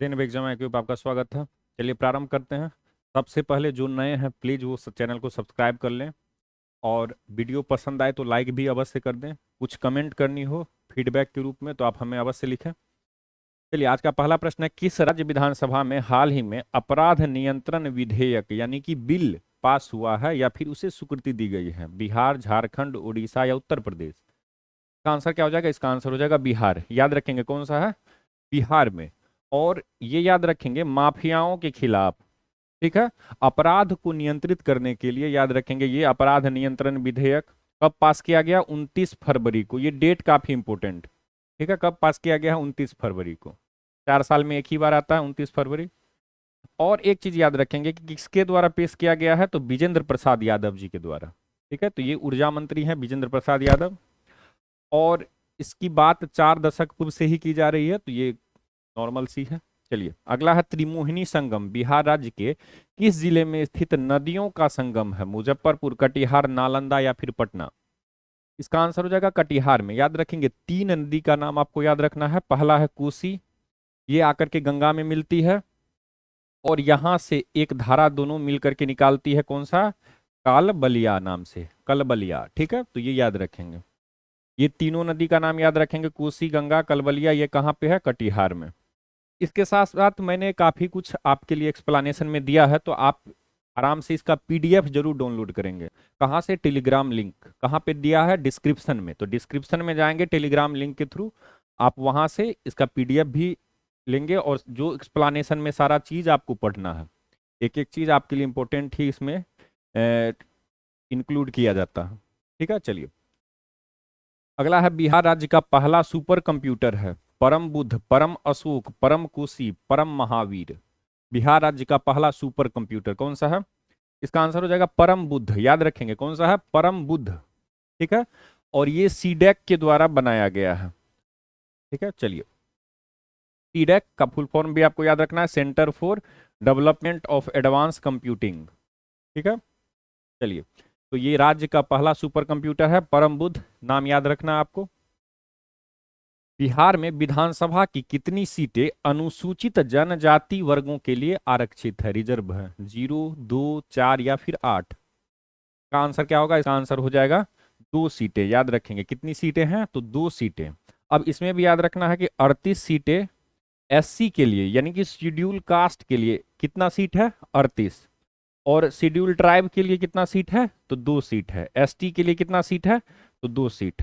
दिन exam IQ पे आपका स्वागत है। चलिए प्रारंभ करते हैं। सबसे पहले जो नए हैं प्लीज़ वो चैनल को सब्सक्राइब कर लें और वीडियो पसंद आए तो लाइक भी अवश्य कर दें। कुछ कमेंट करनी हो फीडबैक के रूप में तो आप हमें अवश्य लिखें। चलिए आज का पहला प्रश्न है, किस राज्य विधानसभा में हाल ही में अपराध नियंत्रण विधेयक यानी कि बिल पास हुआ है या फिर उसे स्वीकृति दी गई है? बिहार, झारखंड, उड़ीसा या उत्तर प्रदेश? इसका आंसर क्या हो जाएगा? इसका आंसर हो जाएगा बिहार। याद रखेंगे कौन सा है? बिहार में। और ये याद रखेंगे माफियाओं के खिलाफ, ठीक है, अपराध को नियंत्रित करने के लिए याद रखेंगे ये अपराध नियंत्रण विधेयक कब पास किया गया? 29 फरवरी को। ये डेट काफी इंपोर्टेंट, ठीक है, कब पास किया गया है? 29 फरवरी को। 4 साल में एक ही बार आता है 29 फरवरी। और एक चीज याद रखेंगे कि किसके द्वारा पेश किया गया है, तो विजेंद्र प्रसाद यादव जी के द्वारा, ठीक है। तो ये ऊर्जा मंत्री हैं विजेंद्र प्रसाद यादव, और इसकी बात 4 दशक पूर्व से ही की जा रही है, तो ये नॉर्मल सी है। चलिए अगला है, त्रिमोहिनी संगम बिहार राज्य के किस जिले में स्थित नदियों का संगम है? मुजफ्फरपुर, कटिहार, नालंदा या फिर पटना? इसका आंसर हो जाएगा कटिहार में। याद रखेंगे 3 नदी का नाम आपको याद रखना है। पहला है कोसी, ये आकर के गंगा में मिलती है और यहां से एक धारा दोनों मिलकर के निकालती है, कौन सा? कालबलिया नाम से, कलबलिया, ठीक है। तो ये याद रखेंगे, ये तीनों नदी का नाम याद रखेंगे, कोसी, गंगा, कलबलिया। ये कहाँ पे है? कटिहार में। इसके साथ साथ मैंने काफ़ी कुछ आपके लिए एक्सप्लेनेशन में दिया है, तो आप आराम से इसका PDF जरूर डाउनलोड करेंगे। कहाँ से? टेलीग्राम लिंक कहाँ पे दिया है? डिस्क्रिप्शन में। तो डिस्क्रिप्शन में जाएंगे टेलीग्राम लिंक के थ्रू, आप वहाँ से इसका PDF भी लेंगे और जो एक्सप्लेनेशन में सारा चीज़ आपको पढ़ना है, एक एक चीज़ आपके लिए इंपॉर्टेंट ही इसमें इंक्लूड किया जाता है, ठीक है। चलिए अगला है, बिहार राज्य का पहला सुपर कंप्यूटर है परम बुद्ध, परम अशोक, परम कोशी, परम महावीर? बिहार राज्य का पहला सुपर कंप्यूटर कौन सा है? इसका आंसर हो जाएगा परम बुद्ध। याद रखेंगे कौन सा है? परम बुद्ध, ठीक है। और ये सीडेक के द्वारा बनाया गया है, ठीक है। चलिए सीडेक का फुल फॉर्म भी आपको याद रखना है, centre for development of advance computing, ठीक है। चलिए तो ये राज्य का पहला सुपर कंप्यूटर है परम बुद्ध, नाम याद रखना है आपको। बिहार में विधानसभा की कितनी सीटें अनुसूचित जनजाति वर्गों के लिए आरक्षित है, रिजर्व है? 0, 2, 4 या फिर 8? का आंसर क्या होगा? इसका आंसर हो जाएगा 2 सीटें। याद रखेंगे कितनी सीटें हैं? तो 2 सीटें। अब इसमें भी याद रखना है कि 38 सीटें SC के लिए यानी कि शेड्यूल कास्ट के लिए कितना सीट है? 38। और शेड्यूल ट्राइब के लिए कितना सीट है? तो 2 सीट है। ST के लिए कितना सीट है? तो 2 सीट।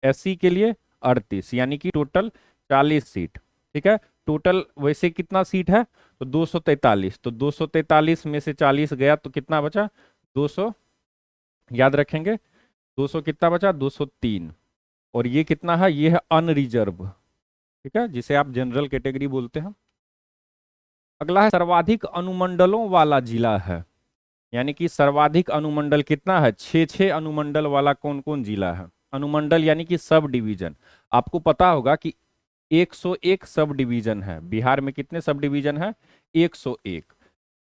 SC के लिए 38, यानी कि टोटल 40 सीट, ठीक है। टोटल वैसे कितना सीट है? तो 243। तो 243 में से 40 गया तो कितना बचा? 200। याद रखेंगे 200 कितना बचा? 203। और ये कितना है? ये है अनरिजर्व, ठीक है, जिसे आप जनरल कैटेगरी बोलते हैं। अगला है, सर्वाधिक अनुमंडलों वाला जिला है, यानी कि सर्वाधिक अनुमंडल कितना है? 6 अनुमंडल वाला कौन कौन जिला है? अनुमंडल यानी कि सब डिवीजन। आपको पता होगा कि 101 सब डिवीजन है बिहार में। कितने सब डिवीजन है? 101।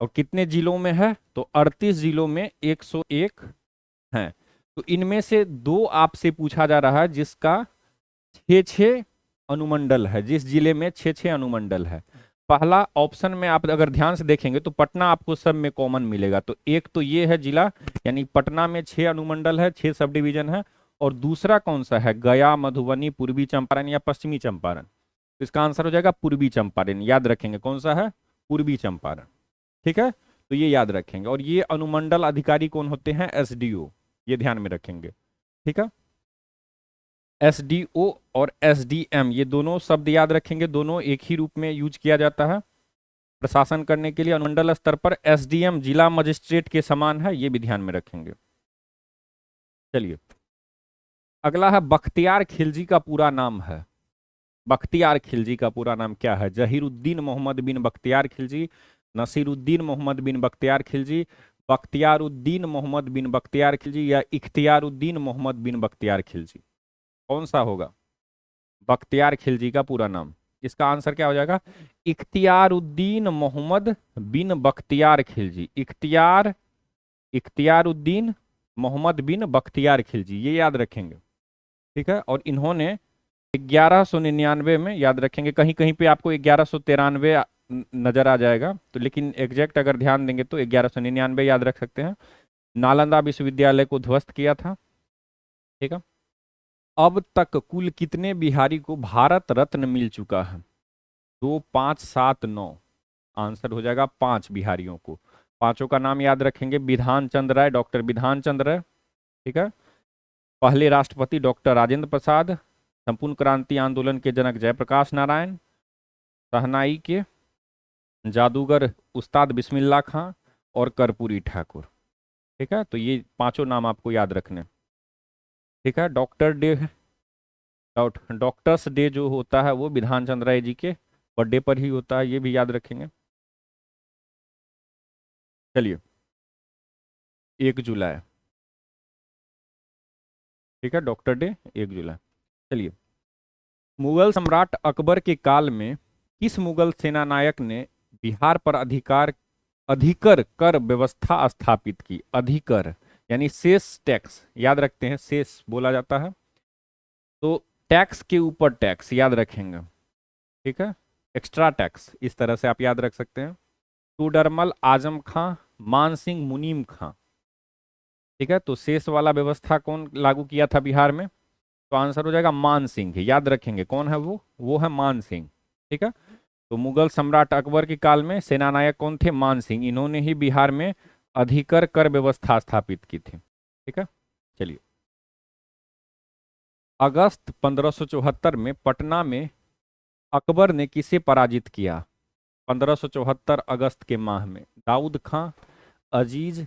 और कितने जिलों में है? तो 38 जिलों में 101 हैं। तो इनमें से दो आपसे पूछा जा रहा है जिसका 6 अनुमंडल है, जिस जिले में 6 अनुमंडल है। पहला ऑप्शन में आप अगर ध्यान से देखेंगे तो पटना आपको सब में कॉमन मिलेगा। तो एक तो ये है जिला, यानी पटना में 6 अनुमंडल है, 6 सब डिवीजन है। और दूसरा कौन सा है? गया, मधुबनी, पूर्वी चंपारण या पश्चिमी चंपारण? तो इसका आंसर हो जाएगा पूर्वी चंपारण। याद रखेंगे कौन सा है? पूर्वी चंपारण, ठीक है। तो ये याद रखेंगे। और ये अनुमंडल अधिकारी कौन होते हैं? SDO, ये ध्यान में रखेंगे, ठीक है। SDO और SDM ये दोनों शब्द याद रखेंगे, दोनों एक ही रूप में यूज किया जाता है प्रशासन करने के लिए। अनुमंडल स्तर पर SDM जिला मजिस्ट्रेट के समान है, ये भी ध्यान में रखेंगे। चलिए अगला है, बख्तियार खिलजी का पूरा नाम है। बख्तियार खिलजी का पूरा नाम क्या है? जहीरुद्दीन मोहम्मद बिन बख्तियार खिलजी, नसीरुद्दीन मोहम्मद बिन बख्तियार खिलजी, बख्तियारुद्दीन मोहम्मद बिन बख्तियार खिलजी या इख्तियारुद्दीन मोहम्मद बिन बख्तियार खिलजी? कौन सा होगा बख्तियार खिलजी का पूरा नाम? इसका आंसर क्या हो जाएगा? इख्तियारुद्दीन मोहम्मद बिन बख्तियार खिलजी। इख्तियारुद्दीन मोहम्मद बिन बख्तियार खिलजी, ये याद रखेंगे, ठीक है। और इन्होंने 1199 में, याद रखेंगे कहीं कहीं पे आपको 1193 नजर आ जाएगा। तो लेकिन एग्जैक्ट अगर ध्यान देंगे तो 1199 याद रख सकते हैं। नालंदा विश्वविद्यालय को ध्वस्त किया था। ठीक है। अब तक कुल कितने बिहारी को भारत रत्न मिल चुका है? 2 5 7 9। आंसर हो जाएगा 5 बिहारियों को। पांचों का नाम याद रखेंगे। विधान चंद्र राय, डॉक्टर विधान चंद्र राय। ठीक है। पहले राष्ट्रपति डॉक्टर राजेंद्र प्रसाद। संपूर्ण क्रांति आंदोलन के जनक जयप्रकाश नारायण। शहनाई के जादूगर उस्ताद बिस्मिल्लाह खां। और कर्पूरी ठाकुर। ठीक है। तो ये पांचों नाम आपको याद रखने। ठीक है। डॉक्टर्स डे जो होता है वो विधान चंद्र राय जी के बर्थडे पर ही होता है, ये भी याद रखेंगे। चलिए, 1 जुलाई। ठीक है। डॉक्टर डे 1 जुलाई। चलिए, मुगल सम्राट अकबर के काल में किस मुगल सेनानायक ने बिहार पर अधिकर कर व्यवस्था स्थापित की? अधिकर यानी शेष टैक्स, याद रखते हैं, शेष बोला जाता है। तो टैक्स के ऊपर टैक्स याद रखेंगे। ठीक है। एक्स्ट्रा टैक्स, इस तरह से आप याद रख सकते हैं। टूडरमल, आजम खां, मान सिंह, मुनीम खां। ठीक है। तो शेष वाला व्यवस्था कौन लागू किया था बिहार में? तो आंसर हो जाएगा मान सिंह। याद रखेंगे कौन है वो है मान सिंह। ठीक है। तो मुगल सम्राट अकबर के काल में सेनानायक कौन थे? मान सिंह। इन्होंने ही बिहार में अधिकर कर व्यवस्था स्थापित की थी। ठीक है। चलिए, अगस्त 1574 में पटना में अकबर ने किसे पराजित किया? 1574 अगस्त के माह में। दाऊद खां, अजीज,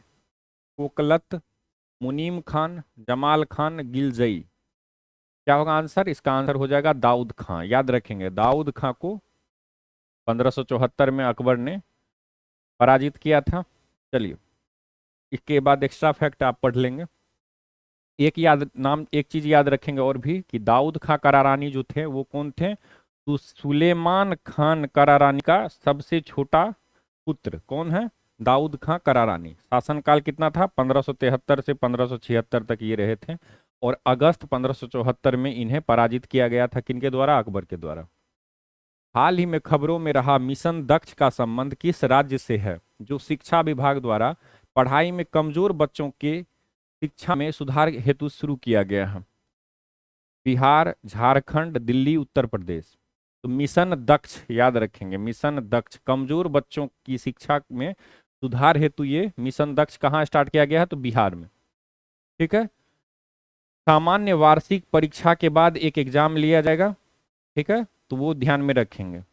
कोकलत, मुनीम खान, जमाल खान, गिलजई। क्या होगा आंसर? इसका आंसर हो जाएगा दाऊद खां। याद रखेंगे, दाऊद खां को 1574 में अकबर ने पराजित किया था। चलिए, इसके बाद एक्स्ट्रा फैक्ट आप पढ़ लेंगे। एक चीज याद रखेंगे और भी, कि दाऊद खां करारानी जो थे वो कौन थे? तो सुलेमान खान करारानी का सबसे छोटा पुत्र कौन है? दाऊद खां करारानी। शासनकाल कितना था? 1573 से 1576 तक ये रहे थे। और अगस्त 1574 में इन्हें पराजित किया गया था। किनके द्वारा? अकबर के द्वारा। हाल ही में खबरों में रहा मिशन दक्ष का संबंध किस राज्य से है, जो शिक्षा विभाग द्वारा पढ़ाई में कमजोर बच्चों के शिक्षा में सुधार हेतु शुरू किया गया है? बिहार, झारखंड, दिल्ली, उत्तर प्रदेश। तो मिशन दक्ष याद रखेंगे। मिशन दक्ष, कमजोर बच्चों की शिक्षा में सुधार हेतु ये मिशन दक्ष कहाँ स्टार्ट किया गया है? तो बिहार में। ठीक है। सामान्य वार्षिक परीक्षा के बाद एक एग्जाम लिया जाएगा। ठीक है। तो वो ध्यान में रखेंगे।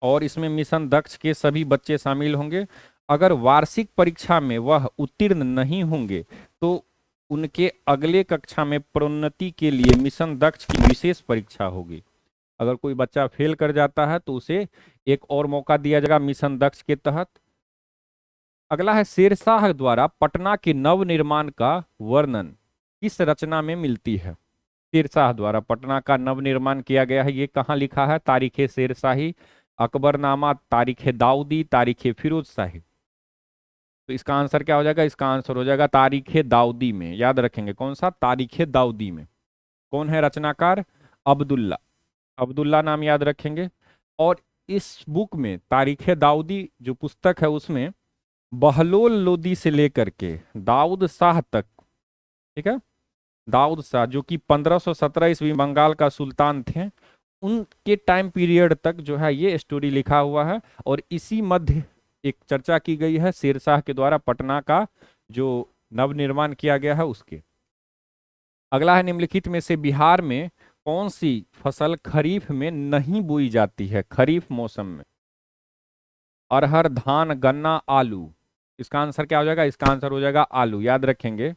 और इसमें मिशन दक्ष के सभी बच्चे शामिल होंगे। अगर वार्षिक परीक्षा में वह उत्तीर्ण नहीं होंगे तो उनके अगले कक्षा में प्रोन्नति के लिए मिशन दक्ष की विशेष परीक्षा होगी। अगर कोई बच्चा फेल कर जाता है तो उसे एक और मौका दिया जाएगा मिशन दक्ष के तहत। अगला है, शेरशाह द्वारा पटना के नव निर्माण का वर्णन किस रचना में मिलती है? शेरशाह द्वारा पटना का नव निर्माण किया गया है, ये कहाँ लिखा है? तारीख शेरशाही, अकबरनामा, तारीख दाऊदी, तारीख फिरोज शाही। तो इसका आंसर क्या हो जाएगा? इसका आंसर हो जाएगा तारीख दाऊदी में। याद रखेंगे कौन सा? तारीख दाऊदी में। कौन है रचनाकार? अब्दुल्ला। अब्दुल्ला नाम याद रखेंगे। और इस बुक में तारीख दाऊदी जो पुस्तक है उसमें बहलोल लोदी से लेकर के दाऊद शाह तक, ठीक है, दाऊद शाह जो कि 1517 ईस्वी बंगाल का सुल्तान थे, उनके टाइम पीरियड तक जो है ये स्टोरी लिखा हुआ है। और इसी मध्य एक चर्चा की गई है शेरशाह के द्वारा पटना का जो नवनिर्माण किया गया है उसके। अगला है, निम्नलिखित में से बिहार में कौन सी फसल खरीफ में नहीं बोई जाती है? खरीफ मौसम में। अरहर, धान, गन्ना, आलू। इसका आंसर क्या हो जाएगा? इसका आंसर हो जाएगा आलू। याद रखेंगे,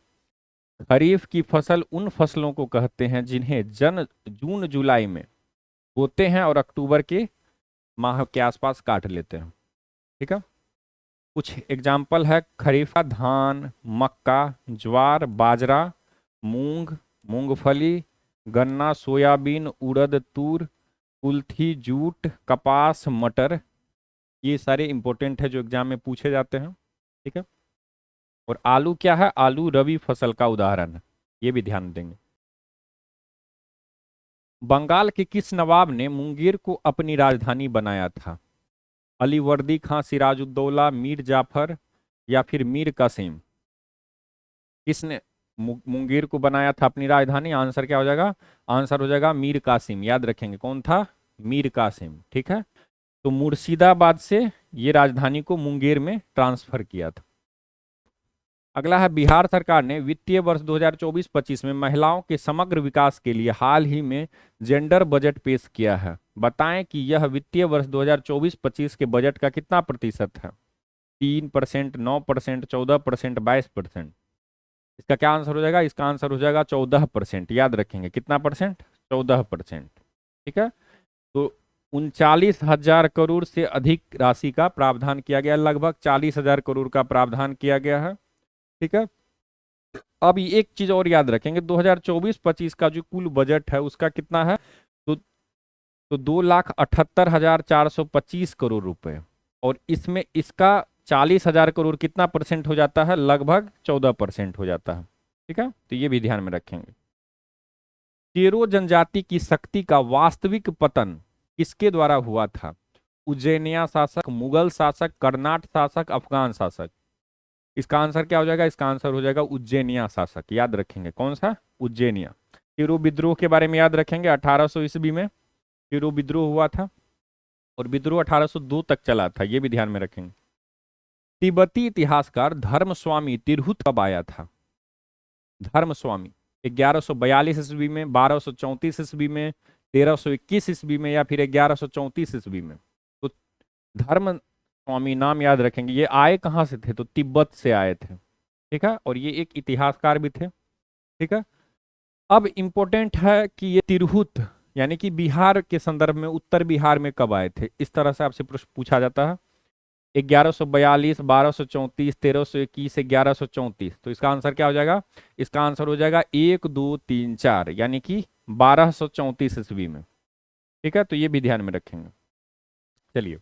खरीफ की फसल उन फसलों को कहते हैं जिन्हें जून जुलाई में बोते हैं और अक्टूबर के माह के आसपास काट लेते हैं। ठीक है। कुछ एग्जाम्पल है खरीफ का: धान, मक्का, ज्वार, बाजरा, मूंग, मूंगफली, गन्ना, सोयाबीन, उड़द, तूर, कुल्थी, जूट, कपास, मटर। ये सारे इंपॉर्टेंट है जो एग्जाम में पूछे जाते हैं। ठीक है। और आलू क्या है? आलू रबी फसल का उदाहरण है, ये भी ध्यान देंगे। बंगाल के किस नवाब ने मुंगेर को अपनी राजधानी बनाया था? अलीवर्दी खां, सिराजुद्दौला, मीर जाफर या फिर मीर कासिम? किसने मुंगेर को बनाया था अपनी राजधानी? आंसर क्या हो जाएगा? आंसर हो जाएगा मीर कासिम। याद रखेंगे कौन था? मीर कासिम। ठीक है, तो मुर्शिदाबाद से ये राजधानी को मुंगेर में ट्रांसफर किया था। अगला है, बिहार सरकार ने वित्तीय वर्ष 2024-25 में महिलाओं के समग्र विकास के लिए हाल ही में जेंडर बजट पेश किया है। बताएं कि यह वित्तीय वर्ष 2024-25 के बजट का कितना प्रतिशत है? 3%, 9%, 14%, 22%? इसका क्या आंसर हो जाएगा? इसका आंसर हो जाएगा 14%। याद रखेंगे कितना परसेंट? 14%। ठीक है, तो 39,000 करोड़ से अधिक राशि का प्रावधान किया गया, लगभग 40,000 करोड़ का प्रावधान किया गया है। ठीक है, अब एक चीज और याद रखेंगे, 2024-25 का जो कुल बजट है उसका कितना है? तो 2,78,425 करोड़ रुपए, और इसमें इसका 40,000 करोड़ कितना परसेंट हो जाता है? लगभग 14% हो जाता है। ठीक है, तो ये भी ध्यान में रखेंगे। चेरो जनजाति की शक्ति का वास्तविक पतन किसके द्वारा हुआ था? उज्जैनिया शासक, मुगल शासक, कर्नाट शासक, अफगान शासक? इसका आंसर क्या हो जाएगा? इसका आंसर हो जाएगा उज्जैनिया शासक। याद रखेंगे कौन सा? उज्जैनिया। चेरो विद्रोह के बारे में याद रखेंगे, 1800 ईस्वी में चेरो विद्रोह हुआ था, और विद्रोह 1802 तक चला था, ये भी ध्यान में रखेंगे। तिब्बती इतिहासकार धर्मस्वामी तिरहुत कब आया था? धर्मस्वामी 1142 ईस्वी में, 1234 ईस्वी में, 1321 ईस्वी में, या फिर 1134 ईस्वी में? तो धर्म स्वामी नाम याद रखेंगे। ये आए कहाँ से थे? तो तिब्बत से आए थे। ठीक है, और ये एक इतिहासकार भी थे। ठीक है, अब इंपॉर्टेंट है कि ये तिरहुत यानी कि बिहार के संदर्भ में उत्तर बिहार में कब आए थे, इस तरह से आपसे पूछा जाता है। 1142, 1234, 1321, 1134। तो इसका आंसर क्या हो जाएगा? इसका आंसर हो जाएगा 1, 2, 3, 4, यानी कि 1234 ईस्वी में। ठीक है, तो ये भी ध्यान में रखेंगे। चलिए,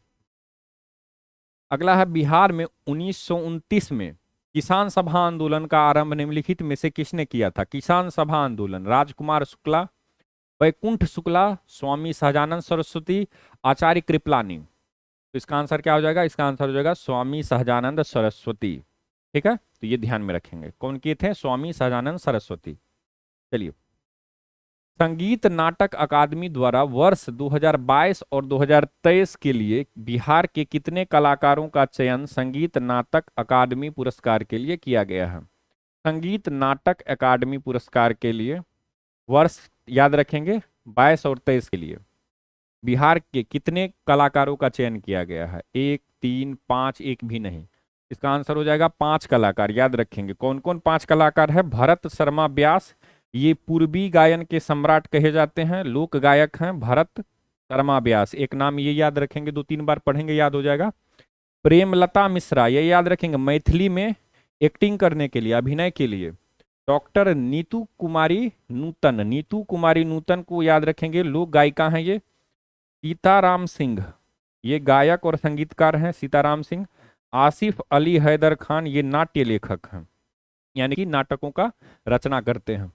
अगला है, बिहार में 1929 में किसान सभा आंदोलन का आरंभ निम्नलिखित में से किसने किया था? किसान सभा आंदोलन राजकुमार शुक्ला, वैकुंठ शुक्ला, स्वामी सहजानंद सरस्वती, आचार्य कृपलानी? तो इसका आंसर क्या हो जाएगा? इसका आंसर हो जाएगा स्वामी सहजानंद सरस्वती। ठीक है, तो ये ध्यान में रखेंगे कौन किए थे? स्वामी सहजानंद सरस्वती। चलिए, संगीत नाटक अकादमी द्वारा वर्ष 2022 और 2023 के लिए बिहार के कितने कलाकारों का चयन संगीत नाटक अकादमी पुरस्कार के लिए किया गया है? संगीत नाटक अकादमी पुरस्कार के लिए वर्ष याद रखेंगे 22 और 23 के लिए बिहार के कितने कलाकारों का चयन किया गया है? 1, 3, 5, एक भी नहीं। इसका आंसर हो जाएगा 5 कलाकार। याद रखेंगे कौन कौन 5 कलाकार है? भरत शर्मा व्यास, ये पूर्वी गायन के सम्राट कहे जाते हैं, लोक गायक हैं भरत शर्मा व्यास। एक नाम ये याद रखेंगे, 2-3 बार पढ़ेंगे याद हो जाएगा। प्रेमलता मिश्रा, ये याद रखेंगे मैथिली में एक्टिंग करने के लिए, अभिनय के लिए। डॉक्टर नीतू कुमारी नूतन, नीतू कुमारी नूतन को याद रखेंगे, लोक गायिका हैं ये। सीताराम सिंह, ये गायक और संगीतकार हैं सीताराम सिंह। आसिफ अली हैदर खान, ये नाट्य लेखक हैं, यानी कि नाटकों का रचना करते हैं।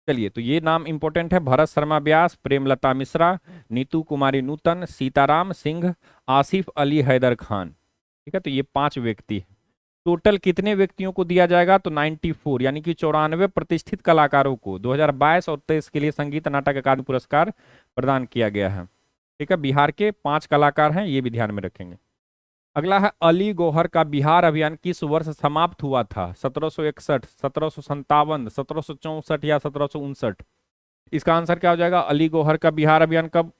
चलिए, तो ये नाम इंपॉर्टेंट है, भरत शर्मा व्यास, प्रेमलता मिश्रा, नीतू कुमारी नूतन, सीताराम सिंह, आसिफ अली हैदर खान। ठीक है, तो ये 5 व्यक्ति हैं। टोटल कितने व्यक्तियों को दिया जाएगा? तो 94, यानी कि 94 प्रतिष्ठित कलाकारों को 2022 और 23 के लिए संगीत नाटक अकादमी पुरस्कार प्रदान किया गया है। ठीक है, बिहार के 5 कलाकार हैं, ये भी ध्यान में रखेंगे। अगला है, अली गौहर का बिहार अभियान किस वर्ष समाप्त हुआ था? 1761, 1757, 1764 या 1759? इसका आंसर क्या हो जाएगा? अली गौहर का बिहार अभियान कब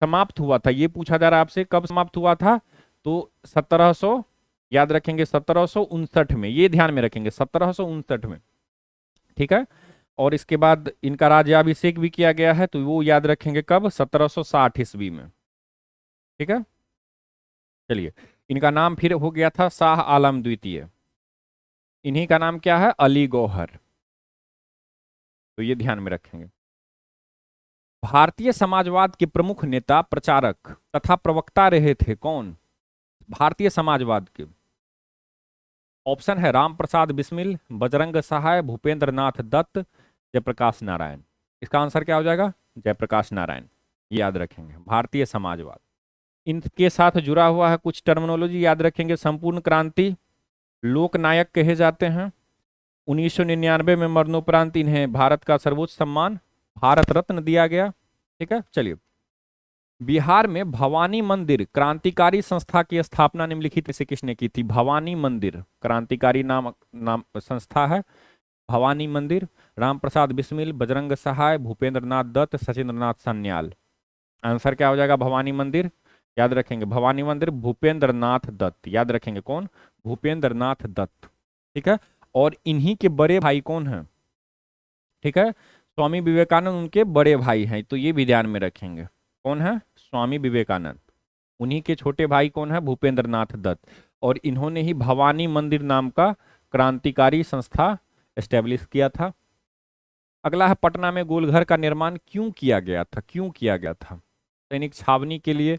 समाप्त हुआ था, ये पूछा जा रहा है आपसे, कब समाप्त हुआ था? तो 1700, याद रखेंगे 1759 में, ये ध्यान में रखेंगे 1759 में। ठीक है, और इसके बाद इनका राज्याभिषेक भी किया गया है, तो वो याद रखेंगे कब? 1760 ईस्वी में। ठीक है, चलिए, इनका नाम फिर हो गया था शाह आलम द्वितीय, इन्हीं का नाम क्या है? अली गौहर। तो ये ध्यान में रखेंगे। भारतीय समाजवाद के प्रमुख नेता, प्रचारक तथा प्रवक्ता रहे थे कौन? भारतीय समाजवाद के ऑप्शन है राम प्रसाद बिस्मिल, बजरंग सहाय, भूपेंद्र नाथ दत्त, जयप्रकाश नारायण। इसका आंसर क्या हो जाएगा? जयप्रकाश नारायण। याद रखेंगे भारतीय समाजवाद। इनके साथ जुड़ा हुआ है कुछ टर्मिनोलॉजी याद रखेंगे। संपूर्ण क्रांति, लोकनायक कहे जाते हैं। 1999 में मरणोपरांत इन्हें भारत का सर्वोच्च सम्मान भारत रत्न दिया गया। ठीक है, चलिए। बिहार में भवानी मंदिर क्रांतिकारी संस्था की स्थापना निम्नलिखित में से किसने की थी? भवानी मंदिर क्रांतिकारी नाम संस्था है भवानी मंदिर। राम प्रसाद बिस्मिल, बजरंग सहाय, भूपेंद्र नाथ दत्त, सचिंद्र नाथ सान्याल। आंसर क्या हो जाएगा? भवानी मंदिर। याद रखेंगे भवानी मंदिर भूपेंद्र नाथ दत्त, याद रखेंगे कौन? भूपेंद्र नाथ दत्त। ठीक है, और इन्हीं के बड़े भाई कौन है? ठीक है, स्वामी विवेकानंद उनके बड़े भाई हैं, तो ये भी ध्यान में रखेंगे। कौन है? स्वामी विवेकानंद। उन्हीं के छोटे भाई कौन है? भूपेंद्र नाथ दत्त। और इन्होंने ही भवानी मंदिर नाम का क्रांतिकारी संस्था एस्टेब्लिश किया था। अगला है, पटना में गोलघर का निर्माण क्यों किया गया था? क्यों किया गया था? सैनिक छावनी के लिए,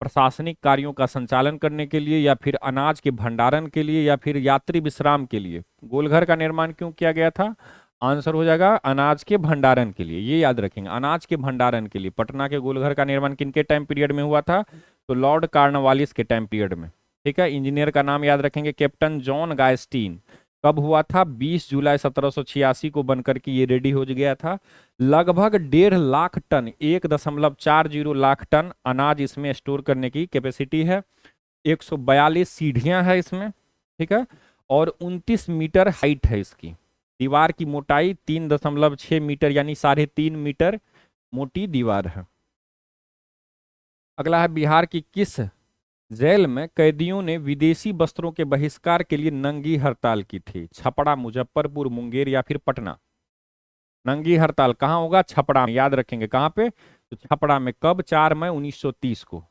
प्रशासनिक कार्यों का संचालन करने के लिए, या फिर अनाज के भंडारण के लिए, या फिर यात्री विश्राम के लिए? गोलघर का निर्माण क्यों किया गया था? आंसर हो जाएगा अनाज के भंडारण के लिए। ये याद रखेंगे, अनाज के भंडारण के लिए पटना के गोलघर का निर्माण किनके टाइम पीरियड में हुआ था? तो लॉर्ड कार्नवालिस के टाइम पीरियड में। ठीक है, इंजीनियर का नाम याद रखेंगे कैप्टन जॉन गायस्टीन। कब हुआ था? 20 जुलाई 1786 को बनकर के ये रेडी हो गया था। लगभग 1.5 लाख टन, 1.40 लाख टन अनाज इसमें स्टोर करने की कैपेसिटी है। 142 सीढ़ियां है इसमें। ठीक है, और 29 मीटर हाइट है इसकी। दीवार की मोटाई 3.6 मीटर यानी 3.5 मीटर मोटी दीवार है। अगला है, बिहार की किस जेल में कैदियों ने विदेशी वस्त्रों के बहिष्कार के लिए नंगी हड़ताल की थी? छपरा, मुजफ्फरपुर, मुंगेर या फिर पटना? नंगी हड़ताल कहाँ होगा? छपरा में। याद रखेंगे कहाँ पे? तो छपरा में। कब? 4 मई 1930 को।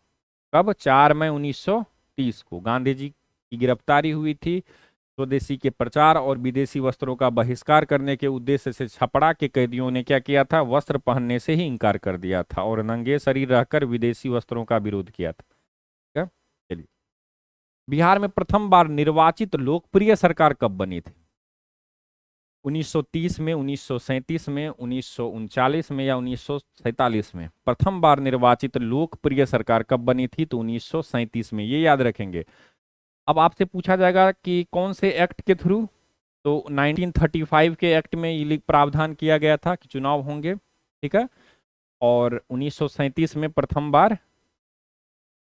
कब? 4 मई 1930 को गांधी जी की गिरफ्तारी हुई थी। स्वदेशी के प्रचार और विदेशी वस्त्रों का बहिष्कार करने के उद्देश्य से छपरा के कैदियों ने क्या किया था? वस्त्र पहनने से ही इंकार कर दिया था और नंगे शरीर रहकर विदेशी वस्त्रों का विरोध किया था। ठीक है, चलिए। बिहार में प्रथम बार निर्वाचित लोकप्रिय सरकार कब बनी थी? 1930 में, 1937 में, 1939 में या 1947 में? प्रथम बार निर्वाचित लोकप्रिय सरकार कब बनी थी? तो 1937 में। ये याद रखेंगे। अब आपसे पूछा जाएगा कि कौन से एक्ट के थ्रू? तो 1935 के एक्ट में ये प्रावधान किया गया था कि चुनाव होंगे। ठीक है, और 1937 में प्रथम बार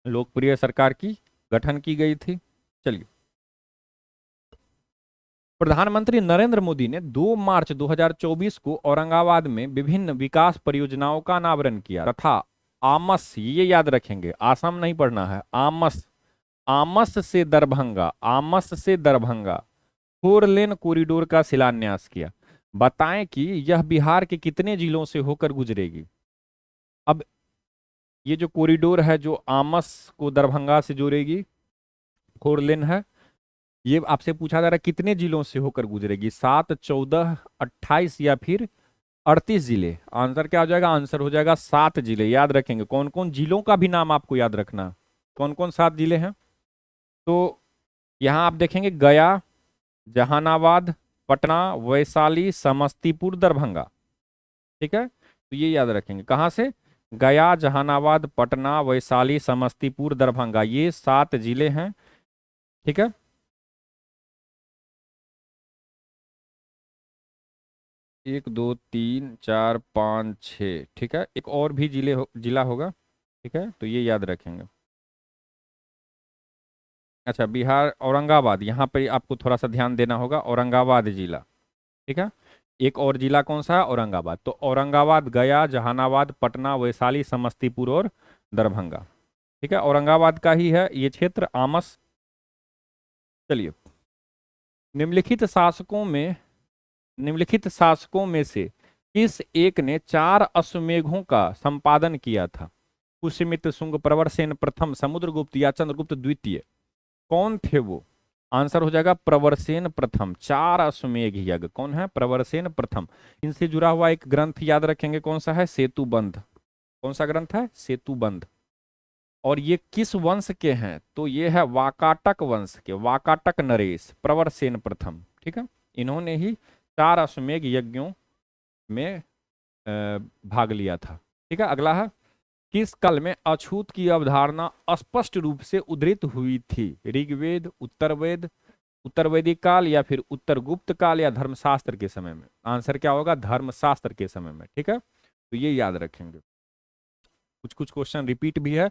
लोकप्रिय सरकार की गठन की गई थी। चलिए, प्रधानमंत्री नरेंद्र मोदी ने 2 मार्च 2024 को औरंगाबाद में विभिन्न विकास परियोजनाओं का अनावरण किया तथा आमस, ये याद रखेंगे, आसम नहीं पढ़ना है, आमस, आमस से दरभंगा, आमस से दरभंगा 4 लेन कॉरिडोर का शिलान्यास किया। बताएं कि यह बिहार के कितने जिलों से होकर गुजरेगी? अब ये जो कॉरिडोर है जो आमस को दरभंगा से जोड़ेगी, 4 लेन है, ये आपसे पूछा जा रहा है कितने जिलों से होकर गुजरेगी? 7, 14, 28 या फिर 38 जिले? आंसर क्या हो जाएगा? आंसर हो जाएगा 7 जिले। याद रखेंगे कौन कौन जिलों का भी नाम आपको याद रखना। कौन कौन 7 जिले हैं? तो यहां आप देखेंगे गया, जहानाबाद, पटना, वैशाली, समस्तीपुर, दरभंगा। ठीक है, तो ये याद रखेंगे। कहां से? गया, जहानाबाद, पटना, वैशाली, समस्तीपुर, दरभंगा, ये 7 जिले हैं। ठीक है, 1, 2, 3, 4, 5, 6। ठीक है, एक और भी जिला होगा। ठीक है, तो ये याद रखेंगे। अच्छा, बिहार औरंगाबाद, यहाँ पे आपको थोड़ा सा ध्यान देना होगा, औरंगाबाद जिला। ठीक है, एक और जिला कौन सा है? औरंगाबाद। तो औरंगाबाद, गया, जहानाबाद, पटना, वैशाली, समस्तीपुर और दरभंगा। ठीक है, औरंगाबाद का ही है ये क्षेत्र, आमस। चलिए, निम्नलिखित शासकों में निम्नलिखित शासकों में से किस एक ने 4 अश्वमेघों का संपादन किया था? पुष्यमित्र, शुंग, प्रवरसेन प्रथम, समुद्रगुप्त या चंद्रगुप्त द्वितीय? कौन थे वो? आंसर हो जाएगा प्रवरसेन प्रथम। 4 अश्वमेघ यज्ञ कौन है? प्रवरसेन प्रथम। इनसे जुड़ा हुआ एक ग्रंथ याद रखेंगे, कौन सा है? सेतुबंध। कौन सा ग्रंथ है? सेतुबंध। और ये किस वंश के हैं? तो ये है वाकाटक वंश के, वाकाटक नरेश, प्रवरसेन प्रथम। ठीक है, इन्होंने ही 4 अश्वमेघ यज्ञों में भाग लिया था। ठीक है, अगला है, किस काल में अछूत की अवधारणा स्पष्ट रूप से उद्धृत हुई थी? ऋग्वेद, उत्तरवैदिक काल, या फिर उत्तरगुप्त काल, या धर्मशास्त्र के समय में? आंसर क्या होगा? धर्मशास्त्र के समय में। ठीक है, तो ये याद रखेंगे। कुछ कुछ क्वेश्चन रिपीट भी है।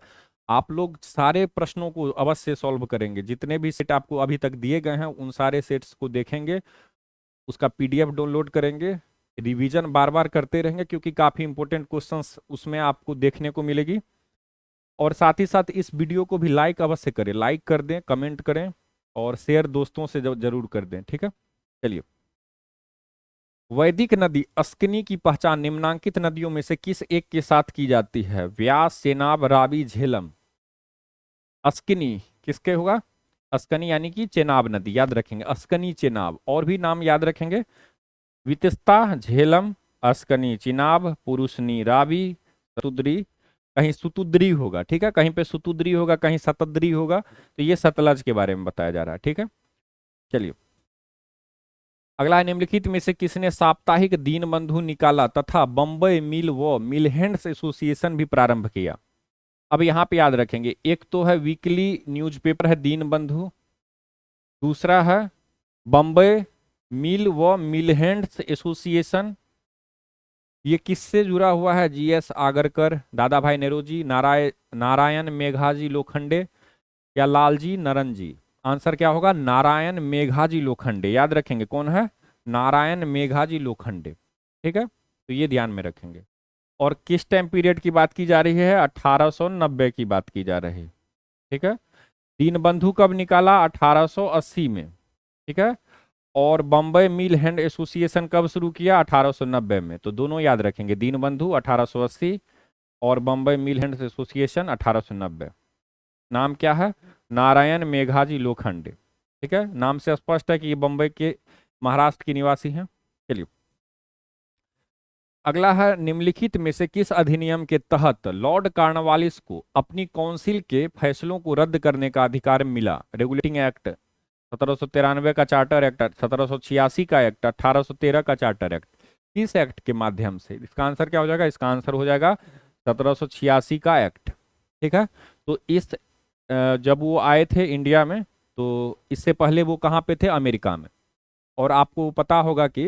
आप लोग सारे प्रश्नों को अवश्य सॉल्व करेंगे। जितने भी सेट आपको अभी तक दिए गए हैं उन सारे सेट्स को देखेंगे, उसका पीडीएफ डाउनलोड करेंगे, रिवीजन बार बार करते रहेंगे, क्योंकि काफी इंपॉर्टेंट क्वेश्चंस उसमें आपको देखने को मिलेगी। और साथ ही साथ इस वीडियो को भी लाइक अवश्य करें, लाइक कर दें, कमेंट करें और शेयर दोस्तों से जरूर कर दें। ठीक है, चलिए। वैदिक नदी अस्किनी की पहचान निम्नांकित नदियों में से किस एक के साथ की जाती है? व्यास, चेनाब, रावी, झेलम। अस्किनी किसके होगा? अस्कनी यानी कि चेनाब नदी, याद रखेंगे। अस्कनी, चेनाब। और भी नाम याद रखेंगे, वितस्ता, झेलम, अस्कनी, चिनाब, पुरुषनी, रावी, सतुद्री। कहीं सुतुद्री होगा, ठीक है, कहीं पे सुतुद्री होगा, कहीं सतद्री होगा। तो ये सतलज के बारे में बताया जा रहा है। ठीक है, चलिए। अगला है, निम्नलिखित में से किसने साप्ताहिक दीनबंधु निकाला तथा बंबई मिल व मिलहेंड्स एसोसिएशन भी प्रारंभ किया? अब यहां पे याद रखेंगे, एक तो है वीकली न्यूज़पेपर है दीनबंधु, दूसरा है बंबई मिल व मिलहेंड्स एसोसिएशन। ये किससे जुड़ा हुआ है? जीएस आगरकर, दादा भाई नेरोजी, नारायण मेघाजी लोखंडे, या लालजी नरनजी? आंसर क्या होगा? नारायण मेघाजी लोखंडे। याद रखेंगे कौन है? नारायण मेघाजी लोखंडे। ठीक है, तो ये ध्यान में रखेंगे। और किस टाइम पीरियड की बात की जा रही है? 1890 की बात की जा रही है। ठीक है, दीनबंधु कब निकाला? 1880 में। ठीक है, और बम्बई मिल हैंड एसोसिएशन कब शुरू किया? 1890 में। तो दोनों याद रखेंगे, दीनबंधु 1880 और बम्बई मिल हैंड एसोसिएशन 1890। नाम क्या है? नारायण मेघाजी लोखंडे। ठीक है, नाम से स्पष्ट है कि ये बम्बई के, महाराष्ट्र के निवासी हैं। चलिए, अगला है, निम्नलिखित में से किस अधिनियम के तहत लॉर्ड कॉर्नवालिस को अपनी काउंसिल के फैसलों को रद्द करने का अधिकार मिला? रेगुलेटिंग एक्ट, 1793 का चार्टर एक्ट, 1786 का एक्ट, 1813 का चार्टर एक्ट। किस एक्ट के माध्यम से? इसका आंसर क्या हो जाएगा? इसका आंसर हो जाएगा 1786 का एक्ट। ठीक है, तो इस जब वो आए थे इंडिया में, तो इससे पहले वो कहाँ पे थे? अमेरिका में। और आपको पता होगा कि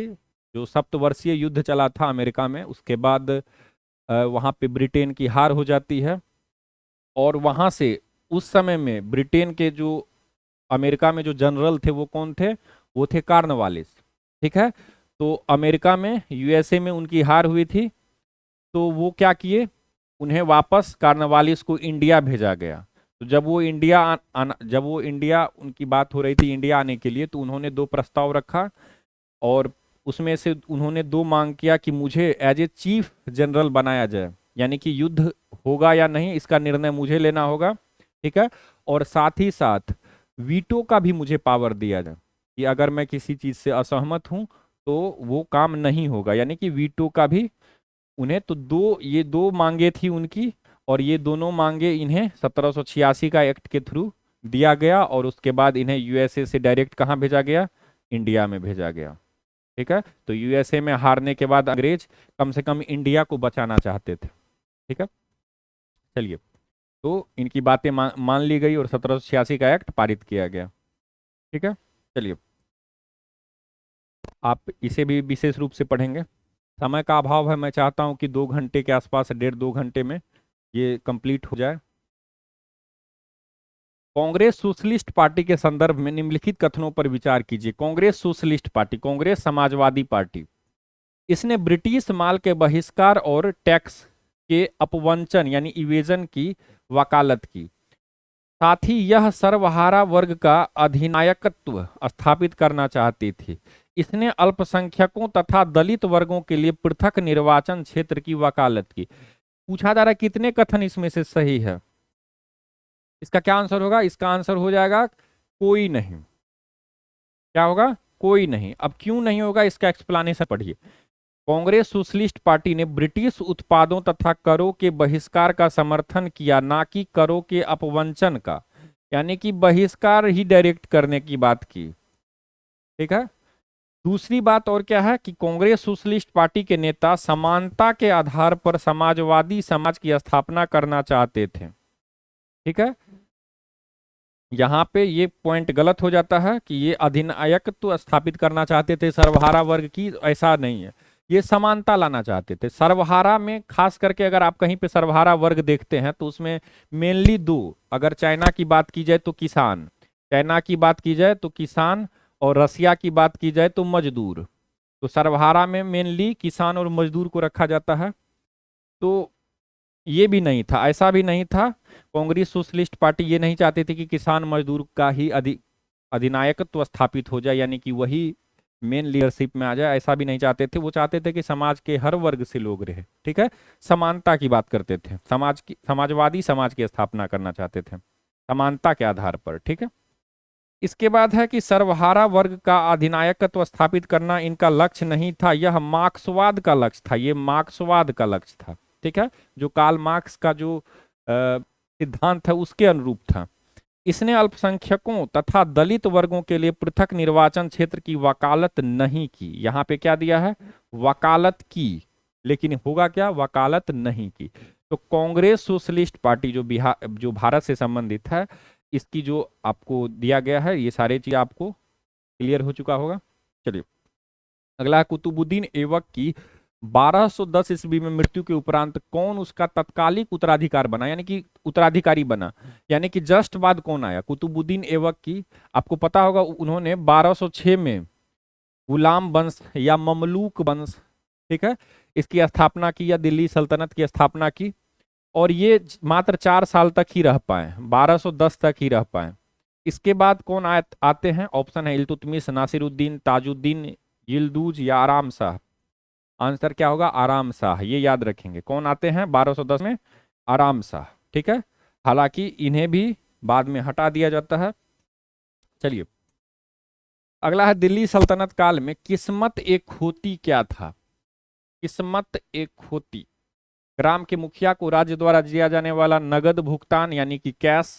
जो सप्तवर्षीय युद्ध चला था अमेरिका में, उसके बाद वहाँ पे ब्रिटेन की हार हो जाती है। और वहाँ से उस समय में ब्रिटेन के जो, अमेरिका में जो जनरल थे वो कौन थे? वो थे कॉर्नवालिस। ठीक है, तो अमेरिका में, यूएसए में उनकी हार हुई थी, तो वो क्या किए? उन्हें वापस कॉर्नवालिस को इंडिया भेजा गया। तो जब वो इंडिया उनकी बात हो रही थी इंडिया आने के लिए, तो उन्होंने दो प्रस्ताव रखा और उसमें से उन्होंने दो मांग किया कि मुझे एज ए चीफ जनरल बनाया जाए, यानी कि युद्ध होगा या नहीं इसका निर्णय मुझे लेना होगा। ठीक है, और साथ ही साथ वीटो का भी मुझे पावर दिया जाए कि अगर मैं किसी चीज से असहमत हूं तो वो काम नहीं होगा, यानी कि वीटो का भी उन्हें। तो ये दो मांगे थी उनकी, और ये दोनों मांगे इन्हें 1786 का एक्ट के थ्रू दिया गया, और उसके बाद इन्हें यूएसए से डायरेक्ट कहाँ भेजा गया? इंडिया में भेजा गया। ठीक है, तो यूएसए में हारने के बाद अंग्रेज कम से कम इंडिया को बचाना चाहते थे। ठीक है, चलिए, तो इनकी बातें मान ली गई और 1786 का एक्ट पारित किया गया। ठीक है, चलिए, आप इसे भी विशेष रूप से पढ़ेंगे। समय का अभाव है, मैं चाहता हूं कि 2 घंटे के आसपास, 1.5-2 घंटे में ये कंप्लीट हो जाए। कांग्रेस सोशलिस्ट पार्टी के संदर्भ में निम्नलिखित कथनों पर विचार कीजिए। Congress socialist party, Congress Samajwadi party, इसने ब्रिटिश माल के बहिष्कार और टैक्स के अपवंचन यानी इवेजन की वकालत की। साथ ही यह सर्वहारा वर्ग का अधिनायकत्व स्थापित करना चाहती थी। इसने अल्पसंख्यकों तथा दलित वर्गों के लिए पृथक निर्वाचन क्षेत्र की वकालत की। पूछा जा रहा है कितने कथन इसमें से सही है? इसका क्या आंसर होगा? इसका आंसर हो जाएगा कोई नहीं। क्या होगा? कोई नहीं। अब क्यों नहीं होगा इसका एक्सप्लेनेशन पढ़िए। कांग्रेस सोशलिस्ट पार्टी ने ब्रिटिश उत्पादों तथा करों के बहिष्कार का समर्थन किया, ना कि करों के अपवंचन का, यानी कि बहिष्कार ही डायरेक्ट करने की बात की। ठीक है, दूसरी बात और क्या है कि कांग्रेस सोशलिस्ट पार्टी के नेता समानता के आधार पर समाजवादी समाज की स्थापना करना चाहते थे। ठीक है, यहाँ पे ये पॉइंट गलत हो जाता है कि ये अधिनायकत्व स्थापित करना चाहते थे सर्वहारा वर्ग की, ऐसा नहीं है। ये समानता लाना चाहते थे। सर्वहारा में खास करके अगर आप कहीं पे सर्वहारा वर्ग देखते हैं तो उसमें मेनली दो, अगर चाइना की बात की जाए तो किसान, चाइना की बात की जाए तो किसान, और रसिया की बात की जाए तो मजदूर। तो सर्वहारा में मेनली किसान और मजदूर को रखा जाता है। तो ये भी नहीं था, ऐसा भी नहीं था। कांग्रेस सोशलिस्ट पार्टी ये नहीं चाहती थी कि किसान मजदूर का ही अधिनायकत्व स्थापित हो जाए, यानी कि वही मेन लीडरशिप में आ जाए, ऐसा भी नहीं चाहते थे। वो चाहते थे कि समाज के हर वर्ग से लोग रहे। ठीक है, समानता की बात करते थे, समाजवादी समाज की स्थापना करना चाहते थे समानता के आधार पर। ठीक है, इसके बाद है कि सर्वहारा वर्ग का अधिनायकत्व स्थापित करना इनका लक्ष्य नहीं था, यह मार्क्सवाद का लक्ष्य था। ये मार्क्सवाद का लक्ष्य था। ठीक है, जो कार्ल मार्क्स का जो सिद्धांत है उसके अनुरूप था। इसने अल्पसंख्यकों तथा दलित वर्गों के लिए पृथक निर्वाचन क्षेत्र की वकालत नहीं की। यहाँ पे क्या दिया है, वकालत की, लेकिन होगा क्या, वकालत नहीं की। तो कांग्रेस सोशलिस्ट पार्टी जो भारत से संबंधित है, इसकी जो आपको दिया गया है, ये सारी चीज आपको क्लियर हो चुका होगा। चलिए अगला है, कुतुबुद्दीन ऐबक की 1210 ईस्वी में मृत्यु के उपरांत कौन उसका तत्कालिक उत्तराधिकार बना, यानी कि उत्तराधिकारी बना, यानी कि जस्ट बाद कौन आया। कुतुबुद्दीन ऐबक की, आपको पता होगा उन्होंने 1206 में गुलाम वंश या ममलूक वंश, ठीक है, इसकी स्थापना की, या दिल्ली सल्तनत की स्थापना की। और ये मात्र 4 साल तक ही रह पाए, 1210 तक ही रह पाए। इसके बाद कौन आते हैं, ऑप्शन है इल्तुतमिश, नासिरुद्दीन, ताजुद्दीन, यिल्दूज या आराम शाह। आंसर क्या होगा, आराम शाह। ये याद रखेंगे कौन आते हैं 1210 में, आराम शाह। ठीक है, हालांकि इन्हें भी बाद में हटा दिया जाता है। चलिए अगला है, दिल्ली सल्तनत काल में किस्मत एक खोती क्या था। किस्मत एक खोती, ग्राम के मुखिया को राज्य द्वारा दिया जाने वाला नगद भुगतान यानी कि कैश।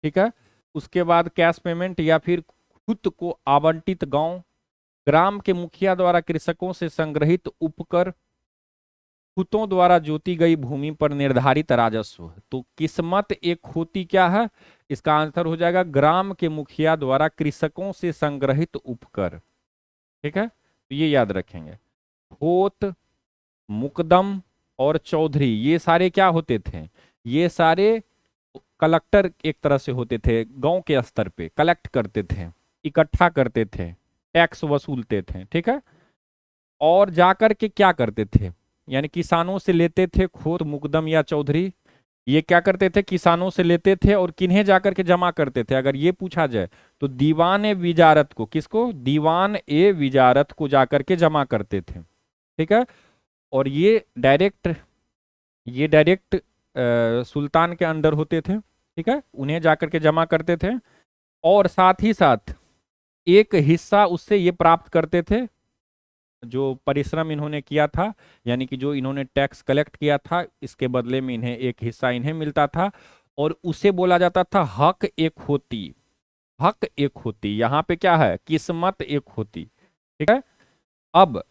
ठीक है, उसके बाद कैश पेमेंट या फिर खुद को आवंटित गांव, ग्राम के मुखिया द्वारा कृषकों से संग्रहित उपकर, खुतों द्वारा जोती गई भूमि पर निर्धारित राजस्व। तो किस्मत एक खोती क्या है, इसका आंसर हो जाएगा ग्राम के मुखिया द्वारा कृषकों से संग्रहित उपकर। ठीक है, तो ये याद रखेंगे। खोत, मुकदम और चौधरी, ये सारे क्या होते थे, ये सारे कलेक्टर एक तरह से होते थे, गांव के स्तर पे कलेक्ट करते थे, इकट्ठा करते थे, टैक्स वसूलते थे। ठीक है, और जाकर के क्या करते थे, यानी किसानों से लेते थे खोत, मुकदम या चौधरी। ये क्या करते थे, किसानों से लेते थे और किन्हें जाकर के जमा करते थे, अगर ये पूछा जाए तो दीवान ए विजारत को, किसको, दीवान ए विजारत को जाकर के जमा करते थे। ठीक है, और ये डायरेक्ट सुल्तान के अंडर होते थे। ठीक है, उन्हें जाकर के जमा करते थे, और साथ ही साथ एक हिस्सा उससे ये प्राप्त करते थे जो परिश्रम इन्होंने किया था, यानी कि जो इन्होंने टैक्स कलेक्ट किया था, इसके बदले में इन्हें एक हिस्सा इन्हें मिलता था, और उसे बोला जाता था हक एक होती। हक एक होती, यहाँ पे क्या है, किस्मत एक होती। ठीक है, अब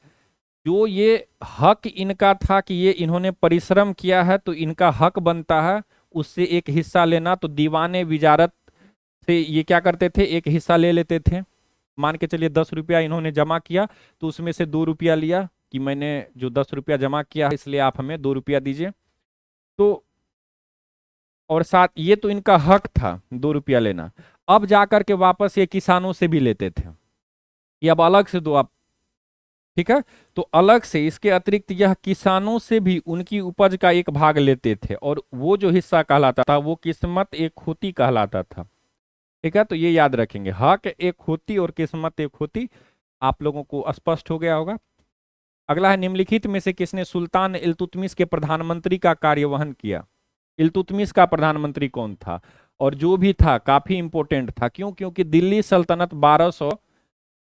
जो ये हक इनका था कि ये इन्होंने परिश्रम किया है तो इनका हक बनता है उससे एक हिस्सा लेना। तो दीवाने विजारत से ये क्या करते थे, एक हिस्सा ले लेते थे। मान के चलिए 10 रुपया इन्होंने जमा किया, तो उसमें से 2 रुपया लिया कि मैंने जो 10 रुपया जमा किया है इसलिए आप हमें 2 रुपया दीजिए। तो और साथ ये तो इनका हक था 2 रुपया लेना। अब जाकर के वापस ये किसानों से भी लेते थे कि अब अलग से दो आप। ठीक है, तो अलग से इसके अतिरिक्त यह किसानों से भी उनकी उपज का एक भाग लेते थे, और वो जो हिस्सा कहलाता था वो किस्मत एक खोती कहलाता था। ठीक है, तो ये याद रखेंगे, हक एक खोती और किस्मत एक खोती। आप लोगों को स्पष्ट हो गया होगा। अगला है, निम्नलिखित में से किसने सुल्तान इल्तुतमिश के प्रधानमंत्री का कार्यवहन किया। इल्तुतमिश का प्रधानमंत्री कौन था, और जो भी था काफी इंपोर्टेंट था। क्यों, क्योंकि दिल्ली सल्तनत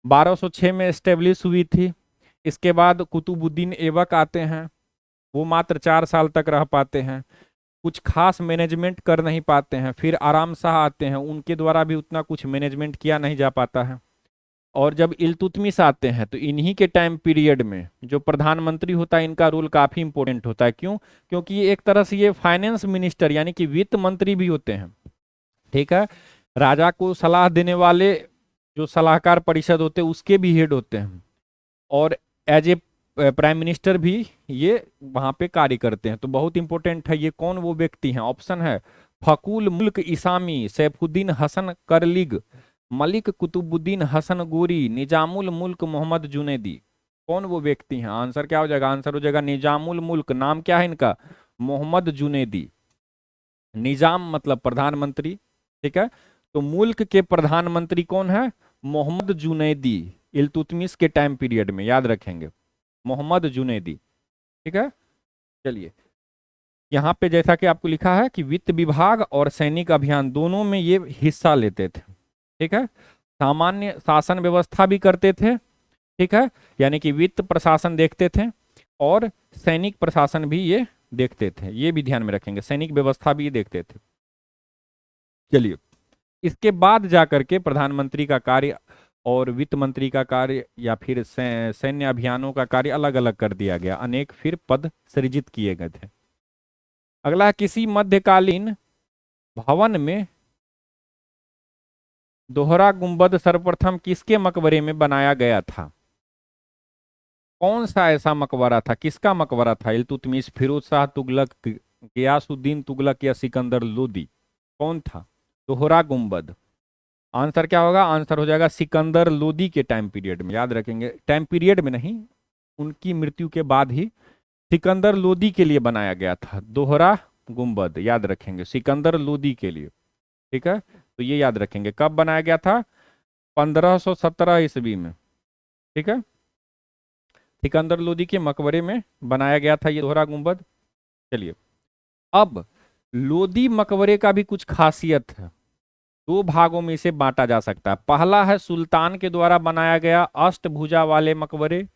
1206 में स्टेब्लिश हुई थी। इसके बाद कुतुबुद्दीन ऐबक आते हैं, वो मात्र 4 साल तक रह पाते हैं, कुछ खास मैनेजमेंट कर नहीं पाते हैं। फिर आराम शाह आते हैं, उनके द्वारा भी उतना कुछ मैनेजमेंट किया नहीं जा पाता है। और जब इल्तुतमिश आते हैं तो इन्हीं के टाइम पीरियड में जो प्रधानमंत्री होता है इनका रोल काफी इंपॉर्टेंट होता है। क्यों? क्योंकि ये एक तरह से ये फाइनेंस मिनिस्टर यानी कि वित्त मंत्री भी होते हैं। ठीक है, राजा को सलाह देने वाले जो सलाहकार परिषद होते हैं उसके भी हेड होते हैं, और एज ए प्राइम मिनिस्टर भी ये वहां पे कार्य करते हैं। तो बहुत इंपॉर्टेंट है। ये कौन वो व्यक्ति हैं? ऑप्शन है फकुल मुल्क इसामी, सैफुद्दीन हसन करलिग, मलिक कुतुबुद्दीन हसन गोरी, निजामुल मुल्क मोहम्मद जुनैदी। कौन वो व्यक्ति हैं? आंसर क्या हो जाएगा? आंसर हो जाएगा निजामुल मुल्क। नाम क्या है इनका? मोहम्मद जुनैदी। निजाम मतलब प्रधानमंत्री, ठीक है, तो मुल्क के प्रधानमंत्री कौन है? मोहम्मद जुनैदी। इल्तुतमिश के टाइम पीरियड में, याद रखेंगे, मोहम्मद जुनैदी। ठीक है, चलिए यहाँ पे जैसा कि आपको लिखा है कि वित्त विभाग और सैनिक अभियान दोनों में ये हिस्सा लेते थे। ठीक है, सामान्य शासन व्यवस्था भी करते थे, ठीक है, यानी कि वित्त प्रशासन देखते थे और सैनिक प्रशासन भी ये देखते थे। ये भी ध्यान में रखेंगे, सैनिक व्यवस्था भी देखते थे। चलिए, इसके बाद जाकर के प्रधानमंत्री का कार्य और वित्त मंत्री का कार्य या फिर सैन्य अभियानों का कार्य अलग अलग कर दिया गया, अनेक फिर पद सृजित किए गए थे। अगला, किसी मध्यकालीन भवन में दोहरा गुंबद सर्वप्रथम किसके मकबरे में बनाया गया था? कौन सा ऐसा मकबरा था? किसका मकबरा था? इल्तुतमिश, फिरोज शाह तुगलक, गियासुद्दीन तुगलक या सिकंदर लोदी? कौन था? दोहरा गुंबद। आंसर क्या होगा? आंसर हो जाएगा सिकंदर लोदी के टाइम पीरियड में। याद रखेंगे, टाइम पीरियड में नहीं, उनकी मृत्यु के बाद ही सिकंदर लोदी के लिए बनाया गया था दोहरा गुंबद। याद रखेंगे, सिकंदर लोदी के लिए। ठीक है, तो ये याद रखेंगे कब बनाया गया था? 1517 ईस्वी में। ठीक है, सिकंदर लोदी के मकबरे में बनाया गया था ये दोहरा गुंबद। चलिए, अब लोदी मकबरे का भी कुछ खासियत है। दो भागों में इसे बांटा जा सकता है। पहला है सुल्तान के द्वारा बनाया गया अष्टभुजा वाले मकबरे,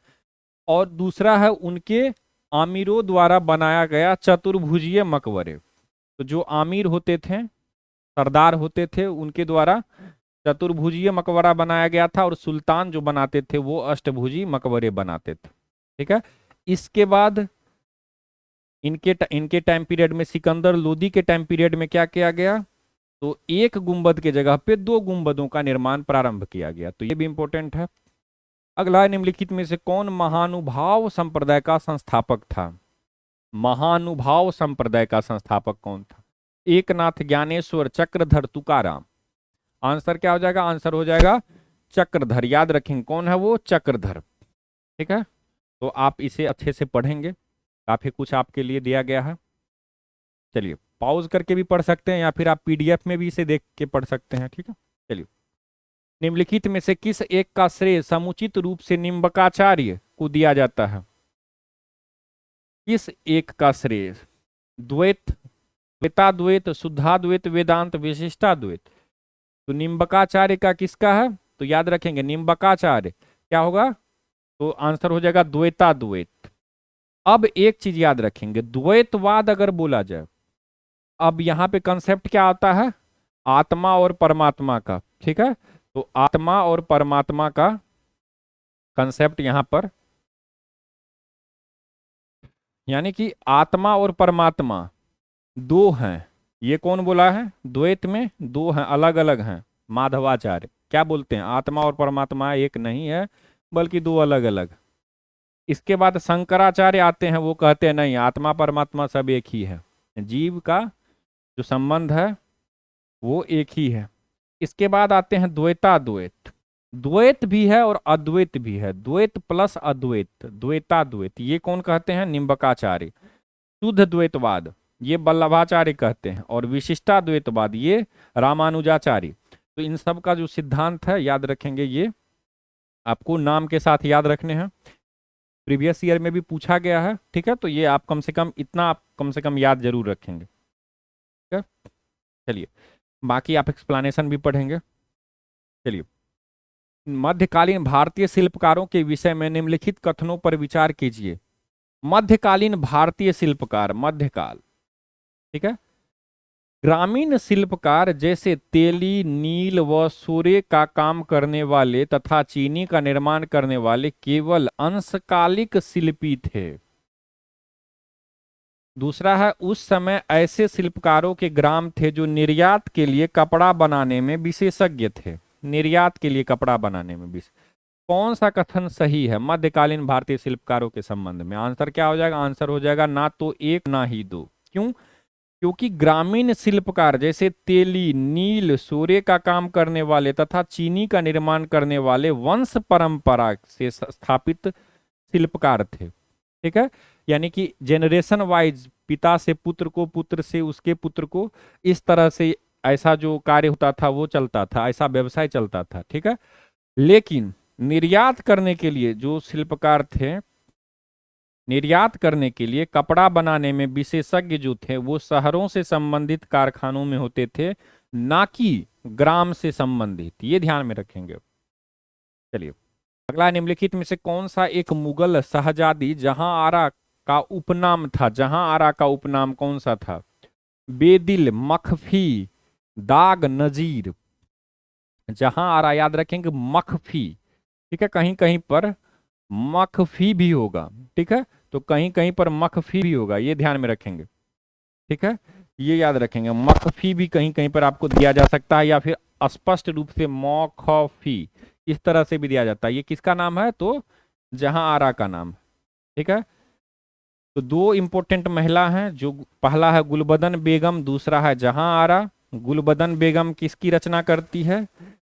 और दूसरा है उनके आमिरों द्वारा बनाया गया चतुर्भुजीय मकबरे। तो जो आमिर होते थे, सरदार होते थे, उनके द्वारा चतुर्भुजीय मकबरा बनाया गया था, और सुल्तान जो बनाते थे वो अष्टभुजी मकबरे बनाते थे। ठीक है, इसके बाद इनके टाइम पीरियड में, सिकंदर लोदी के टाइम पीरियड में क्या किया गया? तो एक गुंबद के जगह पे दो गुंबदों का निर्माण प्रारंभ किया गया। तो ये भी इंपॉर्टेंट है। अगला, निम्नलिखित में से कौन महानुभाव संप्रदाय का संस्थापक था? महानुभाव संप्रदाय का संस्थापक कौन था? एकनाथ, ज्ञानेश्वर, चक्रधर, तुकाराम? आंसर क्या हो जाएगा? आंसर हो जाएगा चक्रधर। याद रखेंगे कौन है वो? चक्रधर। ठीक है, तो आप इसे अच्छे से पढ़ेंगे, काफी कुछ आपके लिए दिया गया है। चलिए, पॉज करके भी पढ़ सकते हैं या फिर आप पीडीएफ में भी इसे देख के पढ़ सकते हैं। ठीक है, चलिए, निम्नलिखित में से किस एक का श्रेय समुचित रूप से निम्बकाचार्य को दिया जाता है? किस एक का श्रेय? द्वैत, द्वैताद्वैत, शुद्धाद्वैत, वेदांत, विशिष्टाद्वैत? तो निम्बकाचार्य का किसका है? तो याद रखेंगे निम्बकाचार्य क्या होगा? तो आंसर हो जाएगा द्वैताद्वैत। अब एक चीज याद रखेंगे, द्वैतवाद अगर बोला जाए, अब यहाँ पे कंसेप्ट क्या आता है? आत्मा और परमात्मा का। ठीक है, तो आत्मा और परमात्मा का कंसेप्ट यहां पर, यानी कि आत्मा और परमात्मा दो हैं। ये कौन बोला है? द्वैत में दो हैं, अलग अलग हैं। माधवाचार्य क्या बोलते हैं? आत्मा और परमात्मा एक नहीं है, बल्कि दो अलग अलग। इसके बाद शंकराचार्य आते हैं, वो कहते हैं नहीं, आत्मा परमात्मा सब एक ही है, जीव का जो संबंध है वो एक ही है। इसके बाद आते हैं द्वैताद्वैत। द्वैत भी है और अद्वैत भी है, द्वैत प्लस अद्वैत, द्वैताद्वैत। ये कौन कहते हैं? निम्बकाचार्य। शुद्ध द्वैतवाद ये वल्लभाचार्य कहते हैं, और विशिष्टाद्वैतवाद ये रामानुजाचार्य। तो इन सब का जो सिद्धांत है याद रखेंगे, ये आपको नाम के साथ याद रखने हैं, प्रीवियस ईयर में भी पूछा गया है। ठीक है, तो ये आप कम से कम इतना आप कम से कम याद जरूर रखेंगे। ठीक है, चलिए, बाकी आप एक्सप्लेनेशन भी पढ़ेंगे। चलिए, मध्यकालीन भारतीय शिल्पकारों के विषय में निम्नलिखित कथनों पर विचार कीजिए। मध्यकालीन भारतीय शिल्पकार, मध्यकाल, ठीक है, ग्रामीण शिल्पकार जैसे तेली, नील व सूर्य का काम करने वाले तथा चीनी का निर्माण करने वाले केवल अंशकालिक शिल्पी थे। दूसरा है, उस समय ऐसे शिल्पकारों के ग्राम थे जो निर्यात के लिए कपड़ा बनाने में विशेषज्ञ थे। निर्यात के लिए कपड़ा बनाने में विशेष। कौन सा कथन सही है मध्यकालीन भारतीय शिल्पकारों के संबंध में? आंसर क्या हो जाएगा? आंसर हो जाएगा ना तो एक ना ही दो। क्यों? क्योंकि ग्रामीण शिल्पकार जैसे तेली, नील, सूर्य का काम करने वाले तथा चीनी का निर्माण करने वाले वंश परंपरा से स्थापित शिल्पकार थे। ठीक है, यानी कि जेनरेशन वाइज पिता से पुत्र को, पुत्र से उसके पुत्र को, इस तरह से ऐसा जो कार्य होता था वो चलता था, ऐसा व्यवसाय चलता था। ठीक है, लेकिन निर्यात करने के लिए जो शिल्पकार थे, निर्यात करने के लिए कपड़ा बनाने में विशेषज्ञ जो थे वो शहरों से संबंधित कारखानों में होते थे, ना कि ग्राम से संबंधित। ये ध्यान में रखेंगे। चलिए, अगला, निम्नलिखित में से कौन सा एक मुगल शहजादी जहां आरा का उपनाम था? जहां आरा का उपनाम कौन सा था? बेदिल, मखफी, दाग नजीर। जहां आरा याद रखेंगे मखफी। ठीक है, कहीं कहीं पर मखफी भी होगा। ठीक है, तो कहीं कहीं पर मखफी भी होगा, ये ध्यान में रखेंगे। ठीक है, ये याद रखेंगे, मखफी भी कहीं कहीं पर आपको दिया जा सकता है, या फिर स्पष्ट रूप से मौखफी, इस तरह से भी दिया जाता है। ये किसका नाम है? तो जहां आरा का नाम। ठीक है, तो दो इंपॉर्टेंट महिला हैं, जो पहला है गुलबदन बेगम, दूसरा है जहां आरा। गुलबदन बेगम किसकी रचना करती है?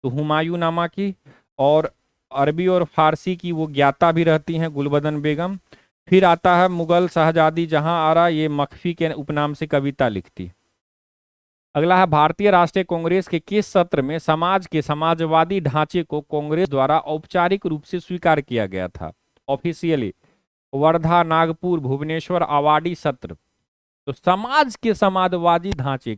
तो हुमायूं नामा की, और अरबी और फारसी की वो ज्ञाता भी रहती हैं गुलबदन बेगम। फिर आता है मुगल शहजादी जहां आरा, ये मखफी के उपनाम से कविता लिखती। अगला है, भारतीय राष्ट्रीय कांग्रेस के किस सत्र में समाज के समाजवादी ढांचे को कांग्रेस द्वारा औपचारिक रूप से स्वीकार किया गया था? ऑफिशियली वर्धा, नागपुर, भुवनेश्वर, आवाडी सत्र। तो समाज के समाजवादी ढांचे,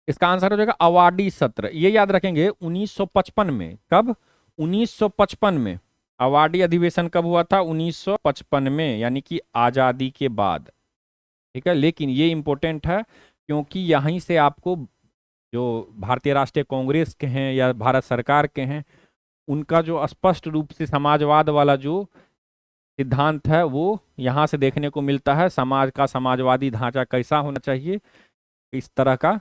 इसका आंसर हो जाएगा आवाडी सत्र। ये याद रखेंगे 1955 में। कब? 1955 में। आवाडी अधिवेशन कब हुआ था? 1955 में, यानी कि आजादी के बाद। ठीक है, लेकिन ये इंपॉर्टेंट है क्योंकि यहीं से आपको जो भारतीय राष्ट्रीय कांग्रेस के हैं या भारत सरकार के हैं, उनका जो स्पष्ट रूप से समाजवाद वाला जो सिद्धांत है वो यहाँ से देखने को मिलता है। समाज का समाजवादी ढांचा कैसा होना चाहिए, इस तरह का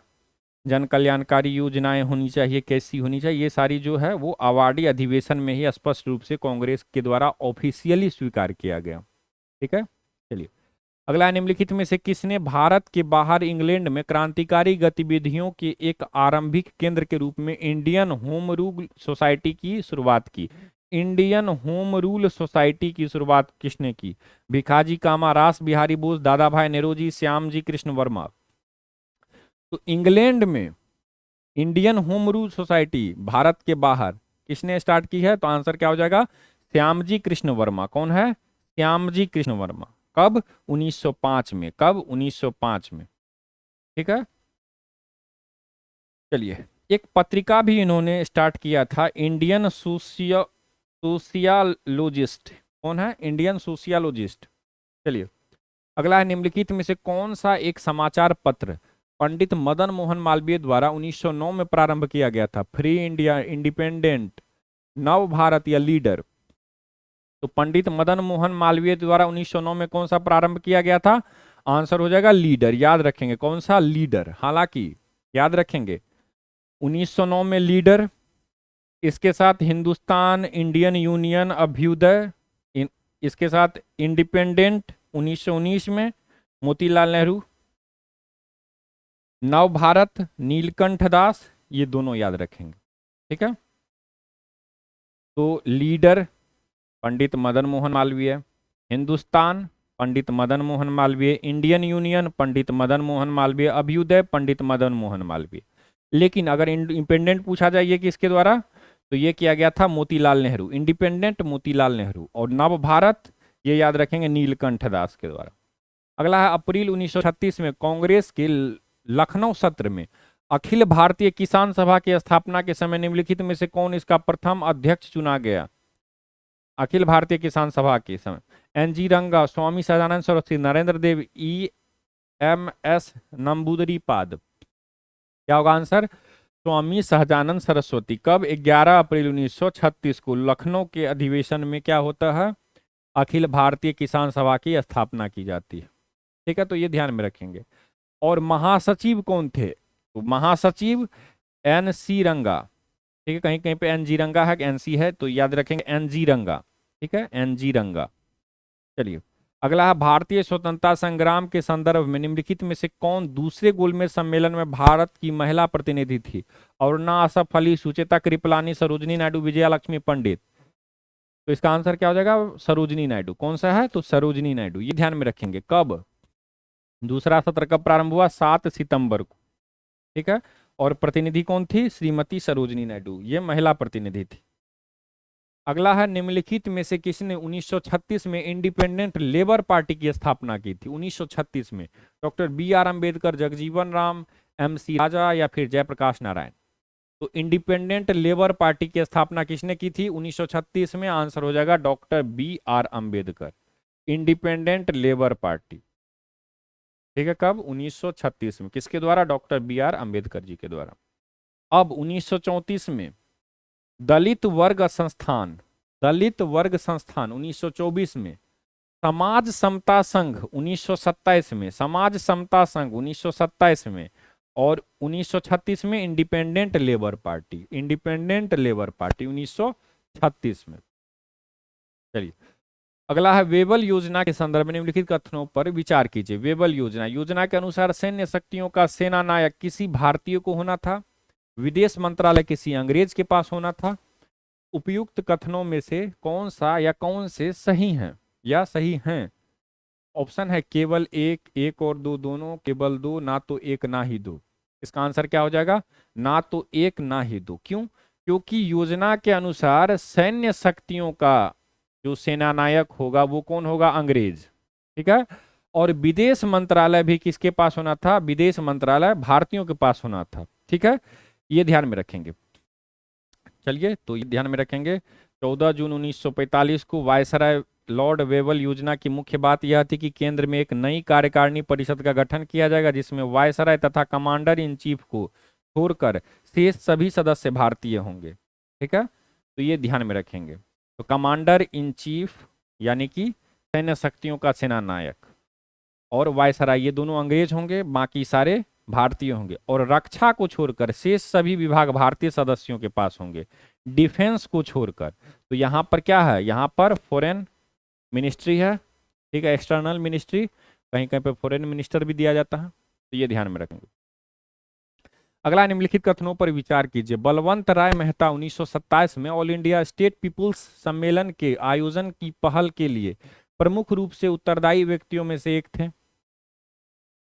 जन कल्याणकारी योजनाएं होनी चाहिए, कैसी होनी चाहिए, ये सारी जो है वो आवाडी अधिवेशन में ही स्पष्ट रूप से कांग्रेस के द्वारा ऑफिशियली स्वीकार किया गया। ठीक है, चलिए, अगला, निम्नलिखित में से किसने भारत के बाहर इंग्लैंड में क्रांतिकारी गतिविधियों के एक आरंभिक केंद्र के रूप में इंडियन होम रूल सोसाइटी की शुरुआत की? इंडियन होम रूल सोसाइटी की शुरुआत किसने की? भिखाजी कामा, रास बिहारी बोस, दादा भाई नेरोजी, श्यामजी कृष्ण वर्मा। तो इंग्लैंड में Indian home rule society Bharat के बाहर किसने स्टार्ट की है? तो आंसर क्या हो जाएगा? श्यामजी कृष्ण वर्मा। कौन है? श्यामजी कृष्ण वर्मा। कब? 1905 में। कब? 1905 में। ठीक है, चलिए, एक पत्रिका भी इन्होंने स्टार्ट किया था, इंडियन सोशियोलॉजिस्ट। कौन है? Indian sociologist. चलिए, अगला है, निम्नलिखित में से कौन सा एक समाचार पत्र पंडित मदन मोहन मालवीय द्वारा 1909 में प्रारंभ किया गया था? फ्री इंडिया, इंडिपेंडेंट, नव भारत या लीडर? तो पंडित मदन मोहन मालवीय द्वारा 1909 में कौन सा प्रारंभ किया गया था? आंसर हो जाएगा लीडर। याद रखेंगे कौन सा? लीडर। हालांकि याद रखेंगे 1909 में लीडर, इसके साथ हिंदुस्तान इंडियन यूनियन अभ्युदय, इसके साथ इंडिपेंडेंट 1919 में मोतीलाल नेहरू, नव भारत नीलकंठ दास, ये दोनों याद रखेंगे। ठीक है, तो leader Pandit Madan Mohan Malviya, Hindustan Pandit Madan Mohan Malviya, Indian union Pandit Madan Mohan Malviya, Abhyuday Pandit Madan Mohan Malviya. लेकिन अगर इंडिपेंडेंट पूछा जाए कि इसके द्वारा, तो ये किया गया था मोतीलाल नेहरू। इंडिपेंडेंट मोतीलाल नेहरू, और नव भारत ये याद रखेंगे नीलकंठ दास के द्वारा। अगला है, अप्रैल 1936 में कांग्रेस के लखनऊ सत्र में अखिल भारतीय किसान सभा की स्थापना के समय निम्नलिखित में से कौन इसका प्रथम अध्यक्ष चुना गया? अखिल भारतीय किसान सभा के समय एन जी रंगा, स्वामी सदानंद सरस्वती, नरेंद्र देव, ई MS नंबूदरीपाद। क्या होगा आंसर? स्वामी सहजानंद सरस्वती। कब? 11 अप्रैल 1936 को लखनऊ के अधिवेशन में क्या होता है? अखिल भारतीय किसान सभा की स्थापना की जाती है। ठीक है, तो ये ध्यान में रखेंगे। और महासचिव कौन थे? तो महासचिव NC रंगा। ठीक है, कहीं कहीं पे NG रंगा है, NC है, तो याद रखेंगे NG रंगा। ठीक है, NG रंगा। चलिए अगला है, भारतीय स्वतंत्रता संग्राम के संदर्भ में निम्नलिखित में से कौन दूसरे गोलमेज सम्मेलन में भारत की महिला प्रतिनिधि थी? अरुणा असफ अली, सुचेता कृपलानी, सरोजनी नायडू, विजया लक्ष्मी पंडित। तो इसका आंसर क्या हो जाएगा? सरोजनी नायडू। कौन सा है? तो सरोजनी नायडू। ये ध्यान में रखेंगे। कब? दूसरा सत्र कब प्रारंभ हुआ? 7 सितंबर को। ठीक है, और प्रतिनिधि कौन थी? श्रीमती सरोजनी नायडू, ये महिला प्रतिनिधि थी। अगला है, निम्नलिखित में से किसने 1936 में इंडिपेंडेंट लेबर पार्टी की स्थापना की थी? 1936 में doctor BR Ambedkar, Jagjivan Ram, MC राजा या फिर जयप्रकाश नारायण। तो इंडिपेंडेंट लेबर पार्टी की स्थापना किसने की थी 1936 में? आंसर हो जाएगा doctor BR Ambedkar. Independent labour party. ठीक है, कब? 1936 में। किसके द्वारा? डॉक्टर BR अम्बेडकर जी के द्वारा। अब 1934 में दलित वर्ग संस्थान, दलित वर्ग संस्थान 1924 में, समाज समता संघ 1927 में, समाज समता संघ 1927 में, और 1936 में independent labour party, independent labour party 1936 में। चलिए अगला है, वेबल योजना के संदर्भ में निम्नलिखित कथनों पर विचार कीजिए। वेबल योजना, योजना के अनुसार सैन्य शक्तियों का सेना नायक किसी भारतीय को होना था, विदेश मंत्रालय किसी अंग्रेज के पास होना था। उपयुक्त कथनों में से कौन सा या कौन से सही हैं या सही हैं? ऑप्शन है केवल एक, एक और दो, दोनों, केवल दो, ना तो एक ना ही दो। इसका आंसर क्या हो जाएगा? ना तो एक ना ही दो। क्यों? क्योंकि योजना के अनुसार सैन्य शक्तियों का जो सेनानायक होगा वो कौन होगा? अंग्रेज। ठीक है, और विदेश मंत्रालय भी किसके पास होना था? विदेश मंत्रालय भारतीयों के पास होना था। ठीक है, ये ध्यान में रखेंगे। चलिए तो ये ध्यान में रखेंगे। 14 जून 1945 को वायसराय लॉर्ड वेबल योजना की मुख्य बात यह थी कि केंद्र में एक नई कार्यकारिणी परिषद का गठन किया जाएगा जिसमें वायसराय तथा कमांडर इन चीफ को छोड़कर शेष सभी सदस्य भारतीय होंगे। ठीक है, तो ये ध्यान में रखेंगे। तो कमांडर इन चीफ यानी कि सैन्य शक्तियों का सेना नायक, और वायसराय ये दोनों अंग्रेज होंगे, बाकी सारे भारतीय होंगे, और रक्षा को छोड़कर शेष सभी विभाग भारतीय सदस्यों के पास होंगे, डिफेंस को छोड़कर। तो यहाँ पर क्या है? यहाँ पर फॉरेन मिनिस्ट्री है। ठीक है, एक्सटर्नल मिनिस्ट्री, कहीं कहीं पर फॉरेन मिनिस्टर भी दिया जाता है, तो ये ध्यान में रखेंगे। अगला, निम्नलिखित कथनों पर विचार कीजिए। बलवंत राय मेहता 1927 में ऑल इंडिया स्टेट पीपुल्स सम्मेलन के आयोजन की पहल के लिए प्रमुख रूप से उत्तरदायी व्यक्तियों में से एक थे।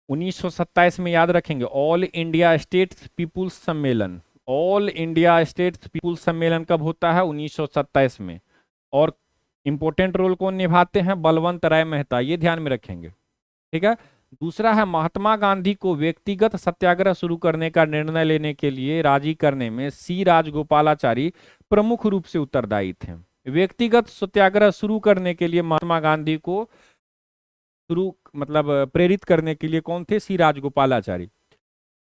1927 में याद रखेंगे, ऑल इंडिया स्टेट्स पीपुल्स सम्मेलन, ऑल इंडिया स्टेट्स पीपुल्स सम्मेलन कब होता है? 1927 में। और इंपॉर्टेंट रोल कौन निभाते हैं? बलवंत राय मेहता, ये ध्यान में रखेंगे। ठीक है, दूसरा है, महात्मा गांधी को व्यक्तिगत सत्याग्रह शुरू करने का निर्णय लेने के लिए राजी करने में C राजगोपालाचारी प्रमुख रूप से उत्तरदायी थे। व्यक्तिगत सत्याग्रह शुरू करने के लिए महात्मा गांधी को शुरू मतलब प्रेरित करने के लिए कौन थे? C राजगोपालाचारी,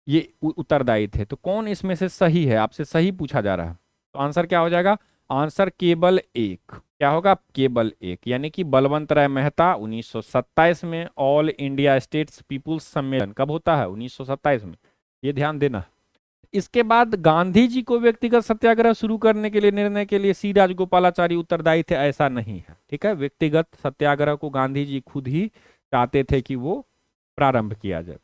ये उत्तरदायी थे। तो कौन इसमें से सही है? आपसे सही पूछा जा रहा है, तो आंसर क्या हो जाएगा? आंसर केवल एक। क्या होगा? केवल एक, यानी कि बलवंत राय मेहता 1927 में ऑल इंडिया स्टेट्स पीपुल्स सम्मेलन कब होता है? 1927 में, ये ध्यान देना। इसके बाद गांधी जी को व्यक्तिगत सत्याग्रह शुरू करने के लिए निर्णय के लिए C राजगोपालाचारी उत्तरदायी थे, ऐसा नहीं है। ठीक है, व्यक्तिगत सत्याग्रह को गांधी जी खुद ही चाहते थे कि वो प्रारंभ किया जाए।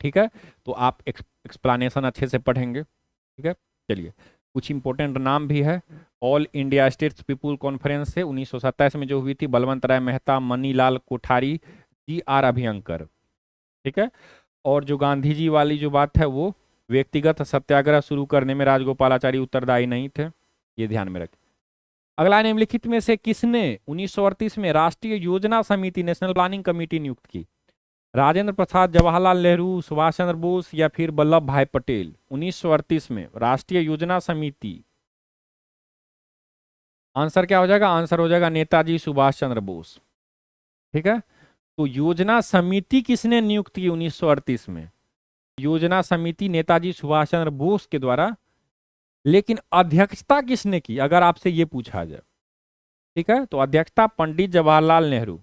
ठीक है, तो आप एक्सप्लेनेशन अच्छे से पढ़ेंगे। ठीक है, चलिए कुछ इंपॉर्टेंट नाम भी है। All India states people conference से 1927 में जो हुई थी, बलवंत राय मेहता, मनीलाल कोठारी, GR अभयंकर। ठीक है, और जो गांधी जी वाली जो बात है वो व्यक्तिगत सत्याग्रह शुरू करने में राजगोपालाचारी उत्तरदायी नहीं थे, ये ध्यान में रखें। अगला, निम्नलिखित में से किसने 1938 में राष्ट्रीय योजना समिति नेशनल प्लानिंग कमेटी नियुक्त की? राजेंद्र प्रसाद, जवाहरलाल नेहरू, सुभाष चंद्र बोस या फिर वल्लभ भाई पटेल। 1938 में राष्ट्रीय योजना समिति, आंसर क्या हो जाएगा? आंसर हो जाएगा नेताजी सुभाष चंद्र बोस। ठीक है, तो योजना समिति किसने नियुक्त की 1938 में? योजना समिति नेताजी सुभाष चंद्र बोस के द्वारा, लेकिन अध्यक्षता किसने की अगर आपसे ये पूछा जाए? ठीक है, तो अध्यक्षता पंडित जवाहरलाल नेहरू।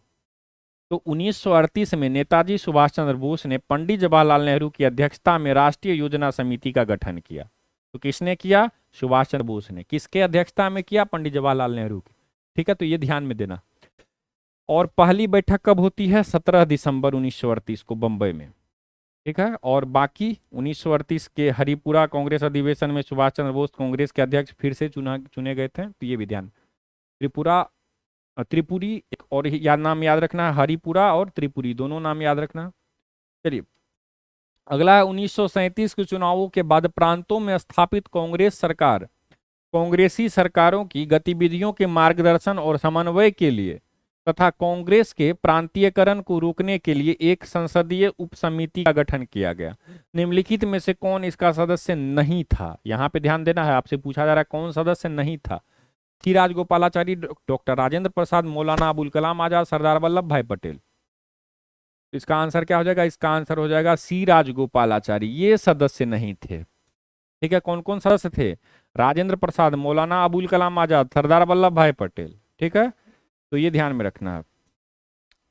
तो 1938 में नेताजी सुभाष चंद्र बोस ने पंडित जवाहरलाल नेहरू की अध्यक्षता में राष्ट्रीय योजना समिति का गठन किया। तो किसने किया? सुभाष चंद्र बोस ने। किसके अध्यक्षता में किया? पंडित जवाहरलाल नेहरू की। ठीक है, तो ये ध्यान में देना। और पहली बैठक कब होती है? 17 दिसंबर 1938 को बंबई में। ठीक है, और बाकी 1938 के हरिपुरा कांग्रेस अधिवेशन में सुभाष चंद्र बोस कांग्रेस के अध्यक्ष फिर से चुने गए थे। तो ये भी ध्यान, त्रिपुरी एक और नाम याद रखना है, हरिपुरा और त्रिपुरी दोनों नाम याद रखना। चलिए अगला है 1937 के चुनावों के बाद प्रांतों में स्थापित कांग्रेस सरकार कांग्रेसी सरकारों की गतिविधियों के मार्गदर्शन और समन्वय के लिए तथा कांग्रेस के प्रांतीयकरण को रोकने के लिए एक संसदीय उपसमिति का गठन किया गया। निम्नलिखित में से कौन इसका सदस्य नहीं था? यहां पे ध्यान देना है, आपसे पूछा जा रहा है कौन सदस्य नहीं था। थी राजगोपालाचारी, डॉक्टर राजेंद्र प्रसाद, मौलाना अबुल कलाम आजाद, सरदार वल्लभ भाई पटेल। इसका आंसर क्या हो जाएगा? इसका आंसर हो जाएगा सी राजगोपालाचारी, ये सदस्य नहीं थे। ठीक है, कौन कौन सदस्य थे? राजेंद्र प्रसाद, मौलाना अबुल कलाम आजाद, सरदार वल्लभ भाई पटेल। ठीक है, तो ये ध्यान में रखना है।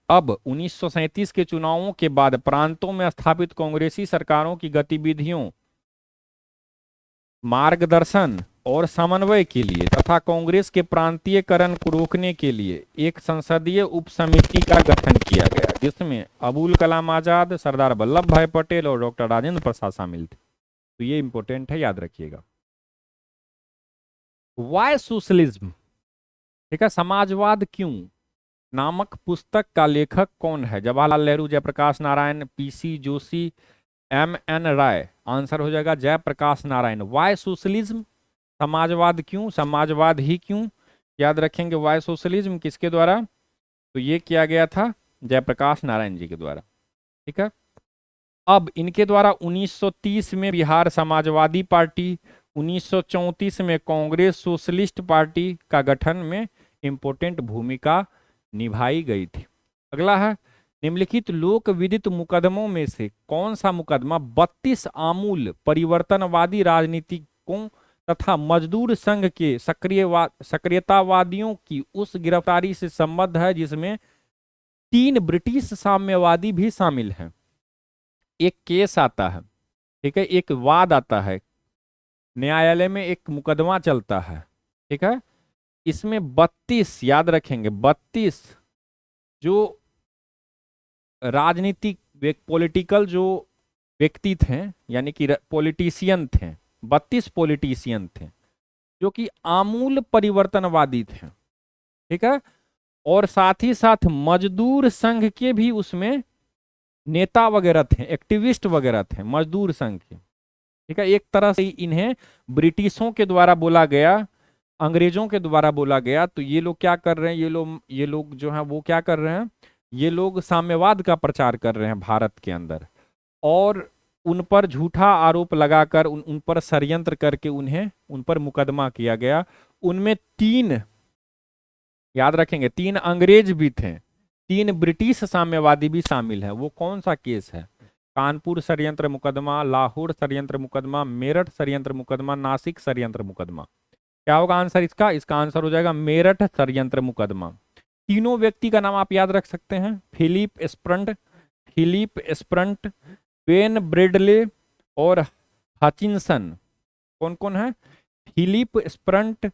अब 1937 के चुनावों के बाद प्रांतों में स्थापित कांग्रेसी सरकारों की गतिविधियों, मार्गदर्शन और समन्वय के लिए तथा कांग्रेस के प्रांतीयकरण को रोकने के लिए एक संसदीय उपसमिति का गठन किया गया, जिसमें अबुल कलाम आजाद, सरदार वल्लभ भाई पटेल और डॉक्टर राजेंद्र प्रसाद शामिल थे। तो ये इंपॉर्टेंट है, याद रखिएगा। वाई सोशलिज्म, ठीक है, समाजवाद क्यों नामक पुस्तक का लेखक कौन है? जवाहरलाल नेहरू, जयप्रकाश नारायण, पीसी जोशी, एमएन राय। आंसर हो जाएगा जयप्रकाश नारायण। वाई सोशलिज्म, समाजवाद क्यों, समाजवाद ही क्यों, याद रखेंगे। वाई सोशलिज्म किसके द्वारा? तो ये किया गया था जयप्रकाश नारायण जी के द्वारा। ठीक है, अब इनके द्वारा 1930 में बिहार समाजवादी पार्टी, 1934 में कांग्रेस सोशलिस्ट पार्टी का गठन में इंपॉर्टेंट भूमिका निभाई गई थी। अगला है निम्नलिखित लोक विदित मुकदमों में से कौन सा मुकदमा 32 आमूल परिवर्तनवादी राजनीतिकों तथा मजदूर संघ के सक्रियतावादियों की उस गिरफ्तारी से संबद्ध है जिसमें 3 ब्रिटिश साम्यवादी भी शामिल हैं? एक केस आता है, ठीक है, एक वाद आता है, न्यायालय में एक मुकदमा चलता है। ठीक है, इसमें 32, याद रखेंगे, 32 जो राजनीतिक पॉलिटिकल जो व्यक्ति थे, यानी कि पॉलिटिशियन थे, 32 पॉलिटिशियन थे जो कि आमूल परिवर्तनवादी थे। ठीक है, और साथ ही साथ मजदूर संघ के भी उसमें नेता वगैरह थे, एक्टिविस्ट वगैरह थे मजदूर संघ के। ठीक है, एक तरह से इन्हें ब्रिटिशों के द्वारा बोला गया, अंग्रेजों के द्वारा बोला गया। तो ये लोग क्या कर रहे हैं? ये लोग जो हैं वो क्या कर रहे हैं? ये लोग साम्यवाद का प्रचार कर रहे हैं भारत के अंदर, और उन पर झूठा आरोप लगाकर उन पर षड्यंत्र करके उन पर मुकदमा किया गया। उनमें 3, याद रखेंगे, 3 अंग्रेज भी थे, 3 ब्रिटिश साम्यवादी भी शामिल हैं। वो कौन सा केस है? कानपुर षड्यंत्र मुकदमा, लाहौर षड्यंत्र मुकदमा, मेरठ षड्यंत्र मुकदमा, नासिक षड्यंत्र मुकदमा। क्या होगा आंसर इसका? इसका आंसर हो जाएगा मेरठ षड्यंत्र मुकदमा। तीनों व्यक्ति का नाम आप याद रख सकते हैं, फिलिप स्प्रंट, बेन ब्रेडले और हचिंसन। कौन कौन है? Philip Sprunt,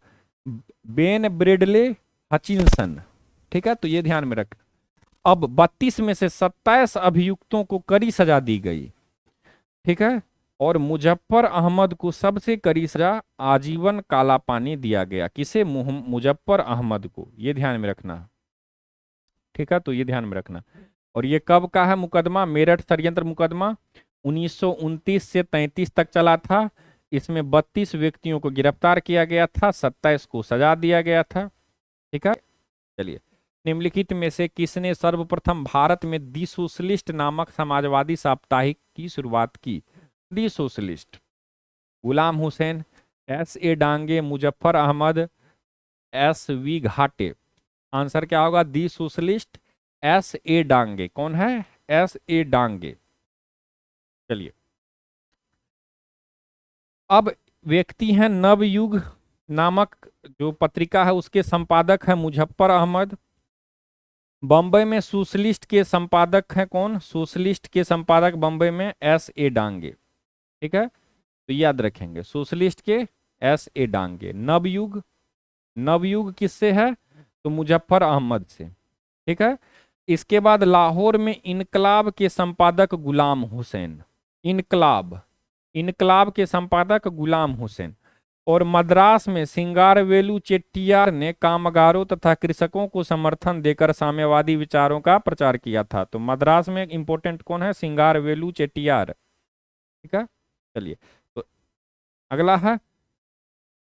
Ben Bradley, Hutchinson. ठीक है, तो ये ध्यान में रख। अब 32 में से 27 अभियुक्तों को कड़ी सजा दी गई। ठीक है, और मुजफ्फर अहमद को सबसे कड़ी सजा आजीवन काला पानी दिया गया। किसे? मुजफ्फर अहमद को। ये ध्यान में रखना। ठीक है, तो ये ध्यान में रखना। और ये कब का है मुकदमा? मेरठ षड्यंत्र मुकदमा 1929 से 33 तक चला था। इसमें 32 व्यक्तियों को गिरफ्तार किया गया था, 27 को सजा दिया गया था। ठीक है, चलिए, निम्नलिखित में से किसने सर्वप्रथम भारत में दी सोशलिस्ट नामक समाजवादी साप्ताहिक की शुरुआत की? दी socialist, Ghulam Hussain, S.A. Dange, Muzaffar Ahmad, S.V. घाटे। आंसर क्या होगा? दी सोशलिस्ट, एस ए डांगे। कौन है? S A Dange. चलिए, अब व्यक्ति हैं नवयुग नामक जो पत्रिका है उसके संपादक है मुजफ्फर अहमद। बम्बई में सोशलिस्ट के संपादक हैं कौन? सोशलिस्ट के संपादक बम्बई में एस ए डांगे। ठीक है, तो याद रखेंगे सोशलिस्ट के एस ए डांगे। नवयुग, नवयुग किससे है? तो मुजफ्फर अहमद से। ठीक है, इसके बाद लाहौर में इनकलाब के संपादक गुलाम हुसैन। इनकलाब, इनकलाब के संपादक गुलाम हुसैन। और मद्रास में सिंगारवेलु चेट्टियार ने कामगारों तथा कृषकों को समर्थन देकर साम्यवादी विचारों का प्रचार किया था। तो मद्रास में इंपॉर्टेंट कौन है? सिंगारवेलु चेट्टियार। ठीक है, चलिए, तो अगला है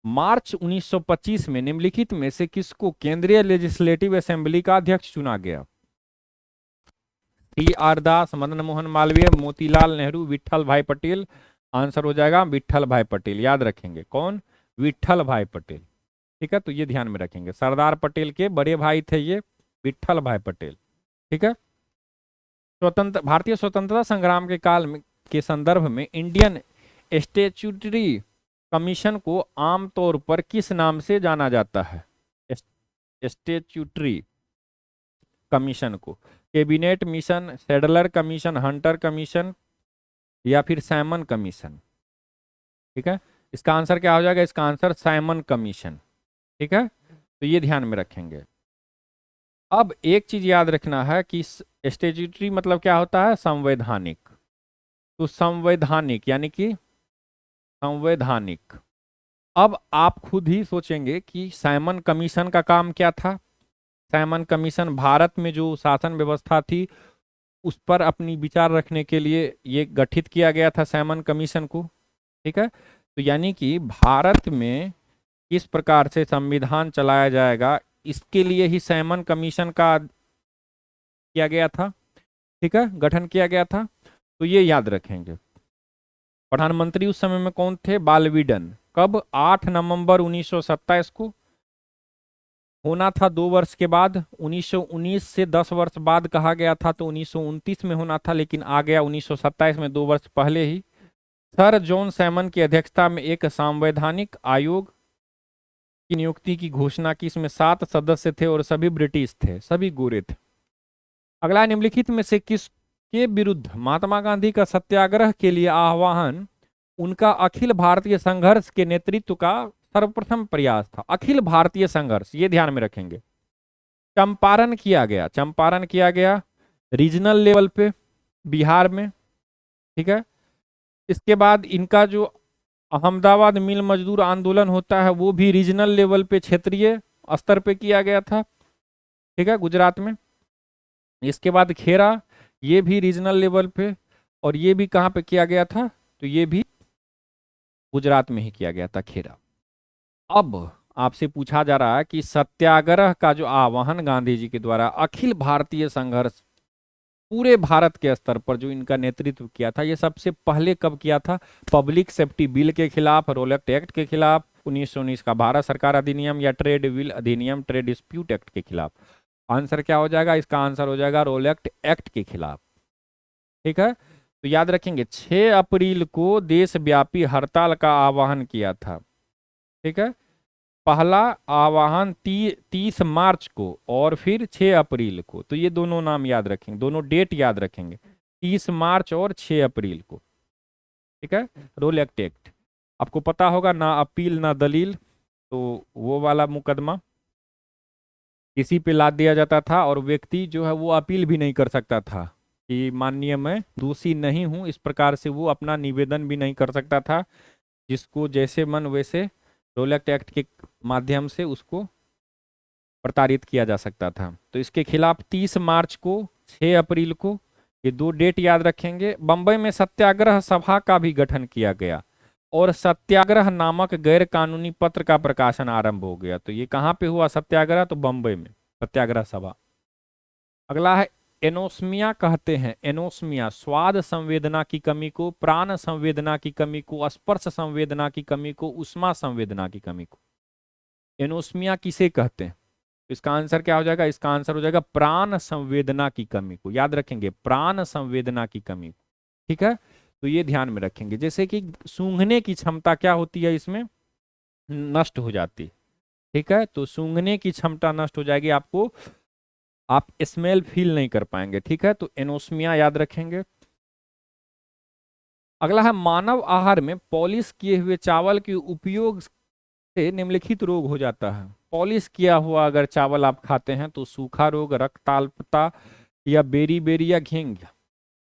मार्च 1925 में निम्नलिखित में से किसको केंद्रीय लेजिस्लेटिव असेंबली का अध्यक्ष चुना गया? टी आर दास, मदन मोहन मालवीय, मोतीलाल नेहरू, विट्ठल भाई पटेल। आंसर हो जाएगा विट्ठल भाई पटेल। याद रखेंगे कौन? विट्ठल भाई पटेल। ठीक है, तो ये ध्यान में रखेंगे, सरदार पटेल के बड़े भाई थे ये विट्ठल भाई पटेल। ठीक है, स्वतंत्र भारतीय स्वतंत्रता संग्राम के काल में के संदर्भ में इंडियन स्टैट्यूटरी कमीशन को आमतौर पर किस नाम से जाना जाता है? स्टैट्यूटरी कमीशन को cabinet mission, Sadler commission, Hunter commission या फिर साइमन कमीशन। ठीक है, इसका आंसर क्या हो जाएगा? इसका आंसर साइमन कमीशन। ठीक है, तो ये ध्यान में रखेंगे। अब एक चीज याद रखना है कि स्टैट्यूटरी मतलब क्या होता है? संवैधानिक। तो संवैधानिक यानी कि संवैधानिक। अब आप खुद ही सोचेंगे कि साइमन कमीशन का काम क्या था। साइमन कमीशन भारत में जो शासन व्यवस्था थी उस पर अपनी विचार रखने के लिए ये गठित किया गया था साइमन कमीशन को। ठीक है, तो यानी कि भारत में किस प्रकार से संविधान चलाया जाएगा इसके लिए ही साइमन कमीशन का किया गया था। ठीक है, गठन किया गया था। तो ये याद रखेंगे। प्रधानमंत्री उस समय में कौन थे? बालवीडन। कब? 8 नवंबर 1927 को। होना था 2 वर्ष के बाद, 1919 से 10 वर्ष बाद कहा गया था, तो 1929 में होना था, लेकिन आ गया 1927 में, 2 वर्ष पहले ही। सर जॉन सैमन की अध्यक्षता में एक संवैधानिक आयोग की नियुक्ति की घोषणा की। इसमें 7 सदस्य थे और सभी ब्रिटिश थे, सभी गोरे थे। अगला, निम्नलिखित में से किसके विरुद्ध महात्मा गांधी का सत्याग्रह के लिए आह्वान उनका अखिल भारतीय संघर्ष के नेतृत्व का सर्वप्रथम प्रयास था? अखिल भारतीय संघर्ष, ये ध्यान में रखेंगे। चंपारण किया गया, चंपारण किया गया रीजनल लेवल पे बिहार में। ठीक है, इसके बाद इनका जो अहमदाबाद मिल मजदूर आंदोलन होता है वो भी रीजनल लेवल पे, क्षेत्रीय स्तर पे किया गया था। ठीक है, गुजरात में। इसके बाद खेरा, ये भी रीजनल लेवल पे, और ये भी कहाँ पे किया गया था? तो ये भी गुजरात में ही किया गया था, खेरा। अब आपसे पूछा जा रहा है कि सत्याग्रह का जो आह्वान गांधी जी के द्वारा अखिल भारतीय संघर्ष पूरे भारत के स्तर पर जो इनका नेतृत्व किया था, ये सबसे पहले कब किया था? पब्लिक सेफ्टी बिल के खिलाफ, रोलेक्ट एक्ट के खिलाफ, 1919 का भारत सरकार अधिनियम या ट्रेड विल अधिनियम, ट्रेड डिस्प्यूट एक्ट के खिलाफ। आंसर क्या हो जाएगा? इसका आंसर हो जाएगा रोलेक्ट एक्ट के खिलाफ। ठीक है, तो याद रखेंगे 6 अप्रैल को देशव्यापी हड़ताल का आह्वान किया था। ठीक है, पहला आह्वान 30 मार्च को और फिर 6 अप्रैल को। तो ये दोनों नाम याद रखेंगे, दोनों डेट याद रखेंगे, 30 मार्च और 6 अप्रैल को। ठीक है, रोलेक्ट एक्ट आपको पता होगा, ना अपील ना दलील, तो वो वाला मुकदमा किसी पे लाद दिया जाता था और व्यक्ति जो है वो अपील भी नहीं कर सकता था कि माननीय मैं दोषी नहीं हूं, इस प्रकार से वो अपना निवेदन भी नहीं कर सकता था। जिसको जैसे मन वैसे रोलेक्ट एक्ट के माध्यम से उसको प्रताड़ित किया जा सकता था। तो इसके खिलाफ 30 मार्च को, 6 अप्रैल को, ये 2 डेट याद रखेंगे। बंबई में सत्याग्रह सभा का भी गठन किया गया और सत्याग्रह नामक गैर कानूनी पत्र का प्रकाशन आरंभ हो गया। तो ये कहाँ पे हुआ सत्याग्रह? तो बंबई में सत्याग्रह सभा। अगला है एनोस्मिया कहते हैं, एनोस्मिया स्वाद संवेदना की कमी को, प्राण संवेदना की कमी को, स्पर्श संवेदना की कमी को, उष्मा संवेदना की कमी को। एनोस्मिया किसे कहते हैं? तो इसका आंसर क्या हो जाएगा? इसका आंसर हो जाएगा प्राण संवेदना की कमी को, याद रखेंगे, प्राण संवेदना की कमी। ठीक है, तो ये ध्यान में रखेंगे। जैसे कि सूंघने की क्षमता क्या होती है, इसमें नष्ट हो जाती है। ठीक है, तो सूंघने की क्षमता नष्ट हो जाएगी, आपको आप स्मेल फील नहीं कर पाएंगे। ठीक है, तो एनोस्मिया याद रखेंगे। अगला है मानव आहार में पॉलिश किए हुए चावल के उपयोग से निम्नलिखित रोग हो जाता है। पॉलिश किया हुआ अगर चावल आप खाते हैं तो सूखा रोग, रक्ताल्पता, या बेरी बेरी, या घेंग।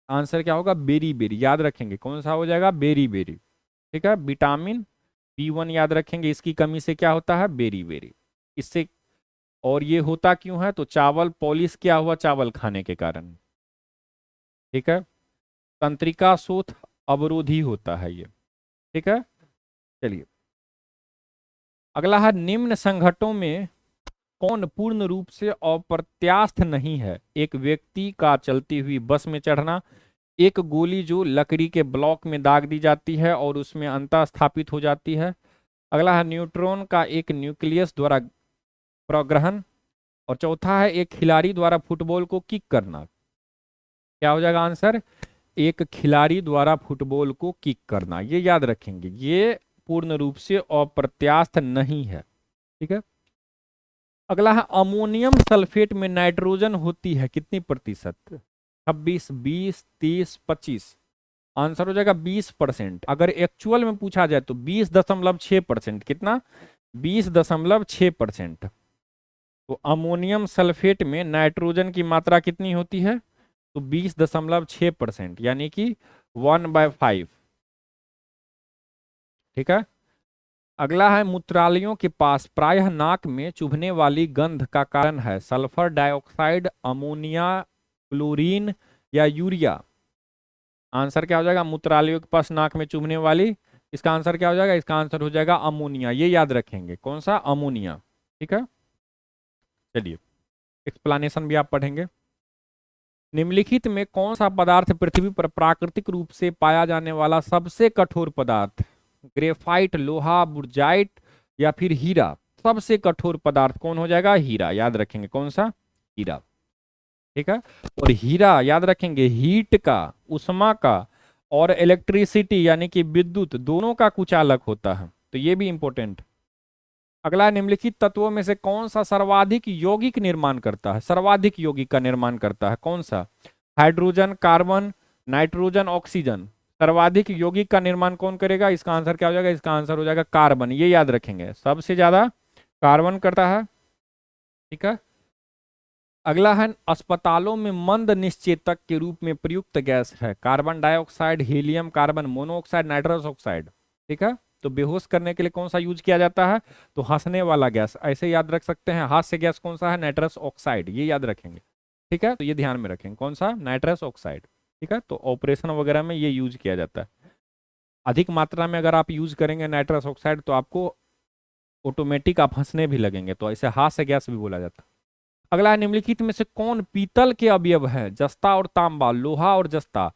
आंसर क्या होगा? बेरी बेरी, याद रखेंगे। कौन सा हो जाएगा? Beriberi. ठीक है, विटामिन B1 याद रखेंगे, इसकी कमी से क्या होता है? Beriberi. इससे, और ये होता क्यों है? तो चावल, पॉलिश किया हुआ चावल खाने के कारण। ठीक है, तंत्रिका शोथ अवरोधी होता है ये। ठीक है, चलिए अगला है निम्न संघटनों में कौन पूर्ण रूप से अप्रत्यास्थ नहीं है? एक व्यक्ति का चलती हुई बस में चढ़ना, एक गोली जो लकड़ी के ब्लॉक में दाग दी जाती है और उसमें अंतः स्थापित हो जाती है। अगला है न्यूट्रॉन का एक न्यूक्लियस द्वारा प्रग्रहण, और चौथा है एक खिलाड़ी द्वारा फुटबॉल को किक करना। क्या हो जाएगा आंसर? एक खिलाड़ी द्वारा फुटबॉल को किक करना, ये याद रखेंगे, ये पूर्ण रूप से अप्रत्यास्थ नहीं है। ठीक है, अगला है अमोनियम सल्फेट में नाइट्रोजन होती है कितनी प्रतिशत? 26, 20, 30, 25। आंसर हो जाएगा 20%। अगर एक्चुअल में पूछा जाए तो 20.6%। कितना? 20.6%। तो अमोनियम सल्फेट में नाइट्रोजन की मात्रा कितनी होती है? तो 20.6%, यानी कि 1/5। ठीक है, अगला है मूत्रालयों के पास प्रायः नाक में चुभने वाली गंध का कारण है सल्फर डाइऑक्साइड, अमोनिया, क्लोरीन, या यूरिया। आंसर क्या हो जाएगा? मूत्रालयों के पास नाक में चुभने वाली, इसका आंसर क्या हो जाएगा? इसका आंसर हो जाएगा अमोनिया, ये याद रखेंगे। कौन सा? अमोनिया। ठीक है, चलिए एक्सप्लेनेशन भी आप पढ़ेंगे। निम्नलिखित में कौन सा पदार्थ पृथ्वी पर प्राकृतिक रूप से पाया जाने वाला सबसे कठोर पदार्थ? ग्रेफाइट, लोहा, बुर्जाइट, या फिर हीरा। सबसे कठोर पदार्थ कौन हो जाएगा? हीरा, याद रखेंगे। कौन सा? हीरा। ठीक है, और हीरा याद रखेंगे हीट का, उष्मा का, और इलेक्ट्रिसिटी यानी कि विद्युत, दोनों का कुचालक होता है, तो ये भी इंपॉर्टेंट। अगला, निम्नलिखित तत्वों में से कौन सा सर्वाधिक यौगिक निर्माण करता है? सर्वाधिक यौगिक का निर्माण करता है कौन सा? Hydrogen, carbon, nitrogen, oxygen. सर्वाधिक यौगिक का निर्माण कौन करेगा? इसका आंसर क्या हो जाएगा? इसका आंसर हो जाएगा कार्बन, ये याद रखेंगे, सबसे ज्यादा कार्बन करता है। ठीक है, अगला है अस्पतालों में मंद निश्चेतक के रूप में प्रयुक्त गैस है carbon dioxide, helium, carbon monoxide, nitrous oxide. ठीक है, तो बेहोश करने के लिए कौन सा यूज किया जाता है? तो हंसने वाला गैस, ऐसे याद रख सकते हैं। हास्य गैस कौन सा है? नाइट्रस ऑक्साइड, ये याद रखेंगे। ठीक है, तो ये ध्यान में रखेंगे, कौन सा? Nitrous oxide. ठीक है, तो ऑपरेशन वगैरह में ये यूज किया जाता है। अधिक मात्रा में अगर आप यूज करेंगे नाइट्रस ऑक्साइड तो आपको ऑटोमेटिक आप हंसने भी लगेंगे, तो ऐसे हास्य गैस भी बोला जाता है। अगला, निम्नलिखित में से कौन पीतल के अवयव है? जस्ता और तांबा, लोहा और जस्ता,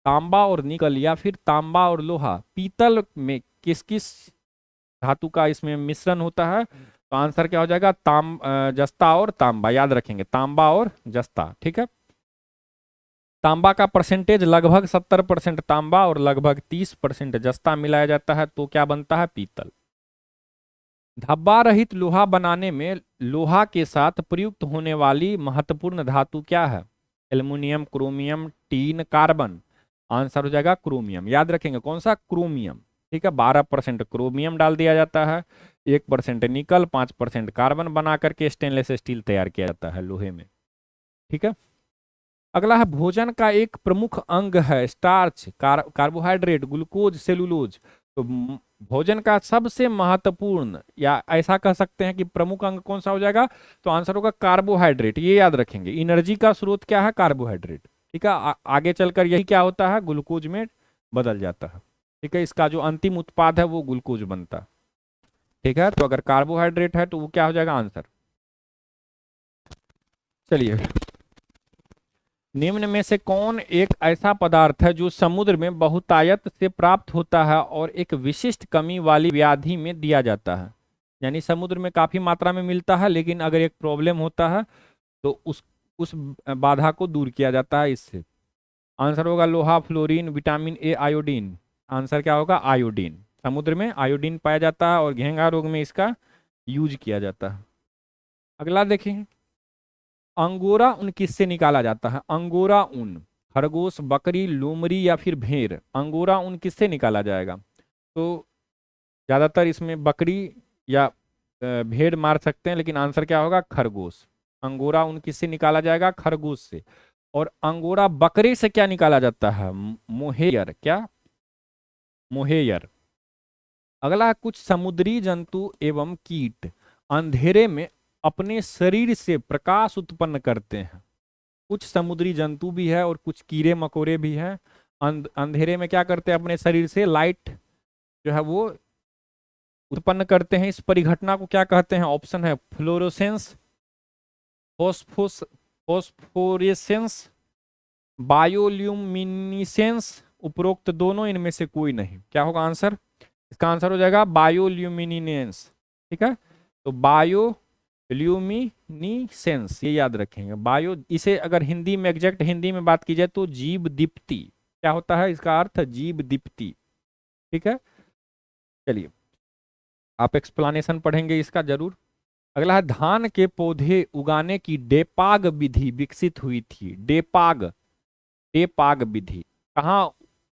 तांबा और निकल, या फिर तांबा और लोहा। पीतल में किस किस धातु का इसमें मिश्रण होता है? तो आंसर क्या हो जाएगा? जस्ता और तांबा, याद रखेंगे, तांबा और जस्ता। ठीक है, तांबा का परसेंटेज लगभग 70% तांबा और लगभग 30% जस्ता मिलाया जाता है, तो क्या बनता है? पीतल। धब्बा रहित लोहा बनाने में लोहा के साथ प्रयुक्त होने वाली महत्वपूर्ण धातु क्या है? Aluminium, chromium, tin, carbon. Answer हो जाएगा क्रोमियम, याद रखेंगे। कौन सा? क्रोमियम। ठीक है, 12% क्रोमियम डाल दिया जाता है, 1% निकल, 5% कार्बन बना करके स्टेनलेस स्टील तैयार किया जाता है लोहे में। ठीक है, अगला है भोजन का एक प्रमुख अंग है स्टार्च, कार्बोहाइड्रेट, ग्लूकोज, सेलुलोज। तो भोजन का सबसे महत्वपूर्ण, या ऐसा कह सकते हैं कि प्रमुख अंग कौन सा हो जाएगा? तो आंसर होगा कार्बोहाइड्रेट, ये याद रखेंगे। एनर्जी का स्रोत क्या है? कार्बोहाइड्रेट। ठीक है, आगे चलकर यही क्या होता है? ग्लूकोज में बदल जाता है। ठीक है, इसका जो अंतिम उत्पाद है वो ग्लूकोज बनता है। ठीक है, तो अगर कार्बोहाइड्रेट है तो वो क्या हो जाएगा आंसर? चलिए, निम्न में से कौन एक ऐसा पदार्थ है जो समुद्र में बहुतायत से प्राप्त होता है और एक विशिष्ट कमी वाली व्याधि में दिया जाता है? यानी समुद्र में काफी मात्रा में मिलता है, लेकिन अगर एक प्रॉब्लम होता है तो उस बाधा को दूर किया जाता है इससे। आंसर होगा लोहा, fluorine, vitamin A, iodine. Answer क्या होगा? आयोडीन। समुद्र में आयोडीन पाया जाता है और घेंघा रोग में इसका यूज किया जाता है। अगला देखें, अंगोरा ऊन किससे निकाला जाता है? अंगोरा ऊन खरगोश, बकरी, लोमड़ी या फिर भेड़। अंगोरा ऊन किससे निकाला जाएगा? तो ज्यादातर इसमें बकरी या भेड़ मार सकते हैं, लेकिन आंसर क्या होगा? खरगोश। अंगोरा ऊन किससे निकाला जाएगा? खरगोश से। और अंगोरा बकरे से क्या निकाला जाता है? मोहेयर। क्या? मोहेयर। अगला, कुछ समुद्री जंतु एवं कीट अंधेरे में अपने शरीर से प्रकाश उत्पन्न करते हैं। कुछ समुद्री जंतु भी है और कुछ कीड़े मकोड़े भी हैं। अंधेरे में क्या करते हैं? अपने शरीर से लाइट जो है वो उत्पन्न करते हैं। इस परिघटना को क्या कहते हैं? ऑप्शन है फ्लोरोसेंस, फोस्फोस फोस्फोरेसेंस, बायोल्यूमिनिसेंस, उपरोक्त दोनों, इनमें से कोई नहीं। क्या होगा आंसर? इसका आंसर हो जाएगा बायोल्यूमिनेंस। ठीक है, तो बायोल्यूमिनिसेंस ये याद रखेंगे। बायो, इसे अगर हिंदी में, एग्जैक्ट हिंदी में बात की जाए तो जीव दीप्ति। क्या होता है इसका अर्थ? जीव दीप्ति। ठीक है, चलिए आप एक्सप्लेनेशन पढ़ेंगे इसका जरूर। अगला है, धान के पौधे उगाने की डेपाग विधि विकसित हुई थी। डेपाग, डेपाग विधि कहाँ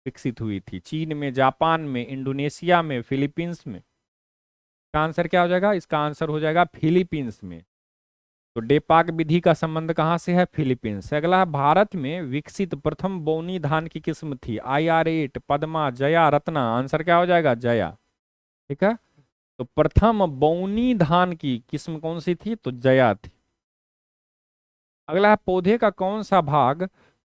विकसित हुई थी? चीन में, जापान में, इंडोनेशिया में, फिलीपींस में। इसका आंसर क्या हो जाएगा? इसका आंसर हो जाएगा फिलीपींस में। तो डेपाग विधि का संबंध कहाँ से है? फिलीपींस से। अगला है, भारत में विकसित प्रथम बौनी धान की किस्म थी। IR8, पद्मा, जया, रत्ना। आंसर क्या हो जाएगा? जया। ठीक है, तो प्रथम बौनी धान की किस्म कौन सी थी? तो जया थी। अगला है, पौधे का कौन सा भाग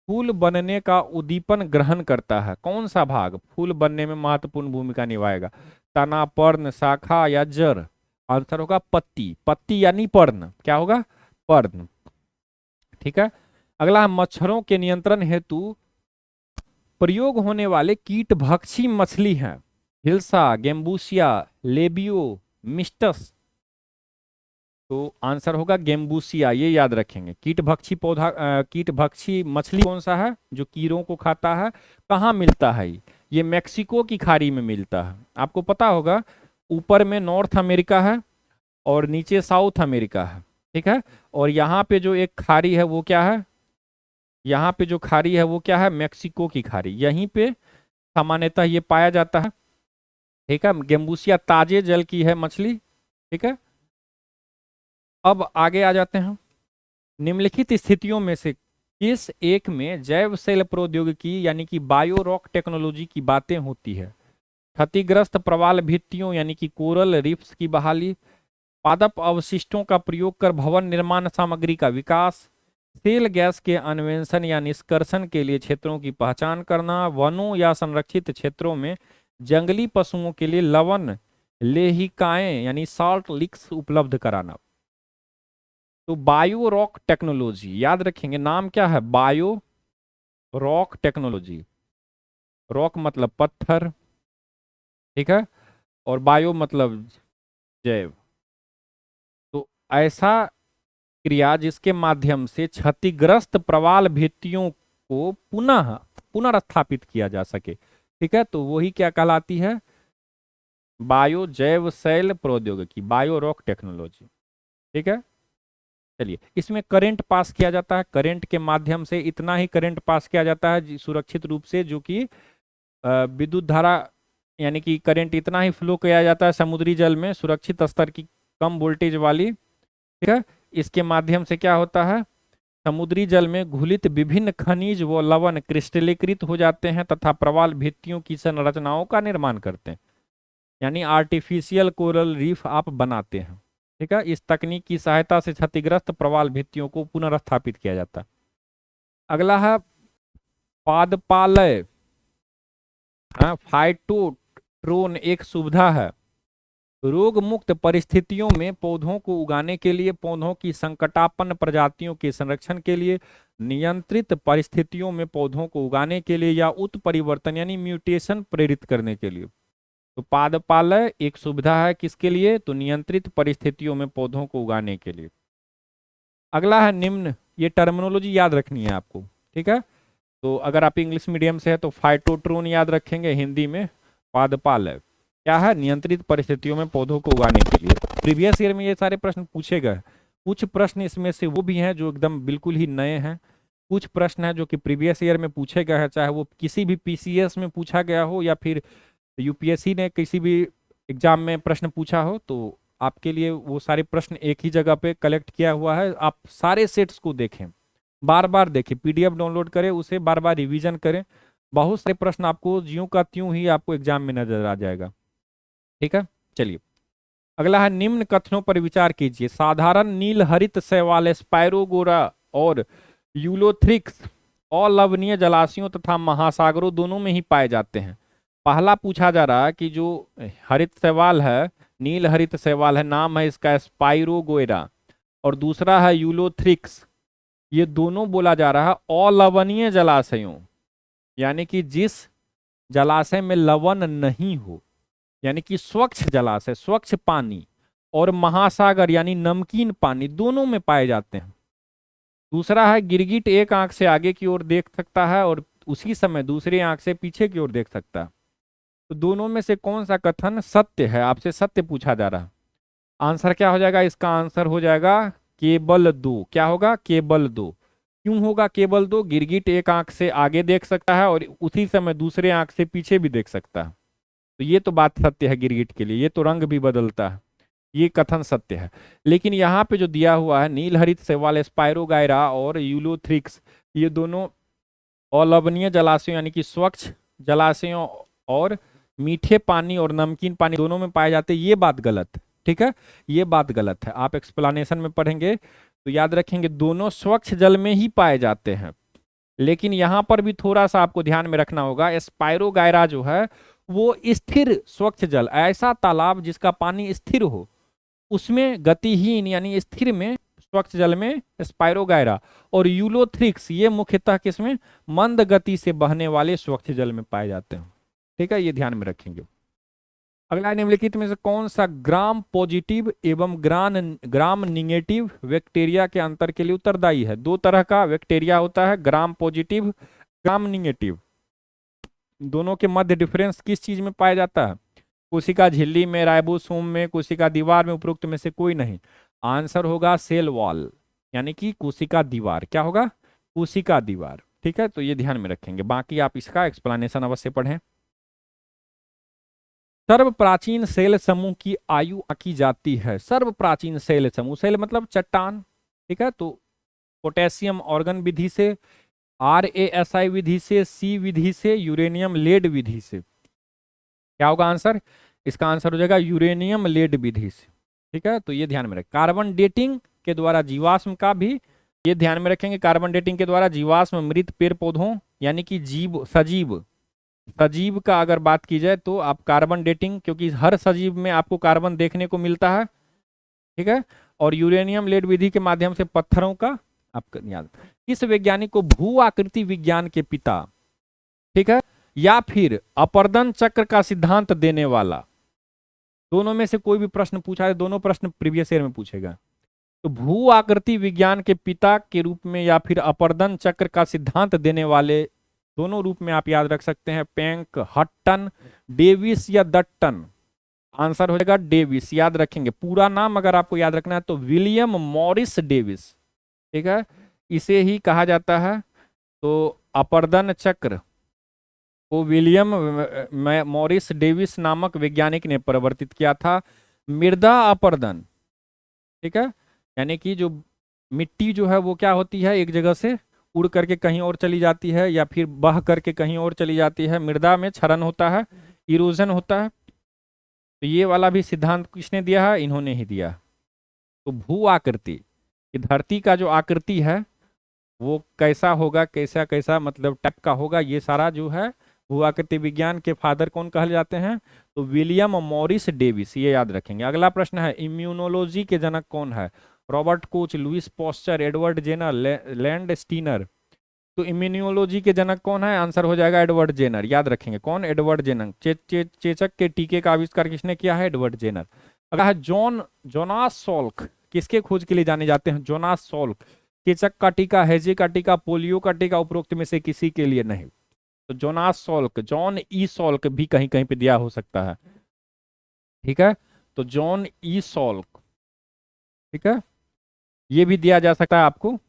फूल बनने का उद्दीपन ग्रहण करता है? कौन सा भाग फूल बनने में महत्वपूर्ण भूमिका निभाएगा? तना, पर्ण, शाखा या जड़? आंसर होगा पत्ती। पत्ती यानी पर्ण। क्या होगा? पर्ण। ठीक है, अगला है, मच्छरों के नियंत्रण हेतु प्रयोग होने वाले कीट भक्षी मछली हैं। हिल्सा, गेम्बूसिया, लेबियो, मिस्टस। तो आंसर होगा गेम्बूसिया। ये याद रखेंगे। कीट भक्षी पौधा, कीट भक्षी मछली कौन सा है जो कीड़ों को खाता है? कहाँ मिलता है ये मैक्सिको की खाड़ी में मिलता है। आपको पता होगा, ऊपर में नॉर्थ अमेरिका है और नीचे साउथ अमेरिका है। ठीक है, और यहाँ पे जो एक खाड़ी है वो क्या है? यहाँ पे जो खाड़ी है वो क्या है? मैक्सिको की खाड़ी। यहीं पे सामान्यतः ये पाया जाता है। ठीक है, गेम्बूसिया ताजे जल की है मछली। ठीक है, अब आगे आ जाते हैं। निम्नलिखित स्थितियों में से किस एक में जैव सेल प्रौद्योगिकी यानी कि बायो रॉक टेक्नोलॉजी की बातें होती है? क्षतिग्रस्त प्रवाल भित्तियों यानी कि कोरल रीफ्स की बहाली, पादप अवशिष्टों का प्रयोग कर भवन निर्माण सामग्री का विकास, सेल गैस के अन्वेषण या निष्कर्षण के लिए क्षेत्रों की पहचान करना, वनों या संरक्षित क्षेत्रों में जंगली पशुओं के लिए लवण लेहिकाएं यानी साल्ट लिक्स उपलब्ध कराना। तो बायो रॉक टेक्नोलॉजी याद रखेंगे, नाम क्या है? Bio rock technology. रॉक मतलब पत्थर, ठीक है, और बायो मतलब जैव। तो ऐसा क्रिया जिसके माध्यम से क्षतिग्रस्त प्रवाल भित्तियों को पुनः पुनर्स्थापित किया जा सके। ठीक है, तो वही क्या कहलाती है? बायो जैव सेल प्रौद्योगिकी, बायो रॉक टेक्नोलॉजी। ठीक है, चलिए इसमें करंट पास किया जाता है। करंट के माध्यम से इतना ही करंट पास किया जाता है सुरक्षित रूप से, जो कि विद्युत धारा यानी कि करंट इतना ही फ्लो किया जाता है समुद्री जल में सुरक्षित स्तर की कम वोल्टेज वाली। ठीक है, इसके माध्यम से क्या होता है? समुद्री जल में घुलित विभिन्न खनिज व लवण क्रिस्टलीकृत हो जाते हैं तथा प्रवाल भित्तियों की संरचनाओं का निर्माण करते हैं, यानी आर्टिफिशियल कोरल रीफ आप बनाते हैं। ठीक है, इस तकनीक की सहायता से क्षतिग्रस्त प्रवाल भित्तियों को पुनर्स्थापित किया जाता है। अगला है पादपालय। फाइटोट्रोन एक सुविधा है। रोग मुक्त परिस्थितियों में पौधों को उगाने के लिए, पौधों की संकटापन्न प्रजातियों के संरक्षण के लिए, नियंत्रित परिस्थितियों में पौधों को उगाने के लिए या उत्परिवर्तन यानी म्यूटेशन प्रेरित करने के लिए। तो पादपालय एक सुविधा है किसके लिए? तो नियंत्रित परिस्थितियों में पौधों को उगाने के लिए। अगला है निम्न, ये टर्मिनोलॉजी याद रखनी है आपको, ठीक है। तो अगर आप इंग्लिश मीडियम से है तो फाइटोट्रोन याद रखेंगे, हिंदी में पादपालय क्या है? नियंत्रित परिस्थितियों में पौधों को उगाने के लिए। प्रीवियस ईयर में ये सारे प्रश्न पूछे गए। कुछ प्रश्न इसमें से वो भी हैं जो एकदम बिल्कुल ही नए हैं, कुछ प्रश्न हैं जो कि प्रीवियस ईयर में पूछे गए हैं, चाहे वो किसी भी पीसीएस में पूछा गया हो या फिर यूपीएससी ने किसी भी एग्जाम में प्रश्न पूछा हो। तो आपके लिए वो सारे प्रश्न एक ही जगह पे कलेक्ट किया हुआ है। आप सारे सेट्स को देखें, बार बार देखें, पीडीएफ डाउनलोड करें, उसे बार बार रिवीजन करें। बहुत सारे प्रश्न आपको ज्यों का त्यों ही आपको एग्जाम में नजर आ जाएगा, ठीक है। चलिए अगला है निम्न कथनों पर विचार कीजिए। साधारण नील हरित शैवाल स्पायरोगोरा और यूलोथ्रिक्स अलवणीय जलाशयों तथा महासागरों दोनों में ही पाए जाते हैं। पहला पूछा जा रहा है कि जो हरित शैवाल है, नील हरित शैवाल है, नाम है इसका स्पाइरोगोरा, और दूसरा है यूलोथ्रिक्स, ये दोनों बोला जा रहा है अलवणीय जलाशयों, यानी कि जिस जलाशय में लवण नहीं हो, यानी कि स्वच्छ जलाशय, स्वच्छ पानी, और महासागर यानी नमकीन पानी, दोनों में पाए जाते हैं। दूसरा है गिरगिट एक आंख से आगे की ओर देख सकता है और उसी समय दूसरी आंख से पीछे की ओर देख सकता है। तो दोनों में से कौन सा कथन सत्य है? आपसे सत्य पूछा जा रहा है। आंसर क्या हो जाएगा? इसका आंसर हो जाएगा केवल दो। क्या होगा? केवल दो। क्यों होगा केवल दो? गिरगिट एक आंख से आगे देख सकता है और उसी समय दूसरे आंख से पीछे भी देख सकता है। तो ये तो बात सत्य है गिरगिट के लिए, ये तो रंग भी बदलता है, ये कथन सत्य है। लेकिन यहाँ पे जो दिया हुआ है नील हरित शैवाल स्पाइरोगायरा और यूलोथ्रिक्स, ये दोनों अलवणीय जलाशयों यानी कि स्वच्छ जलाशयों और मीठे पानी और नमकीन पानी दोनों में पाए जाते हैं, ये बात गलत है, ठीक है, ये बात गलत है। आप एक्सप्लेनेशन में पढ़ेंगे तो याद रखेंगे दोनों स्वच्छ जल में ही पाए जाते हैं। लेकिन यहां पर भी थोड़ा सा आपको ध्यान में रखना होगा, स्पाइरोगायरा जो है वो स्थिर स्वच्छ जल, ऐसा तालाब जिसका पानी स्थिर हो, उसमें गतिहीन यानी स्थिर में स्वच्छ जल में स्पाइरोगायरा, और यूलोथ्रिक्स ये मुख्यतः किसमें? मंद गति से बहने वाले स्वच्छ जल में पाए जाते हैं, ठीक है, ये ध्यान में रखेंगे। अगला निम्नलिखित में से कौन सा ग्राम पॉजिटिव एवं ग्राम निगेटिव बैक्टीरिया के अंतर के लिए उत्तरदायी है? दो तरह का बैक्टीरिया होता है, ग्राम पॉजिटिव, ग्राम निगेटिव। दोनों के मध्य डिफरेंस किस चीज में पाया जाता है? कोशिका झिल्ली में, राइबोसोम में, कोशिका दीवार में, उपरोक्त में से कोई नहीं। आंसर होगा सेल वॉल, यानी कि कोशिका दीवार। क्या होगा? कोशिका दीवार, ठीक है। तो ये ध्यान में रखेंगे, बाकी आप इसका एक्सप्लेनेशन अवश्य पढ़ें। सर्व प्राचीन सेल समूह की आयु आंकी जाती है। सर्व प्राचीन सेल समूह, सेल मतलब चट्टान, ठीक है। तो पोटेशियम ऑर्गन विधि से, RASI विधि से, C विधि से, यूरेनियम लेड विधि से। क्या होगा आंसर? इसका आंसर हो जाएगा यूरेनियम लेड विधि से, ठीक है। तो ये ध्यान में रखें। कार्बन डेटिंग के द्वारा जीवाश्म का भी ये ध्यान में रखेंगे, कार्बन डेटिंग के द्वारा जीवाश्म मृत पेड़ पौधों यानी कि जीव, सजीव, सजीव का अगर बात की जाए तो आप कार्बन डेटिंग, क्योंकि हर सजीव में आपको कार्बन देखने को मिलता है, ठीक है। और यूरेनियम लेड विधि के माध्यम से पत्थरों का आपका याद। किस वैज्ञानिक को भू आकृति विज्ञान के पिता, ठीक है, या फिर अपर्दन चक्र का सिद्धांत देने वाला, दोनों में से कोई भी प्रश्न पूछा है, दोनों प्रश्न प्रीवियस ईयर में पूछेगा। तो भू आकृति विज्ञान के पिता के रूप में या फिर अपर्दन चक्र का सिद्धांत देने वाले, दोनों रूप में आप याद रख सकते हैं, पैंक, हट्टन, डेविस या दट्टन। आंसर हो जाएगा डेविस, याद रखेंगे। पूरा नाम अगर आपको याद रखना है तो विलियम मॉरिस डेविस, ठीक है, इसे ही कहा जाता है। तो अपर्दन चक्र को विलियम मॉरिस डेविस नामक वैज्ञानिक ने परिवर्तित किया था। मृदा अपर्दन, ठीक है, यानी कि जो मिट्टी जो है वो क्या होती है, एक जगह से उड़ करके कहीं और चली जाती है या फिर बह करके कहीं और चली जाती है। मृदा में क्षरण होता है, इरोजन होता है। तो ये वाला भी सिद्धांत किसने दिया है? इन्होंने ही दिया। तो भू आकृति कि धरती का जो आकृति है वो कैसा होगा, कैसा कैसा मतलब टाइप का होगा, ये सारा जो है भू आकृति विज्ञान के फादर कौन कहे जाते हैं? तो विलियम मॉरिस डेविस, ये याद रखेंगे। अगला प्रश्न है इम्यूनोलॉजी के जनक कौन है? Robert Koch, Louis Pasteur, Edward Jenner, Landsteiner. तो इम्यूनोलॉजी के जनक कौन है? आंसर हो जाएगा एडवर्ड जेनर। याद रखेंगे कौन? Edward Jenner. चेचक के टीके का आविष्कार किसने किया है? Edward Jenner. अगला है जोनास सॉल्क, किसके खोज के लिए जाने जाते हैं? Jonas Salk. चेचक का टीका, हैजे का टीका, पोलियो का टीका उपरोक्त में से किसी के लिए नहीं। तो Jonas Salk, John E Salk भी कहीं कहीं पे दिया हो सकता है, ठीक है। तो जॉन ई सॉल्क, ठीक है, ये भी दिया जा सकता है आपको।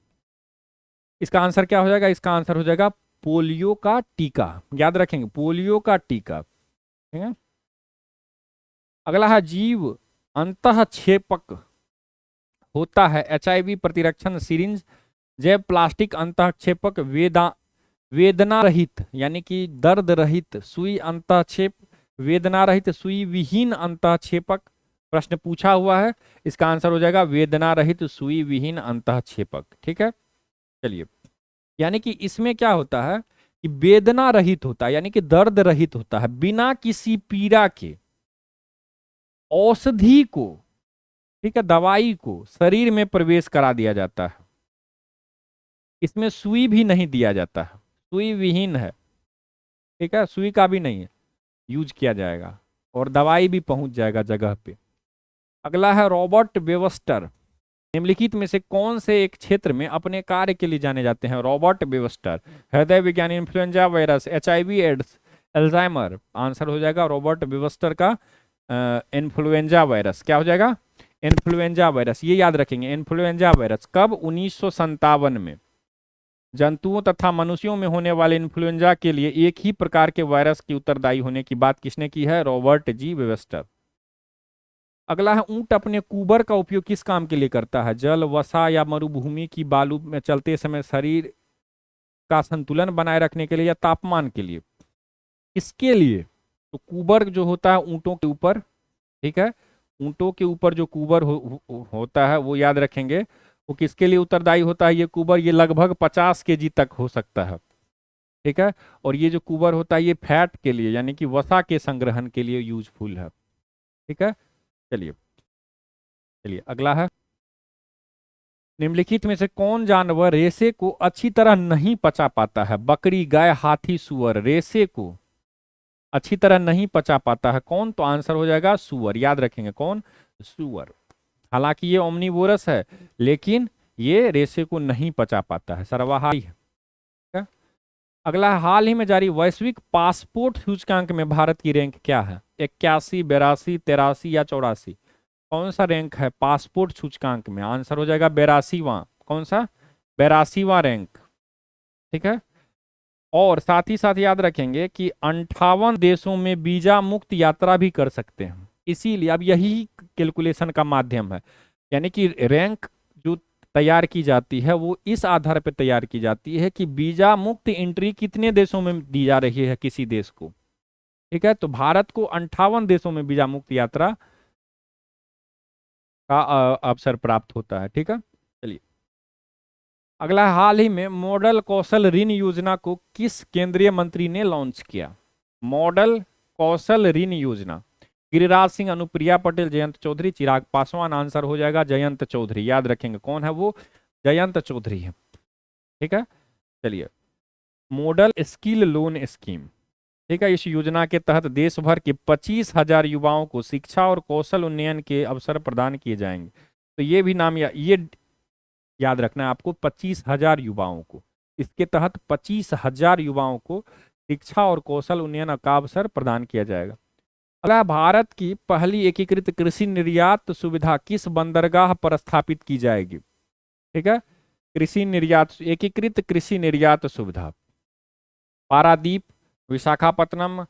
इसका आंसर क्या हो जाएगा? इसका आंसर हो जाएगा पोलियो का टीका। याद रखेंगे, पोलियो का टीका, ठीक है। अगला है जीव अंतःक्षेपक होता है एचआईवी प्रतिरक्षण सिरिंज, जैव प्लास्टिक अंतःक्षेपक, वेदना रहित यानी कि दर्द रहित सुई अंतःक्षेप, वेदना रहित सुई विहीन अंतःक्षेपक। प्रश्न पूछा हुआ है, इसका आंसर हो जाएगा वेदना रहित सुई विहीन अंतःक्षेपक, ठीक है। चलिए, यानी कि इसमें क्या होता है कि वेदना रहित होता है, यानी कि दर्द रहित होता है, बिना किसी पीड़ा के औषधि को, ठीक है, दवाई को शरीर में प्रवेश करा दिया जाता है। इसमें सुई भी नहीं दिया जाता है, सुई विहीन है, ठीक है, सुई का भी नहीं है, यूज किया जाएगा और दवाई भी पहुंच जाएगा जगह पे। अगला है रॉबर्ट वेबस्टर, निम्नलिखित में से कौन से एक क्षेत्र में अपने कार्य के लिए जाने जाते हैं? रॉबर्ट वेबस्टर, हृदय विज्ञान, influenza virus, HIV AIDS, Alzheimer. Answer हो जाएगा रॉबर्ट वेबस्टर का इन्फ्लुएंजा वायरस। क्या हो जाएगा? Influenza virus. ये याद रखेंगे, इन्फ्लुएंजा वायरस कब? 1957 में। जंतुओं तथा मनुष्यों में होने वाले इन्फ्लुएंजा के लिए एक ही प्रकार के वायरस की उत्तरदायी होने की बात किसने की है? रॉबर्ट जी वेबस्टर। अगला है ऊंट अपने कुबर का उपयोग किस काम के लिए करता है? जल, वसा या मरुभूमि की बालू में चलते समय शरीर का संतुलन बनाए रखने के लिए या तापमान के लिए? इसके लिए तो कुबर जो होता है ऊंटों के ऊपर, ठीक है, ऊंटों के ऊपर जो कुबर होता है वो याद रखेंगे, वो किसके लिए उत्तरदायी होता है? ये कुबर, ये लगभग 50 केजी तक हो सकता है, ठीक है। और ये जो कुबर होता है ये फैट के लिए यानी कि वसा के संग्रहण के लिए यूजफुल है, ठीक है। चलिए चलिए अगला है, निम्नलिखित में से कौन जानवर रेशे को अच्छी तरह नहीं पचा पाता है? बकरी, गाय, हाथी, सुअर। रेशे को अच्छी तरह नहीं पचा पाता है कौन? तो आंसर हो जाएगा सुअर। याद रखेंगे कौन? सुअर। हालांकि ये ओमनीवोरस है लेकिन ये रेशे को नहीं पचा पाता है, सर्वाहारी है। अगला, हाल ही में जारी वैश्विक पासपोर्ट सूचकांक में भारत की रैंक क्या है? 81, 82, 83 या 84? कौन सा रैंक है पासपोर्ट सूचकांक में? आंसर हो जाएगा 82वां। कौन सा? 82वां रैंक, ठीक है। और साथ ही साथ याद रखेंगे कि 58 देशों में वीजा मुक्त यात्रा भी कर सकते हैं, इसीलिए अब यही कैलकुलेशन का माध्यम है, यानी कि रैंक जो तैयार की जाती है वो इस आधार पर तैयार की जाती है कि वीजा मुक्त एंट्री कितने देशों में दी जा रही है किसी देश को, ठीक है। तो भारत को 58 देशों में वीजा मुक्त यात्रा का अवसर प्राप्त होता है, ठीक है। चलिए अगला, हाल ही में मॉडल कौशल ऋण योजना को किस केंद्रीय मंत्री ने लॉन्च किया? मॉडल कौशल ऋण योजना, गिरिराज सिंह, अनुप्रिया पटेल, जयंत चौधरी, चिराग पासवान। आंसर हो जाएगा जयंत चौधरी। याद रखेंगे कौन है वो? जयंत चौधरी है, ठीक है। चलिए, मॉडल स्किल लोन स्कीम, ठीक है, इस योजना के तहत देश भर के 25,000 युवाओं को शिक्षा और कौशल उन्नयन के अवसर प्रदान किए जाएंगे। तो ये भी नाम ये याद रखना है आपको, 25,000 युवाओं को, इसके तहत 25,000 युवाओं को शिक्षा और कौशल उन्नयन का अवसर प्रदान किया जाएगा। अगला, भारत की पहली एकीकृत कृषि निर्यात सुविधा किस बंदरगाह पर स्थापित की जाएगी? ठीक है, कृषि निर्यात, एकीकृत कृषि निर्यात सुविधा, पारादीप, विशाखापत्तनम,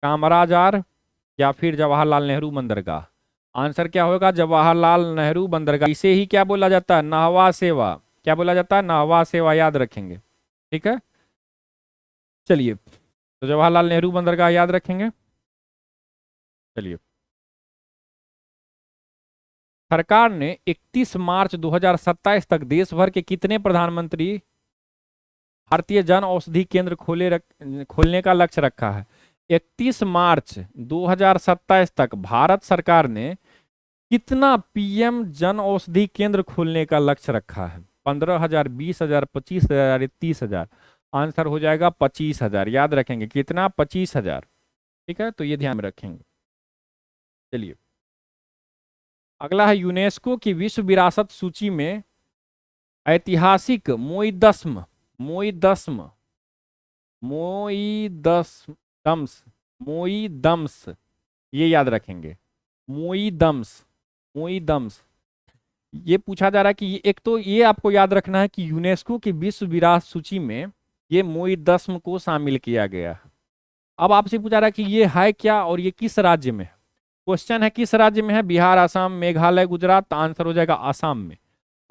कामराजार या फिर जवाहरलाल नेहरू बंदरगाह। आंसर क्या होगा? जवाहरलाल नेहरू बंदरगाह। इसे ही क्या बोला जाता है? नहवा सेवा। क्या बोला जाता है? नहवा सेवा। याद रखेंगे, ठीक है। चलिए, तो जवाहरलाल नेहरू बंदरगाह याद रखेंगे। चलिए, सरकार ने 31 मार्च 2027 तक देश भर के कितने प्रधानमंत्री भारतीय जन औषधि केंद्र खोलने का लक्ष्य रखा है? 31 मार्च 2027 तक भारत सरकार ने कितना पीएम जन औषधि केंद्र खोलने का लक्ष्य रखा है? 15,000, 20,000, 25,000, 30,000? आंसर हो जाएगा 25,000। याद रखेंगे कितना, 25,000। ठीक है, तो ये ध्यान में रखेंगे। चलिए अगला है, यूनेस्को की विश्व विरासत सूची में ऐतिहासिक मोईदस्म मोईदस्म मोईदम्स मोईदम्स, ये याद रखेंगे। मोईदम्स मोईदम्स, ये पूछा जा रहा है कि एक तो ये आपको याद रखना है कि यूनेस्को की विश्व विरासत सूची में ये मोईदस्म को शामिल किया गया है। अब आपसे पूछा रहा है कि ये है क्या और ये किस राज्य में है। क्वेश्चन है किस राज्य में है, बिहार, असम, मेघालय, गुजरात। तो आंसर हो जाएगा असम में।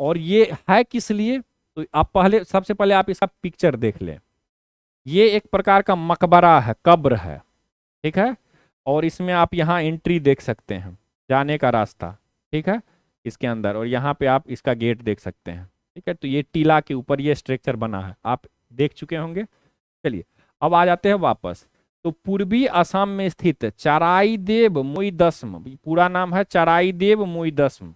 और ये है किस लिए, तो आप पहले, सबसे पहले आप इसका पिक्चर देख लें। ये एक प्रकार का मकबरा है, कब्र है। ठीक है, और इसमें आप यहाँ एंट्री देख सकते हैं, जाने का रास्ता। ठीक है, इसके अंदर, और यहाँ पे आप इसका गेट देख सकते हैं। ठीक है, तो ये टीला के ऊपर ये स्ट्रक्चर बना है, आप देख चुके होंगे। चलिए अब आ जाते हैं वापस। तो पूर्वी असम में स्थित चराईदेव मोईदस्म, पूरा नाम है चराईदेव मोईदस्म।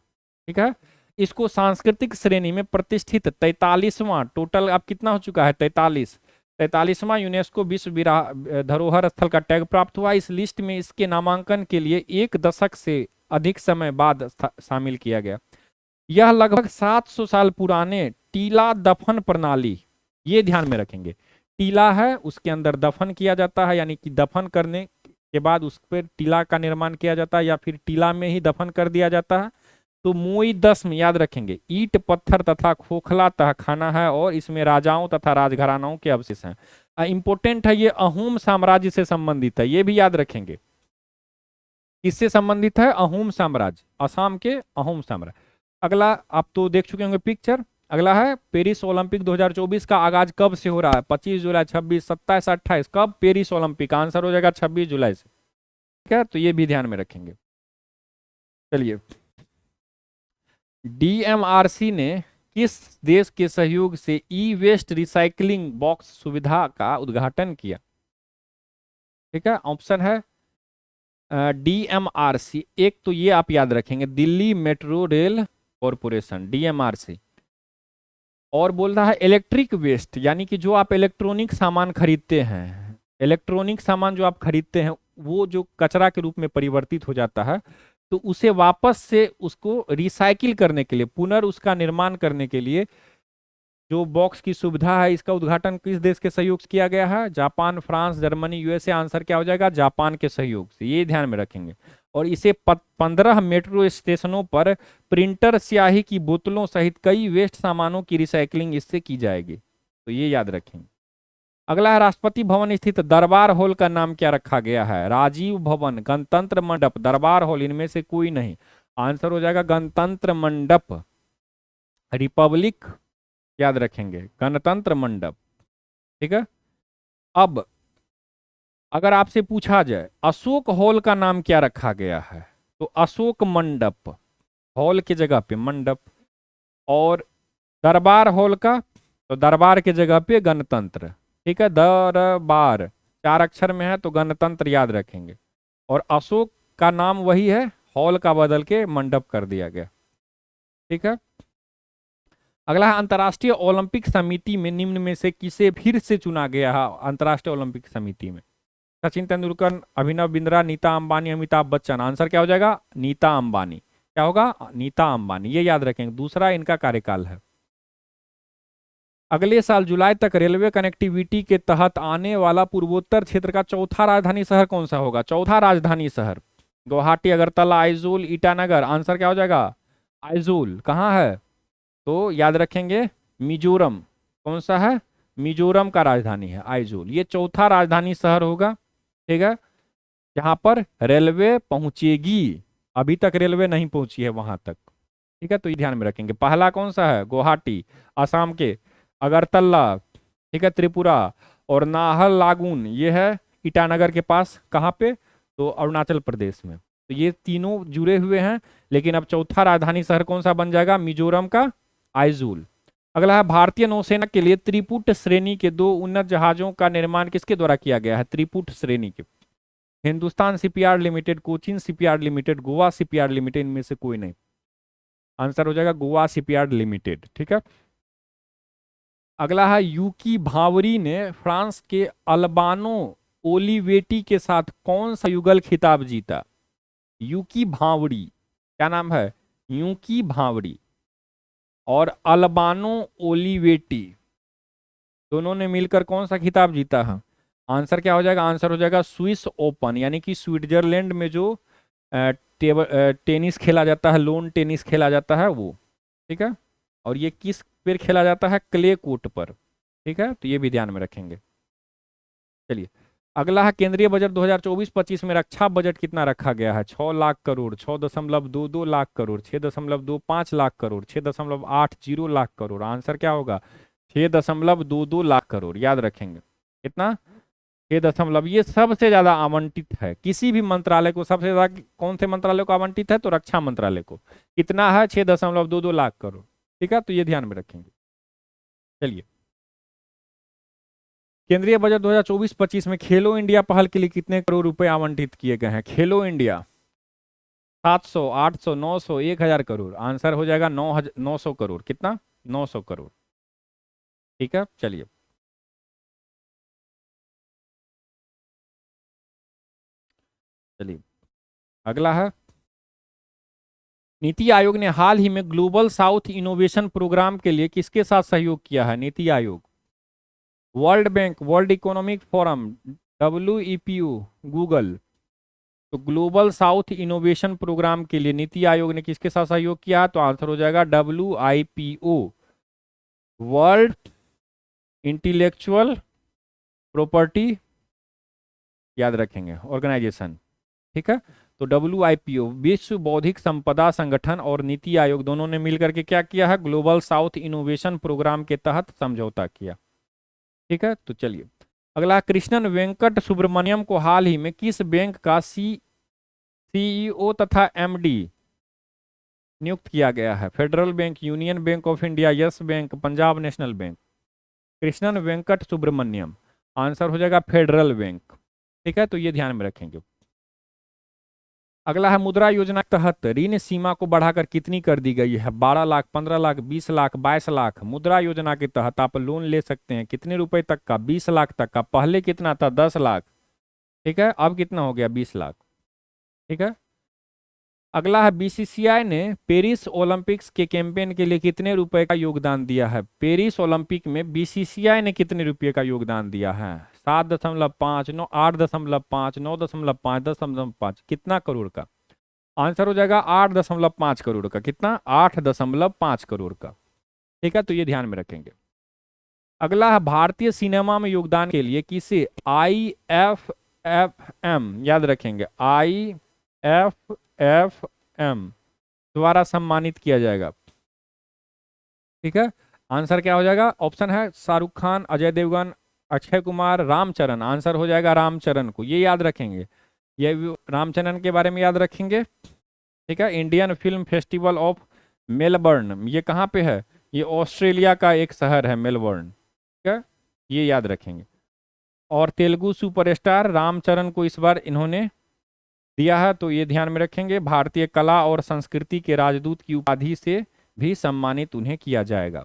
ठीक है, इसको सांस्कृतिक श्रेणी में प्रतिष्ठित 43वां, टोटल अब कितना हो चुका है, 43वां यूनेस्को विश्व धरोहर स्थल का टैग प्राप्त हुआ। इस लिस्ट में इसके नामांकन के लिए 1 दशक से अधिक समय बाद शामिल किया गया। यह लगभग 700 साल पुराने टीला दफन प्रणाली, ये ध्यान में रखेंगे। टीला है, उसके अंदर दफन किया जाता है, यानी कि दफन करने के बाद उस पर टीला का निर्माण किया जाता है, या फिर टीला में ही दफन कर दिया जाता है। तो मोईदस्म याद रखेंगे, ईंट पत्थर तथा खोखला तहखाना है, और इसमें राजाओं तथा राजघरानाओं के अवशेष हैं। इंपोर्टेंट है, ये अहोम साम्राज्य से संबंधित है, ये भी याद रखेंगे। किससे संबंधित है, अहोम साम्राज्य, असम के अहोम साम्राज्य। अगला आप तो देख चुके होंगे पिक्चर। अगला है, पेरिस ओलंपिक 2024 का आगाज कब से हो रहा है, 25 जुलाई, 26, 27, 28। कब, पेरिस ओलंपिक, आंसर हो जाएगा 26 जुलाई से। ठीक है, तो ये भी ध्यान में रखेंगे। चलिए, डीएमआरसी ने किस देश के सहयोग से ई वेस्ट रिसाइकलिंग बॉक्स सुविधा का उद्घाटन किया। ठीक है, ऑप्शन है डीएमआरसी, एक तो ये आप याद रखेंगे, Delhi metro rail corporation, DMRC. और बोल रहा है इलेक्ट्रिक वेस्ट, यानी कि जो आप इलेक्ट्रॉनिक सामान खरीदते हैं, इलेक्ट्रॉनिक सामान जो आप खरीदते हैं, वो जो कचरा के रूप में परिवर्तित हो जाता है, तो उसे वापस से उसको रिसाइकिल करने के लिए, उसका निर्माण करने के लिए जो बॉक्स की सुविधा है, इसका उद्घाटन किस देश के सहयोग से किया गया है, Japan, France, Germany, USA. Answer क्या हो जाएगा, जापान के सहयोग से, ये ध्यान में रखेंगे। और इसे 15 मेट्रो स्टेशनों पर प्रिंटर, स्याही की बोतलों सहित कई वेस्ट सामानों की रिसाइकलिंग इससे की जाएगी, तो ये याद रखेंगे। अगला है, राष्ट्रपति भवन स्थित दरबार हॉल का नाम क्या रखा गया है, राजीव भवन, गणतंत्र मंडप, दरबार हॉल, इनमें से कोई नहीं। आंसर हो जाएगा गणतंत्र मंडप, रिपब्लिक, याद रखेंगे, गणतंत्र मंडप। ठीक है, अब अगर आपसे पूछा जाए अशोक हॉल का नाम क्या रखा गया है, तो अशोक मंडप, हॉल की जगह पे मंडप। और दरबार हॉल का, तो दरबार की जगह पे गणतंत्र। ठीक है, दरबार 4 अक्षर में है, तो गणतंत्र याद रखेंगे। और अशोक का नाम वही है, हॉल का बदल के मंडप कर दिया गया। ठीक है, अगला है, अंतर्राष्ट्रीय ओलंपिक समिति में निम्न में से किसे फिर से चुना गया है, अंतर्राष्ट्रीय ओलंपिक समिति में, सचिन तेंदुलकर, अभिनव बिंद्रा, नीता अंबानी, अमिताभ बच्चन। आंसर क्या हो जाएगा, नीता अंबानी। क्या होगा, नीता अंबानी, ये याद रखेंगे, दूसरा इनका कार्यकाल है। अगले साल जुलाई तक रेलवे कनेक्टिविटी के तहत आने वाला पूर्वोत्तर क्षेत्र का चौथा राजधानी शहर कौन सा होगा, चौथा राजधानी शहर, गुवाहाटी, अगरतला, आइजोल, ईटानगर। आंसर क्या हो जाएगा, आइजोल। कहाँ है, तो याद रखेंगे मिजोरम, कौन सा है, मिजोरम का राजधानी है आइजोल, ये चौथा राजधानी शहर होगा। ठीक है, जहां पर रेलवे पहुंचेगी, अभी तक रेलवे नहीं पहुंची है वहां तक। ठीक है, तो ये ध्यान में रखेंगे। पहला कौन सा है, गुवाहाटी असम के, अगरतला, ठीक है, त्रिपुरा, और नाहर लागून, ये है ईटानगर के पास, कहाँ पे, तो अरुणाचल प्रदेश में। तो ये तीनों जुड़े हुए हैं, लेकिन अब चौथा राजधानी शहर कौन सा बन जाएगा, मिजोरम का आइजोल। अगला है, भारतीय नौसेना के लिए त्रिपुट श्रेणी के 2 उन्नत जहाजों का निर्माण किसके द्वारा किया गया है, त्रिपुट श्रेणी के, Hindustan shipyard limited, Cochin shipyard limited, Goa shipyard limited, इनमें से कोई नहीं। आंसर हो जाएगा गोवा शिपयार्ड लिमिटेड। ठीक है, अगला है यूकी भावरी ने फ्रांस के अल्बानो ओलिवेटी के साथ कौन सा युगल खिताब जीता? यूकी भावरी, क्या नाम है? यूकी भावरी और अल्बानो ओलिवेटी, दोनों ने मिलकर कौन सा खिताब जीता है? आंसर क्या हो जाएगा? आंसर हो जाएगा स्विस ओपन, यानी कि स्विट्जरलैंड में जो टेनिस खेला जाता है, लोन टेनिस खेला जाता है वो। ठीक है, और ये किस पर खेला जाता है? क्ले कोर्ट पर। ठीक है, तो ये भी ध्यान में रखेंगे। चलिए, अगला है केंद्रीय बजट 2024-25 में रक्षा बजट कितना रखा गया है? 6 लाख करोड़, 6.22 लाख करोड़, 6.25 लाख करोड़, 6.80 लाख करोड़। आंसर क्या होगा? 6.22 लाख करोड़, याद रखेंगे। कितना? 6 दशमलव, ये सबसे ज्यादा आवंटित है किसी भी मंत्रालय को। सबसे ज्यादा कौन से मंत्रालय को आवंटित है? तो रक्षा मंत्रालय को। कितना है? 6.22 लाख करोड़। ठीक है, तो ये ध्यान में रखेंगे। चलिए, केंद्रीय बजट 2024-25 में खेलो इंडिया पहल के लिए कितने करोड़ रुपए आवंटित किए गए हैं? खेलो इंडिया 700, 800, 900, 1000 करोड़। आंसर हो जाएगा 900 करोड़। कितना? 900 करोड़। ठीक है, चलिए। चलिए, अगला है, नीति आयोग ने हाल ही में ग्लोबल साउथ इनोवेशन प्रोग्राम के लिए किसके साथ सहयोग किया है? NITI Aayog, world bank, world economic forum, WEPU, Google. तो ग्लोबल साउथ इनोवेशन प्रोग्राम के लिए नीति आयोग ने किसके साथ सहयोग किया? तो आंसर हो जाएगा WIPO, वर्ल्ड इंटेलेक्चुअल प्रॉपर्टी, याद रखेंगे, ऑर्गेनाइजेशन। ठीक है, तो WIPO, विश्व बौद्धिक संपदा संगठन, और नीति आयोग दोनों ने मिलकर के क्या किया है? ग्लोबल साउथ इनोवेशन प्रोग्राम के तहत समझौता किया। ठीक है, तो चलिए, अगला, कृष्णन वेंकट सुब्रमण्यम को हाल ही में किस बैंक का CEO तथा MD नियुक्त किया गया है? Federal Bank, Union Bank of India, Yes Bank, Punjab National Bank. Krishnan Venkat Subramanian, answer हो जाएगा फेडरल बैंक। ठीक है, तो ये ध्यान में रखेंगे। अगला है, मुद्रा योजना के तहत ऋण सीमा को बढ़ाकर कितनी कर दी गई है? 12 लाख, 15 लाख, 20 लाख, 22 लाख। मुद्रा योजना के तहत आप लोन ले सकते हैं कितने रुपए तक का? 20 लाख तक का। पहले कितना था? 10 लाख। ठीक है, अब कितना हो गया? 20 लाख। ठीक है, अगला है, BCCI ने पेरिस ओलंपिक्स के कैंपेन के लिए कितने रुपए का योगदान दिया है? पेरिस ओलंपिक में BCCI ने कितने रुपए का योगदान दिया है? 7.5, 9, 8.5, 9.5, 10.5, कितना करोड़ का? आंसर हो जाएगा 8.5 करोड़ का। कितना? 8.5 करोड़ का। ठीक है, तो ये ध्यान में रखेंगे। अगला है, भारतीय सिनेमा में योगदान के लिए किसे IFFM, याद रखेंगे, IFFM द्वारा सम्मानित किया जाएगा? ठीक है, आंसर क्या हो जाएगा? ऑप्शन है शाहरुख खान, अजय देवगन, अक्षय कुमार, रामचरण। आंसर हो जाएगा रामचरण को, ये याद रखेंगे। ये रामचरण के बारे में याद रखेंगे। ठीक है, Indian film festival of Melbourne, ये कहाँ पे है? ये ऑस्ट्रेलिया का एक शहर है, मेलबर्न। ठीक है, ये याद रखेंगे। और तेलुगु सुपरस्टार रामचरण को इस बार इन्होंने दिया है, तो ये ध्यान में रखेंगे। भारतीय कला और संस्कृति के राजदूत की उपाधि से भी सम्मानित उन्हें किया जाएगा।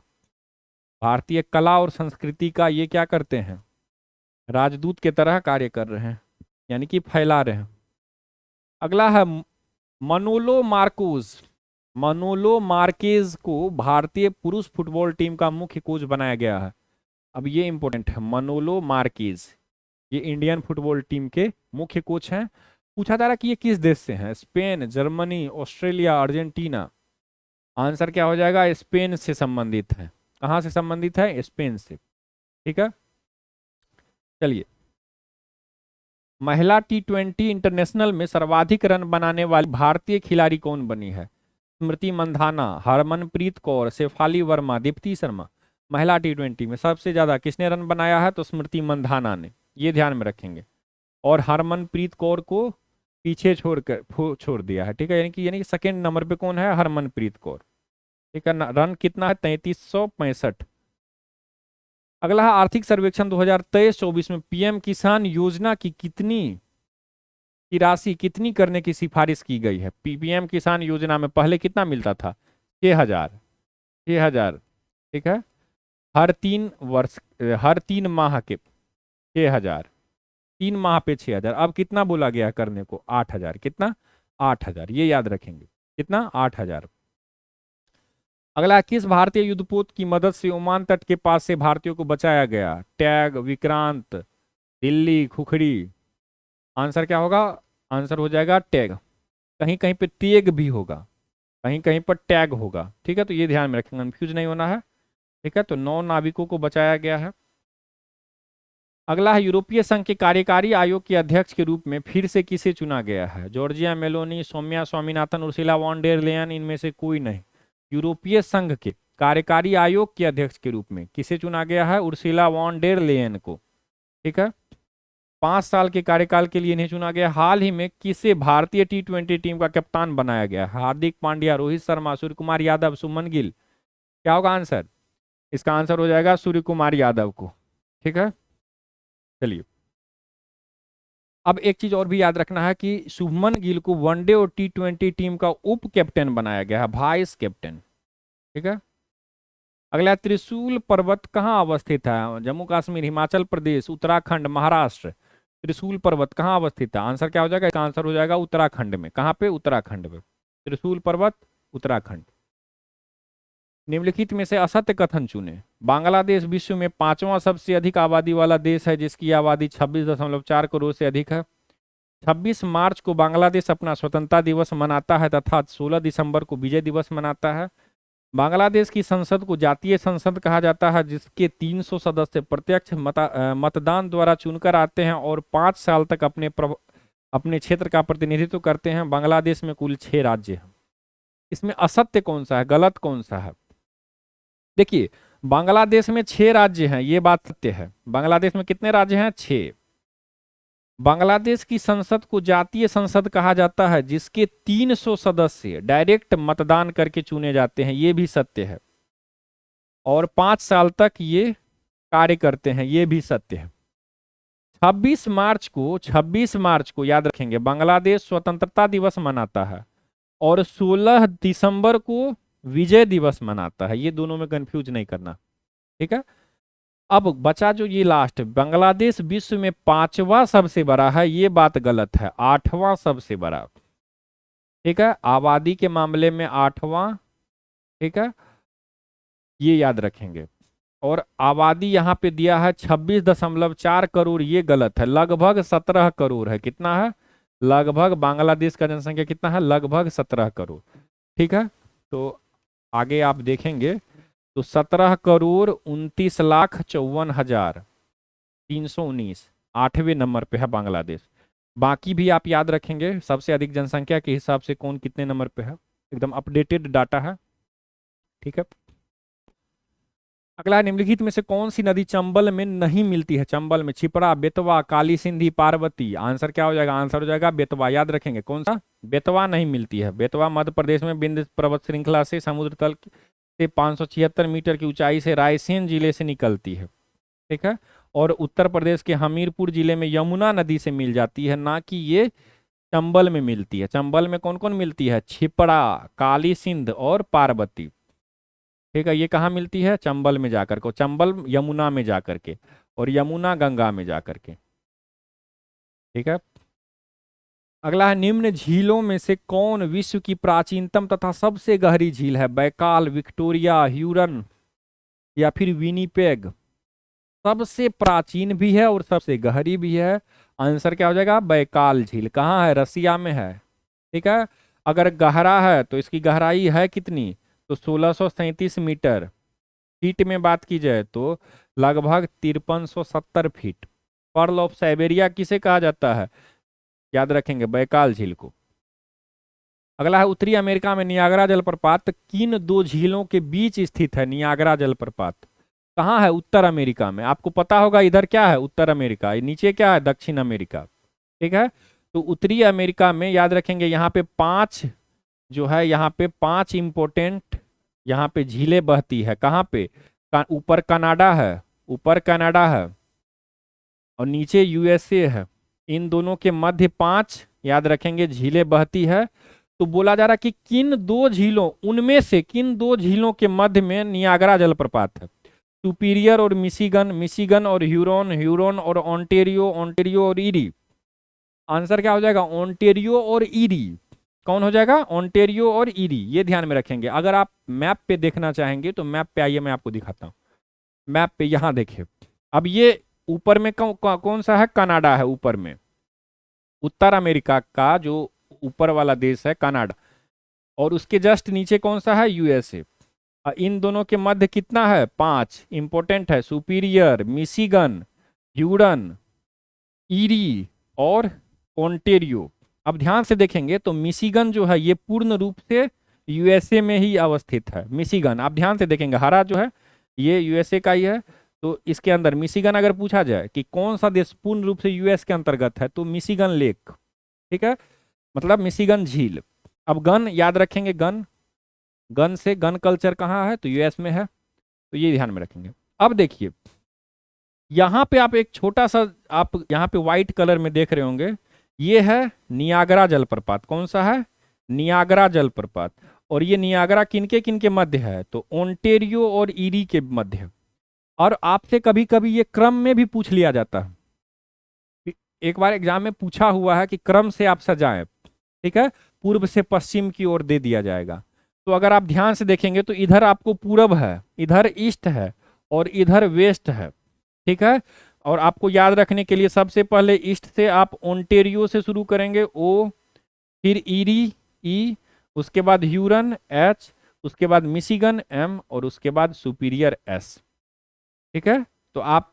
भारतीय कला और संस्कृति का ये क्या करते हैं? राजदूत के तरह कार्य कर रहे हैं, यानी कि फैला रहे हैं। अगला है, मनोलो मार्कोस, मनोलो मार्केज को भारतीय पुरुष फुटबॉल टीम का मुख्य कोच बनाया गया है। अब ये इंपॉर्टेंट है, मनोलो मार्केज, ये इंडियन फुटबॉल टीम के मुख्य कोच हैं। पूछा जा रहा कि ये किस देश से हैं? Spain, Germany, Australia, Argentina. Answer क्या हो जाएगा? स्पेन से संबंधित है। कहाँ से संबंधित है? स्पेन से। ठीक है, चलिए, महिला T20 इंटरनेशनल में सर्वाधिक रन बनाने वाली भारतीय खिलाड़ी कौन बनी है? स्मृति मंधाना, हरमनप्रीत कौर, शेफाली वर्मा, दीप्ति शर्मा। महिला T20 में सबसे ज्यादा किसने रन बनाया है? तो स्मृति मंधाना ने, ये ध्यान में रखेंगे। और हरमनप्रीत कौर को पीछे छोड़ दिया है। ठीक है, यानी कि सेकेंड नंबर पे कौन है? हरमनप्रीत कौर। ठीक है, रन कितना है? 3365। अगला है, आर्थिक सर्वेक्षण 2023-24 में PM किसान योजना की राशि कितनी करने की सिफारिश की गई है? PM किसान योजना में पहले कितना मिलता था? 6,000। 6,000। ठीक है, हर 3 माह के 6,000, 3 माह पे 6,000। अब कितना बोला गया करने को? 8,000। कितना? 8,000, ये याद रखेंगे। कितना? 8,000। अगला, किस भारतीय युद्धपोत की मदद से ओमान तट के पास से भारतीयों को बचाया गया? टैग, विक्रांत, दिल्ली, खुखड़ी। आंसर क्या होगा? आंसर हो जाएगा टैग। कहीं कहीं पे तेग भी होगा, कहीं कहीं पर टैग होगा। ठीक है, तो ये ध्यान में रखें, कंफ्यूज नहीं होना है। ठीक है, तो 9 नाविकों को बचाया गया है। अगला है, यूरोपीय संघ के कार्यकारी आयोग के अध्यक्ष के रूप में फिर से किसे चुना गया है? Giorgia Meloni, Soumya Swaminathan, Ursula von der Leyen, इनमें से कोई नहीं। यूरोपीय संघ के कार्यकारी आयोग के अध्यक्ष के रूप में किसे चुना गया है? उर्सुला वॉन डेर लेयन को। ठीक है, 5 साल के कार्यकाल के लिए इन्हें चुना गया। हाल ही में किसे भारतीय T20 टीम का कप्तान बनाया गया? हार्दिक पांड्या, रोहित शर्मा, सूर्य कुमार यादव, शुभमन गिल। क्या होगा आंसर? इसका आंसर हो जाएगा सूर्य कुमार यादव को। ठीक है, चलिए। अब एक चीज और भी याद रखना है कि शुभमन गिल को वनडे और T20 टीम का उप कैप्टन बनाया गया है, वाइस कैप्टन। ठीक है, अगला, त्रिशूल पर्वत कहाँ अवस्थित है? जम्मू कश्मीर, हिमाचल प्रदेश, उत्तराखंड, महाराष्ट्र। त्रिशूल पर्वत कहाँ अवस्थित है? आंसर क्या हो जाएगा? इसका आंसर हो जाएगा उत्तराखंड में। कहाँ पे? उत्तराखंड में। त्रिशूल पर्वत, उत्तराखंड। निम्नलिखित में से असत्य कथन चुने। बांग्लादेश विश्व में 5वां सबसे अधिक आबादी वाला देश है, जिसकी आबादी 26.4 करोड़ से अधिक है। 26 मार्च को बांग्लादेश अपना स्वतंत्रता दिवस मनाता है तथा 16 दिसंबर को विजय दिवस मनाता है। बांग्लादेश की संसद को जातीय संसद कहा जाता है, जिसके 300 सदस्य प्रत्यक्ष मतदान द्वारा चुनकर आते हैं और 5 साल तक अपने क्षेत्र का प्रतिनिधित्व करते हैं। बांग्लादेश में कुल 6 राज्य हैं। इसमें असत्य कौन सा है, गलत कौन सा है? देखिए, बांग्लादेश में 6 राज्य हैं, ये बात सत्य है। बांग्लादेश में कितने राज्य हैं? 6। बांग्लादेश की संसद को जातीय संसद कहा जाता है, जिसके 300 सदस्य डायरेक्ट मतदान करके चुने जाते हैं, ये भी सत्य है। और 5 साल तक ये कार्य करते हैं, ये भी सत्य है। 26 मार्च को याद रखेंगे, बांग्लादेश स्वतंत्रता दिवस मनाता है और 16 दिसंबर को विजय दिवस मनाता है। ये दोनों में कंफ्यूज नहीं करना। ठीक है, अब बचा जो ये लास्ट, बांग्लादेश विश्व में 5वां सबसे बड़ा है, ये बात गलत है, 8वां सबसे बड़ा। ठीक है, आबादी के मामले में 8वां। ठीक है, ये याद रखेंगे। और आबादी यहाँ पे दिया है 26.4 करोड़, ये गलत है, लगभग 17 करोड़ है। कितना है? लगभग। बांग्लादेश का जनसंख्या कितना है? लगभग 17 करोड़। ठीक है, तो आगे आप देखेंगे तो 17,29,54,319 8वें नंबर पे है बांग्लादेश। बाकी भी आप याद रखेंगे, सबसे अधिक जनसंख्या के हिसाब से कौन कितने नंबर पे है, एकदम अपडेटेड डाटा है। ठीक है, अगला, निम्नलिखित में से कौन सी नदी चंबल में नहीं मिलती है? चंबल में छिपरा, बेतवा, काली सिंधी, पार्वती। आंसर क्या हो जाएगा? आंसर हो जाएगा बेतवा। याद रखेंगे कौन सा? बेतवा नहीं मिलती है। बेतवा मध्य प्रदेश में विंध्य पर्वत श्रृंखला से समुद्र तल से 576 मीटर की ऊंचाई से रायसेन जिले से निकलती है। ठीक है, और उत्तर प्रदेश के हमीरपुर जिले में यमुना नदी से मिल जाती है, ना कि ये चंबल में मिलती है। चंबल में कौन कौन मिलती है? छिपरा, काली सिंध और पार्वती। ठीक है, ये कहाँ मिलती है? चंबल में जाकर के, चंबल यमुना में जाकर के, और यमुना गंगा में जाकर के। ठीक है, अगला है, निम्न झीलों में से कौन विश्व की प्राचीनतम तथा सबसे गहरी झील है? बैकाल, विक्टोरिया, ह्यूरन या फिर विनिपेग। सबसे प्राचीन भी है और सबसे गहरी भी है। आंसर क्या हो जाएगा? बैकाल झील। कहाँ है? रसिया में है। ठीक है, अगर गहरा है तो इसकी गहराई है कितनी? तो 1637 मीटर। फीट में बात की जाए तो लगभग 5370 फीट। पर्ल ऑफ साइबेरिया किसे कहा जाता है? याद रखेंगे, बैकाल झील को। अगला है, उत्तरी अमेरिका में नियाग्रा जलप्रपात किन 2 झीलों के बीच स्थित है? नियाग्रा जलप्रपात कहाँ है? उत्तर अमेरिका में। आपको पता होगा, इधर क्या है? उत्तर अमेरिका, नीचे क्या है? दक्षिण अमेरिका। ठीक है, तो उत्तरी अमेरिका में याद रखेंगे, यहाँ पे 5 जो है, यहाँ पे 5 इंपोर्टेंट यहाँ पे झीलें बहती है। कहाँ पे? ऊपर कनाडा है, ऊपर कनाडा है और नीचे यूएसए है। इन दोनों के मध्य 5 याद रखेंगे झीलें बहती है। तो बोला जा रहा कि किन 2 झीलों, उनमें से किन 2 झीलों के मध्य में नियाग्रा जलप्रपात है? सुपीरियर और मिशिगन, मिशिगन और ह्यूरोन, ह्यूरोन और ओंटेरियो, ओंटेरियो और ईरी। आंसर क्या हो जाएगा? ओंटेरियो और ईरी। कौन हो जाएगा? ओंटेरियो और ईरी। ये ध्यान में रखेंगे। अगर आप मैप पे देखना चाहेंगे तो मैप पे आइए, मैं आपको दिखाता हूँ। मैप पे यहाँ देखिए, अब ये ऊपर में कौन सा है? कनाडा है ऊपर में। उत्तर अमेरिका का जो ऊपर वाला देश है कनाडा, और उसके जस्ट नीचे कौन सा है? यूएसए। इन दोनों के मध्य कितना है? 5। इंपॉर्टेंट है, सुपीरियर, मिशिगन, ह्यूरन, ईरी और ओंटेरियो। अब ध्यान से देखेंगे तो मिशिगन जो है ये पूर्ण रूप से यूएसए में ही अवस्थित है। मिशिगन, आप ध्यान से देखेंगे, हरा जो है ये यूएसए का ही है। तो इसके अंदर मिशिगन अगर पूछा जाए कि कौन सा देश पूर्ण रूप से यूएस के अंतर्गत है, तो मिशिगन लेक, ठीक है, मतलब मिशिगन झील। अब गन याद रखेंगे, गन, गन से गन कल्चर कहाँ है? तो यूएस में है। तो ये ध्यान में रखेंगे। अब देखिए यहाँ पे आप एक छोटा सा, आप यहाँ पे व्हाइट कलर में देख रहे होंगे, ये है नियाग्रा जलप्रपात। कौन सा है? नियाग्रा जलप्रपात। और ये नियाग्रा किनके किनके मध्य है? तो ओंटेरियो और ईरी के मध्य। और आपसे कभी कभी ये क्रम में भी पूछ लिया जाता है। एक बार एग्जाम में पूछा हुआ है कि क्रम से आप सजाएं, ठीक है, पूर्व से पश्चिम की ओर दे दिया जाएगा। तो अगर आप ध्यान से देखेंगे तो इधर आपको पूरब है, इधर ईस्ट है और इधर वेस्ट है, ठीक है। और आपको याद रखने के लिए सबसे पहले ईस्ट से आप ओंटेरियो से शुरू करेंगे, ओ, फिर ईरी, ई, उसके बाद ह्यूरन, एच, उसके बाद मिशिगन, एम, और उसके बाद सुपीरियर, एस, ठीक है। तो आप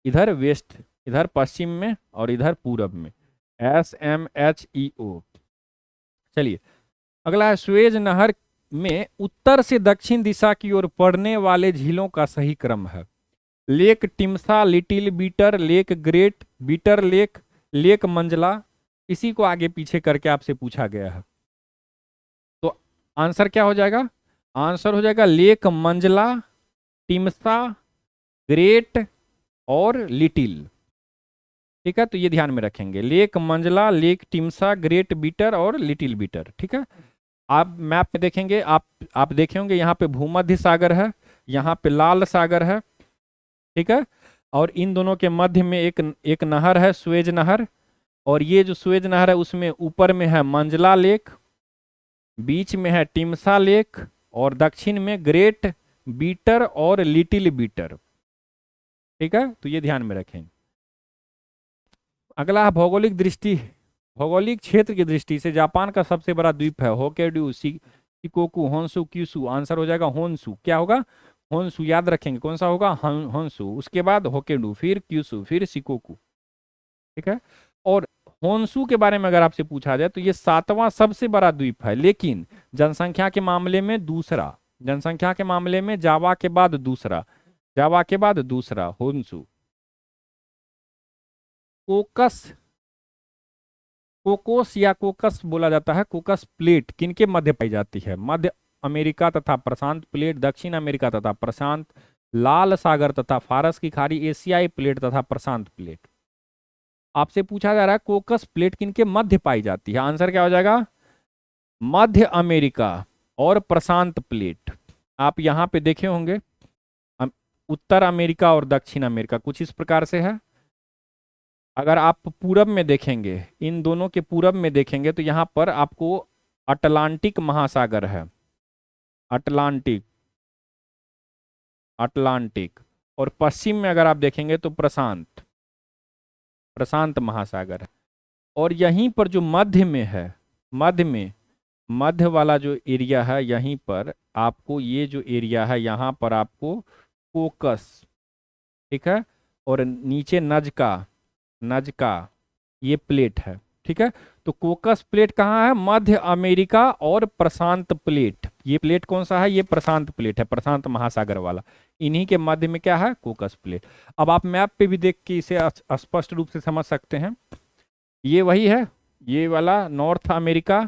इधर वेस्ट, इधर पश्चिम में और इधर पूरब में, एस, एम, एच, ई, ओ। चलिए अगला है, स्वेज नहर में उत्तर से दक्षिण दिशा की ओर पड़ने वाले झीलों का सही क्रम है। Lake Timsah, little bitter, lake great bitter lake, lake Manzala. इसी को आगे पीछे करके आपसे पूछा गया है। तो आंसर क्या हो जाएगा? आंसर हो जाएगा लेक मंजला, टिम्सा, ग्रेट और लिटिल, ठीक है। तो ये ध्यान में रखेंगे, लेक मंजला, लेक टिम्सा, ग्रेट बीटर और लिटिल बीटर, ठीक है। आप मैप में देखेंगे, आप देखे होंगे यहाँ पे भूमध्य सागर है, यहाँ पे लाल सागर है, ठीक है। और इन दोनों के मध्य में एक नहर है, स्वेज नहर। और ये जो स्वेज नहर है उसमें ऊपर में है मंजला लेक, बीच में है टिम्सा लेक और दक्षिण में ग्रेट बीटर और लिटिल बीटर, ठीक है। तो ये ध्यान में रखें। अगला है भौगोलिक दृष्टि, भौगोलिक क्षेत्र की दृष्टि से जापान का सबसे बड़ा द्वीप है Hokkaido, Shikoku, Honshu, Kyushu. Answer हो जाएगा होन्शु। क्या होगा? होन्शु। याद रखेंगे कौन सा होगा? होन्शु। उसके बाद होक्काइडो, फिर क्यूशु, फिर शिकोकू, ठीक है। और होन्शु के बारे में अगर आपसे पूछा जाए तो ये 7वां सबसे बड़ा द्वीप है, लेकिन जनसंख्या के मामले में दूसरा, जनसंख्या के मामले में जावा के बाद दूसरा, जावा के बाद दूसरा होन्शु। कोकस, कोकोस या कोकस बोला जाता है। कोकस प्लेट किनके मध्य पाई जाती है? मध्य अमेरिका तथा प्रशांत प्लेट, दक्षिण अमेरिका तथा प्रशांत, लाल सागर तथा फारस की खाड़ी, एशियाई प्लेट तथा प्रशांत प्लेट। आपसे पूछा जा रहा है कोकस प्लेट किनके मध्य पाई जाती है? आंसर क्या हो जाएगा? मध्य अमेरिका और प्रशांत प्लेट। आप यहाँ पे देखे होंगे उत्तर अमेरिका और दक्षिण अमेरिका कुछ इस प्रकार से है। अगर आप पूरब में देखेंगे, इन दोनों के पूरब में देखेंगे तो यहाँ पर आपको अटलांटिक महासागर है, अटलांटिक, अटलांटिक। और पश्चिम में अगर आप देखेंगे तो प्रशांत, प्रशांत महासागर है। और यहीं पर जो मध्य में है, मध्य में, मध्य वाला जो एरिया है, यहीं पर आपको ये जो एरिया है यहाँ पर आपको कोकस, ठीक है। और नीचे नजका, नजका ये प्लेट है, ठीक है। तो कोकस प्लेट कहाँ है? मध्य अमेरिका और प्रशांत प्लेट। ये प्लेट कौन सा है? ये प्रशांत प्लेट है, प्रशांत महासागर वाला। इन्हीं के मध्य में क्या है? कोकस प्लेट। अब आप मैप पे भी देख के इसे स्पष्ट रूप से समझ सकते हैं। ये वही है, ये वाला नॉर्थ अमेरिका,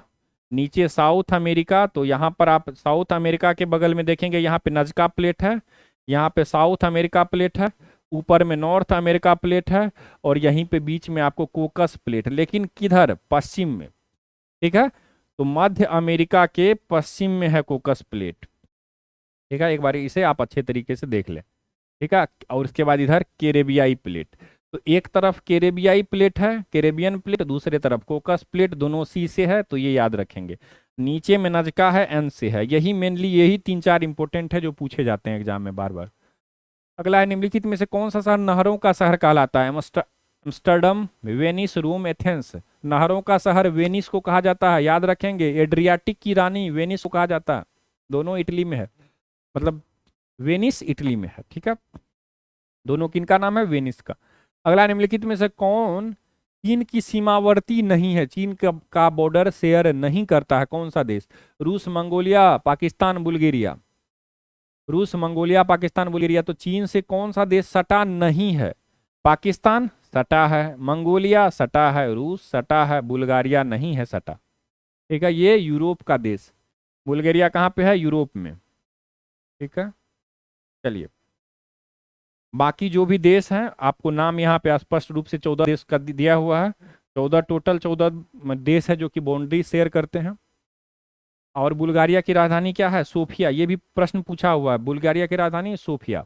नीचे साउथ अमेरिका। तो यहाँ पर आप साउथ अमेरिका के बगल में देखेंगे, यहाँ पे नजका प्लेट है, यहाँ पे साउथ अमेरिका प्लेट है, ऊपर में नॉर्थ अमेरिका प्लेट है, और यहीं पे बीच में आपको कोकस प्लेट, लेकिन किधर? पश्चिम में, ठीक है। तो मध्य अमेरिका के पश्चिम में है कोकस प्लेट, ठीक है। एक बार इसे आप अच्छे तरीके से देख लें। ठीक है। और उसके बाद इधर कैरेबियाई प्लेट, तो एक तरफ कैरेबियाई प्लेट है, कैरेबियन प्लेट, दूसरे तरफ कोकस प्लेट, दोनों सी से है, तो ये याद रखेंगे। नीचे में नजका है, एन से है। यही मेनली यही तीन चार इंपॉर्टेंट है जो पूछे जाते हैं एग्जाम में बार बार। अगला है, निम्नलिखित में से कौन सा शहर नहरों का शहर कहलाता है? एम्स्टर्डम, वेनिस, रोम, एथेंस। नहरों का शहर वेनिस को कहा जाता है, याद रखेंगे। एड्रियाटिक की रानी वेनिस को कहा जाता है। दोनों इटली में है, मतलब वेनिस इटली में है, ठीक है। दोनों किनका नाम है? वेनिस का। अगला, निम्नलिखित में से कौन चीन की सीमावर्ती नहीं है, चीन का बॉर्डर शेयर नहीं करता है? कौन सा देश? रूस, मंगोलिया, पाकिस्तान, बुल्गारिया। रूस, मंगोलिया, पाकिस्तान, बुल्गारिया। तो चीन से कौन सा देश सटा नहीं है? पाकिस्तान सटा है, मंगोलिया सटा है, रूस सटा है, बुल्गारिया नहीं है सटा। ठीक है, ये यूरोप का देश। बुल्गारिया कहाँ पे है? यूरोप में। ठीक है, चलिए बाकी जो भी देश हैं आपको नाम यहाँ पे स्पष्ट रूप से 14 देश का दिया हुआ है। 14 टोटल 14 देश है जो कि बाउंड्री शेयर करते हैं। और बुल्गारिया की राजधानी क्या है? सोफिया। ये भी प्रश्न पूछा हुआ है, बुल्गारिया की राजधानी सोफिया।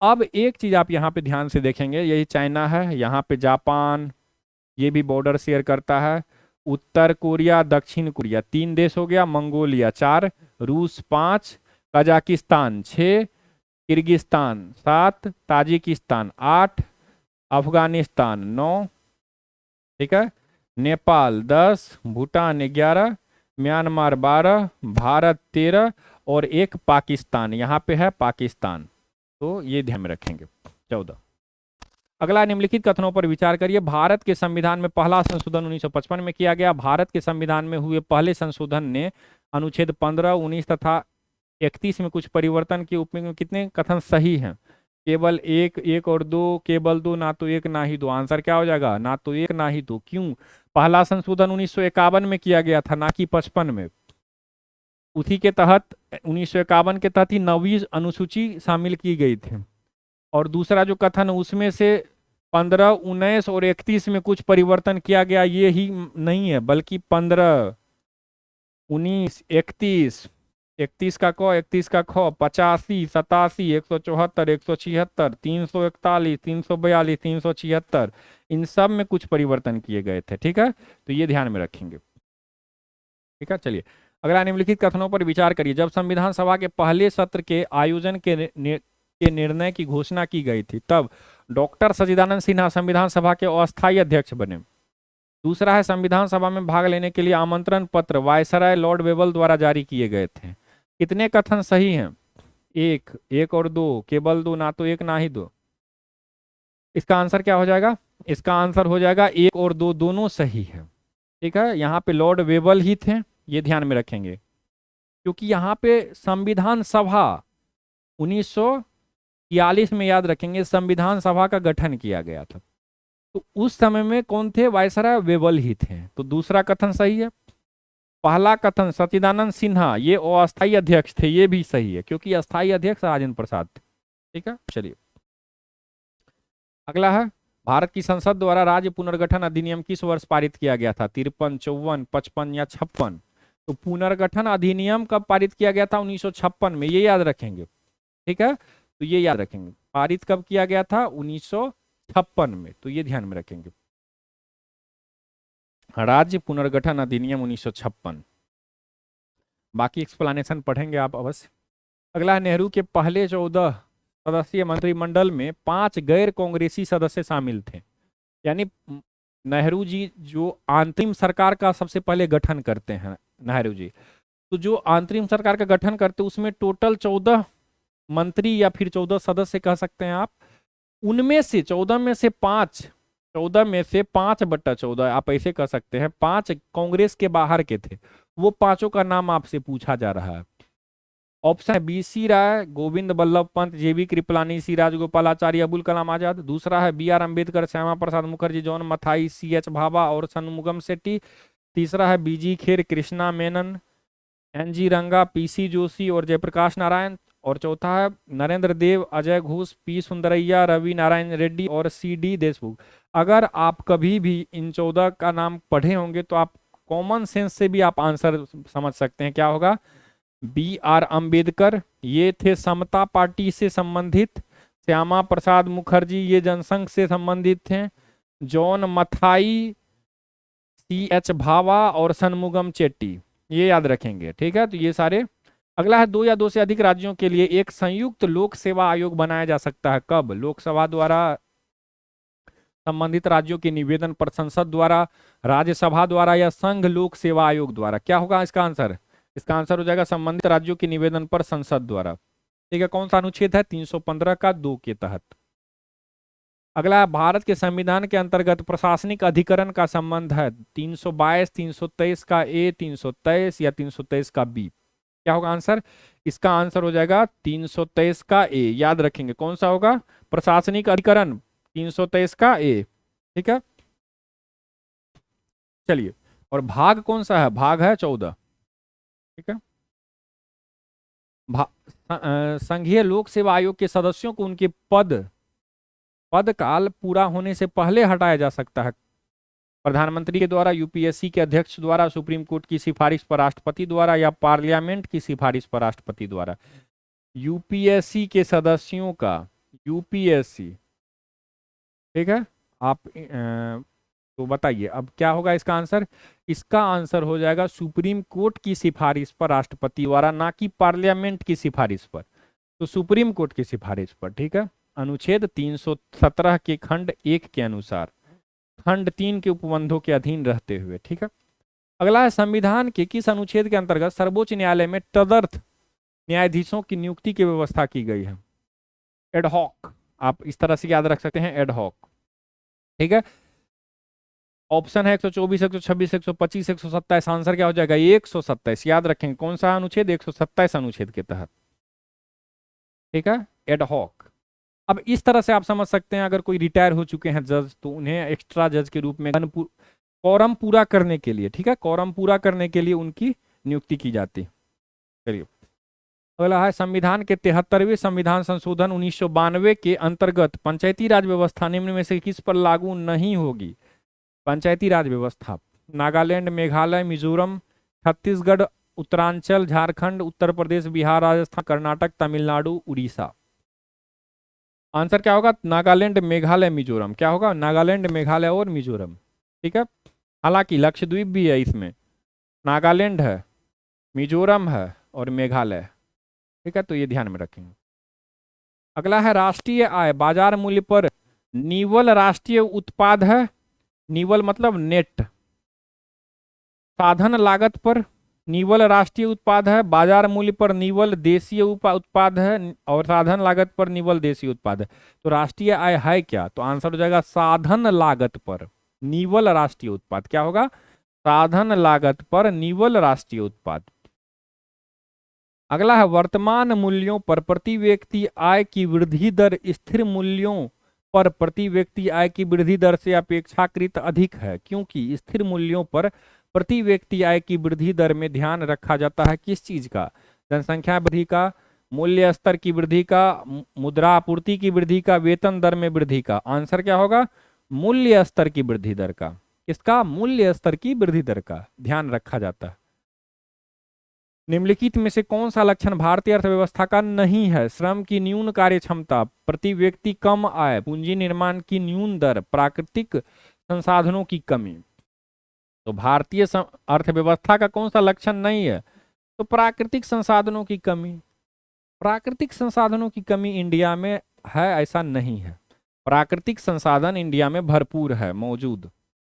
अब एक चीज आप यहाँ पे ध्यान से देखेंगे, यही चाइना है, यहाँ पे जापान, ये भी बॉर्डर शेयर करता है। उत्तर कोरिया, दक्षिण कोरिया, 3 देश हो गया। मंगोलिया 4, रूस 5, कजाकिस्तान 6, किर्गिस्तान 7, ताजिकिस्तान 8, अफगानिस्तान 9, ठीक है, नेपाल 10, भूटान 11, म्यांमार 12, भारत 13 और एक पाकिस्तान, यहाँ पे है पाकिस्तान। तो ये ध्यान में रखेंगे 14। अगला, निम्नलिखित कथनों पर विचार करिए। भारत के संविधान में पहला संशोधन 1955 में किया गया। भारत के संविधान में हुए पहले संशोधन ने अनुच्छेद 15, 19 तथा 31 में कुछ परिवर्तन के उपयोग में कितने कथन सही हैं? केवल एक, एक और दो, केवल दो, ना तो एक ना ही दो। आंसर क्या हो जाएगा? ना तो एक ना ही दो। क्यों? पहला संशोधन 1951 में किया गया था, ना कि 55 में। उसी के तहत 1951 के तहत ही 9वीं अनुसूची शामिल की गई थी। और दूसरा जो कथन उसमें से 15, 19 और 31 में कुछ परिवर्तन किया गया, ये ही नहीं है, बल्कि 15, 19, 31, 31 का क, 31 का ख, 85, 87, 174, 176, 341, 342, 376, इन सब में कुछ परिवर्तन किए गए थे। ठीक है, तो ये ध्यान में रखेंगे। ठीक है, चलिए अगला, निम्नलिखित कथनों पर विचार करिए। जब संविधान सभा के पहले सत्र के आयोजन के निर्णय की घोषणा की गई थी, तब डॉक्टर सच्चिदानंद सिन्हा संविधान सभा के अस्थायी अध्यक्ष बने। दूसरा है, संविधान सभा में भाग लेने के लिए आमंत्रण पत्र वायसराय लॉर्ड वेबल द्वारा जारी किए गए थे। कितने कथन सही हैं? एक, एक और दो, केवल दो, ना तो एक ना ही दो। इसका आंसर क्या हो जाएगा? इसका आंसर हो जाएगा एक और दो, दोनों सही है। ठीक है, यहाँ पे लॉर्ड वेबल ही थे, ये ध्यान में रखेंगे, क्योंकि यहाँ पे संविधान सभा 1943 में, याद रखेंगे, संविधान सभा का गठन किया गया था। तो उस समय में कौन थे? वायसराय वेबल ही थे। तो दूसरा कथन सही है। पहला कथन सच्चिदानंद सिन्हा, ये अस्थायी अध्यक्ष थे, ये भी सही है, क्योंकि अस्थायी अध्यक्ष राजेंद्र प्रसाद थे। ठीक है, चलिए अगला है, भारत की संसद द्वारा राज्य पुनर्गठन अधिनियम किस वर्ष पारित किया गया था? 53, 54, 55 या 56? तो पुनर्गठन अधिनियम कब पारित किया गया था? 1956 में, ये याद रखेंगे। ठीक है, तो ये याद रखेंगे, पारित कब किया गया था? 1956 में, तो ये ध्यान में रखेंगे, राज्य पुनर्गठन अधिनियम 1956। बाकी एक्सप्लेनेशन पढ़ेंगे आप अवश्य। अगला, नेहरू के पहले 14 सदस्यीय मंत्रिमंडल में 5 गैर कांग्रेसी सदस्य शामिल थे। यानी नेहरू जी जो अंतरिम सरकार का सबसे पहले गठन करते हैं, नेहरू जी, तो जो अंतरिम सरकार का गठन करते हैं उसमें टोटल 14 मंत्री या फिर 14 सदस्य कह सकते हैं आप। उनमें से 14 में से 5, 14 में से 5/14 आप ऐसे कह सकते हैं, 5 कांग्रेस के बाहर के थे। वो पांचों का नाम आपसे पूछा जा रहा है। ऑप्शन है बी.सी. राय, गोविंद बल्लभ पंत, जे.बी. कृपलानी, सी राजगोपालाचारी, अबुल कलाम आजाद। दूसरा है B R. Ambedkar, Shyama Prasad Mukherjee, John Mathai, CH. Bhabha और शनमुगम शेट्टी। तीसरा है बी.जी. खेर, कृष्णा मेनन, एन.जी. रंगा, पी.सी. जोशी और जयप्रकाश नारायण। और चौथा है नरेंद्र देव, अजय घोष, पी. सुंदरैया, रवि नारायण रेड्डी और सी.डी. देशमुख। अगर आप कभी भी इन 14 का नाम पढ़े होंगे तो आप कॉमन सेंस से भी आप आंसर समझ सकते हैं, क्या होगा? बी.आर. अम्बेडकर, ये थे समता पार्टी से संबंधित। श्यामा प्रसाद मुखर्जी ये जनसंघ से संबंधित थे। जॉन मथाई, CH भावा और सनमुगम चेट्टी, ये याद रखेंगे, ठीक है। तो ये सारे। अगला है, 2 या 2 से अधिक राज्यों के लिए एक संयुक्त लोक सेवा आयोग बनाया जा सकता है। कब? लोकसभा द्वारा, संबंधित राज्यों के निवेदन पर, संसद द्वारा, राज्यसभा द्वारा या संघ लोक सेवा आयोग द्वारा। क्या होगा इसका आंसर? इसका आंसर हो जाएगा संबंधित राज्यों के निवेदन पर संसद द्वारा, ठीक है। कौन सा अनुच्छेद है? 315 का 2 के तहत। अगला, भारत के संविधान के अंतर्गत प्रशासनिक अधिकरण का संबंध है 322, 323 का ए, 323 या 323 का बी। क्या होगा आंसर? इसका आंसर हो जाएगा 323 का ए। याद रखेंगे कौन सा होगा? प्रशासनिक अधिकरण 323 का ए, ठीक है। चलिए, और भाग कौन सा है? भाग है 14, ठीक है। संघीय लोक सेवा आयोग के सदस्यों को उनके पद काल पूरा होने से पहले हटाया जा सकता है। प्रधानमंत्री के द्वारा, यूपीएससी के अध्यक्ष द्वारा, सुप्रीम कोर्ट की सिफारिश पर राष्ट्रपति द्वारा या पार्लियामेंट की सिफारिश पर राष्ट्रपति द्वारा। यूपीएससी के सदस्यों का, यूपीएससी, ठीक है। आप तो बताइए अब क्या होगा इसका आंसर? इसका आंसर हो जाएगा सुप्रीम कोर्ट की सिफारिश पर राष्ट्रपति द्वारा, ना कि पार्लियामेंट की सिफारिश पर। तो सुप्रीम कोर्ट की सिफारिश पर, ठीक है। अनुच्छेद 317 के खंड 1 के अनुसार, खंड 3 के उपबंधों के अधीन रहते हुए, ठीक है। अगला है, संविधान के किस अनुच्छेद के अंतर्गत सर्वोच्च न्यायालय में तदर्थ न्यायाधीशों की नियुक्ति की व्यवस्था की गई है? एडहॉक, आप इस तरह से याद रख सकते हैं, एडहॉक, ठीक है। ऑप्शन है 124, 126, 125, 127। आंसर क्या हो जाएगा? 127। याद रखेंगे कौन सा अनुच्छेद? 127 अनुच्छेद के तहत, ठीक है, एडहॉक। अब इस तरह से आप समझ सकते हैं, अगर कोई रिटायर हो चुके हैं जज, तो उन्हें एक्स्ट्रा जज के रूप में कॉरम पूरा करने के लिए, ठीक है, कॉरम पूरा करने के लिए उनकी नियुक्ति की जाती है। चलिए, अगला है, संविधान के 73वें संविधान संशोधन 1992 के अंतर्गत पंचायती राज व्यवस्था निम्न में से किस पर लागू नहीं होगी? पंचायती राज व्यवस्था, नागालैंड, मेघालय, मिजोरम, छत्तीसगढ़, उत्तरांचल, झारखंड, उत्तर प्रदेश, बिहार, राजस्थान, कर्नाटक, तमिलनाडु, उड़ीसा। आंसर क्या होगा? नागालैंड, मेघालय, मिजोरम। क्या होगा? नागालैंड, मेघालय और मिजोरम, ठीक है। हालांकि लक्षद्वीप भी है इसमें, नागालैंड है, मिजोरम है और मेघालय, ठीक है। तो ये ध्यान में रखेंगे। अगला है, राष्ट्रीय आय बाजार मूल्य पर निवल राष्ट्रीय उत्पाद है। निवल मतलब नेट। साधन लागत पर निवल राष्ट्रीय उत्पाद है, बाजार मूल्य पर निवल देशीय उत्पाद है और साधन लागत पर निवल देशीय उत्पाद है। तो राष्ट्रीय आय है क्या? तो आंसर हो जाएगा साधन लागत पर निवल राष्ट्रीय उत्पाद। क्या होगा? साधन लागत पर निवल राष्ट्रीय उत्पाद। अगला है, वर्तमान मूल्यों पर प्रति व्यक्ति आय की वृद्धि दर स्थिर मूल्यों पर प्रति व्यक्ति आय की वृद्धि दर से अपेक्षाकृत अधिक है, क्योंकि स्थिर मूल्यों पर प्रति व्यक्ति आय की वृद्धि दर में ध्यान रखा जाता है किस चीज का? जनसंख्या वृद्धि का, मूल्य स्तर की वृद्धि का, मुद्रा आपूर्ति की वृद्धि का, वेतन दर में वृद्धि का। आंसर क्या होगा? मूल्य स्तर की वृद्धि दर का। किसका? मूल्य स्तर की वृद्धि दर का ध्यान रखा जाता है। निम्नलिखित में से कौन सा लक्षण भारतीय अर्थव्यवस्था का नहीं है? श्रम की न्यून कार्य क्षमता, प्रति व्यक्ति कम आय, पूंजी निर्माण की न्यून दर, प्राकृतिक संसाधनों की कमी। तो भारतीय अर्थव्यवस्था का कौन सा लक्षण नहीं है? तो प्राकृतिक संसाधनों की कमी। प्राकृतिक संसाधनों की कमी इंडिया में है ऐसा नहीं है, प्राकृतिक संसाधन इंडिया में भरपूर है, मौजूद,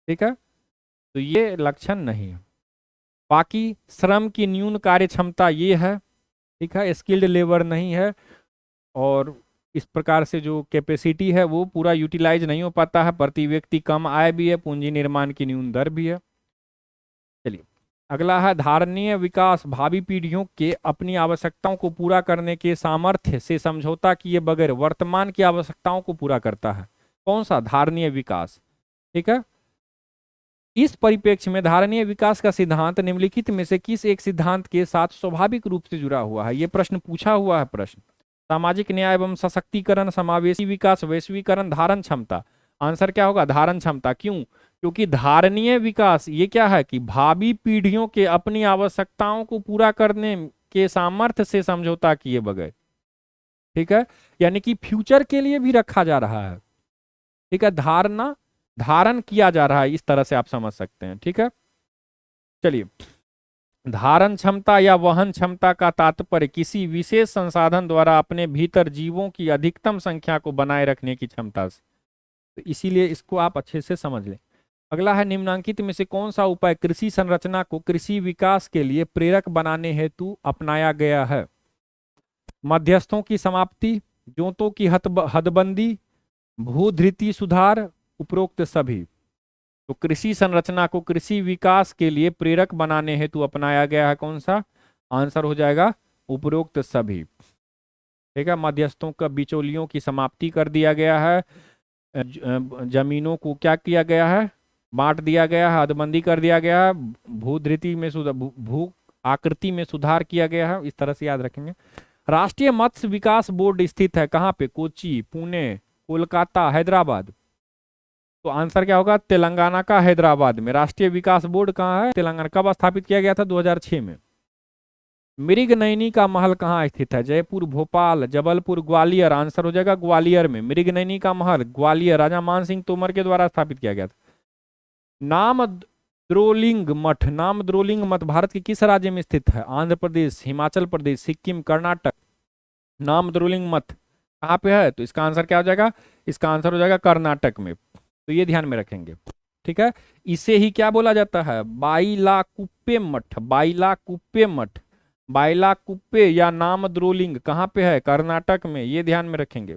ठीक है। तो ये लक्षण नहीं है। बाकी श्रम की न्यून कार्य क्षमता ये है, ठीक है, स्किल्ड लेबर नहीं है और इस प्रकार से जो कैपेसिटी है वो पूरा यूटिलाइज नहीं हो पाता है। प्रति व्यक्ति कम आय भी है, पूंजी निर्माण की न्यून दर भी है। चलिए, अगला है, धारणीय विकास भावी पीढ़ियों के अपनी आवश्यकताओं को पूरा करने के सामर्थ्य से समझौता किए बगैर वर्तमान की आवश्यकताओं को पूरा करता है। कौन सा? धारणीय विकास, ठीक है। इस परिप्रेक्ष्य में धारणीय विकास का सिद्धांत निम्नलिखित में से किस एक सिद्धांत के साथ स्वाभाविक रूप से जुड़ा हुआ है? यह प्रश्न पूछा हुआ है। प्रश्न, सामाजिक न्याय एवं सशक्तिकरण, समावेशी विकास, वैश्वीकरण, धारण क्षमता। आंसर क्या होगा? धारण क्षमता। क्यों? क्योंकि धारणीय विकास ये क्या है कि भावी पीढ़ियों के अपनी आवश्यकताओं को पूरा करने के सामर्थ्य से समझौता किए बगैर, ठीक है, यानी कि फ्यूचर के लिए भी रखा जा रहा है। ठीक है, धारणा धारण किया जा रहा है, इस तरह से आप समझ सकते हैं। ठीक है, चलिए, धारण क्षमता या वहन क्षमता का तात्पर्य किसी विशेष संसाधन द्वारा अपने भीतर जीवों की अधिकतम संख्या को बनाए रखने की क्षमता से, तो इसीलिए इसको आप अच्छे से समझ लें। अगला है, निम्नलिखित में से कौन सा उपाय कृषि संरचना को कृषि विकास के लिए प्रेरक बनाने हेतु अपनाया गया है? मध्यस्थों की समाप्ति, जोतों की हदबंदी, भूधृति सुधार, उपरोक्त सभी। तो कृषि संरचना को कृषि विकास के लिए प्रेरक बनाने हेतु अपनाया गया है कौन सा? आंसर हो जाएगा उपरोक्त सभी। ठीक है, मध्यस्थों का बिचौलियों की समाप्ति कर दिया गया है, जमीनों को क्या किया गया है? बांट दिया गया है, हदबंदी कर दिया गया है, भूधृति में भू आकृति में सुधार किया गया है। इस तरह से याद रखेंगे। राष्ट्रीय मत्स्य विकास बोर्ड स्थित है कहाँ पे? कोच्चि, पुणे, कोलकाता, हैदराबाद। तो आंसर क्या होगा? तेलंगाना का हैदराबाद में। राष्ट्रीय विकास बोर्ड कहाँ है? तेलंगाना। कब स्थापित किया गया था? 2006 में। मृगनयनी का महल कहाँ स्थित है? जयपुर, भोपाल, जबलपुर, ग्वालियर। आंसर हो जाएगा ग्वालियर में। मृगनयनी का महल ग्वालियर, राजा मान सिंह तोमर के द्वारा स्थापित किया गया था। नामद्रोलिंग मठ, नामद्रोलिंग मठ भारत के किस राज्य में स्थित है? आंध्र प्रदेश, हिमाचल प्रदेश, सिक्किम, कर्नाटक। नामद्रोलिंग मठ कहाँ पे है? तो इसका आंसर क्या हो जाएगा? इसका आंसर हो जाएगा कर्नाटक में। तो ये ध्यान में रखेंगे। ठीक है, इसे ही क्या बोला जाता है? बाइलाकुप्पे मठ। बाइलाकुप्पे मठ, बाइलाकुप्पे या नामद्रोलिंग कहाँ पे है? कर्नाटक में। ये ध्यान में रखेंगे।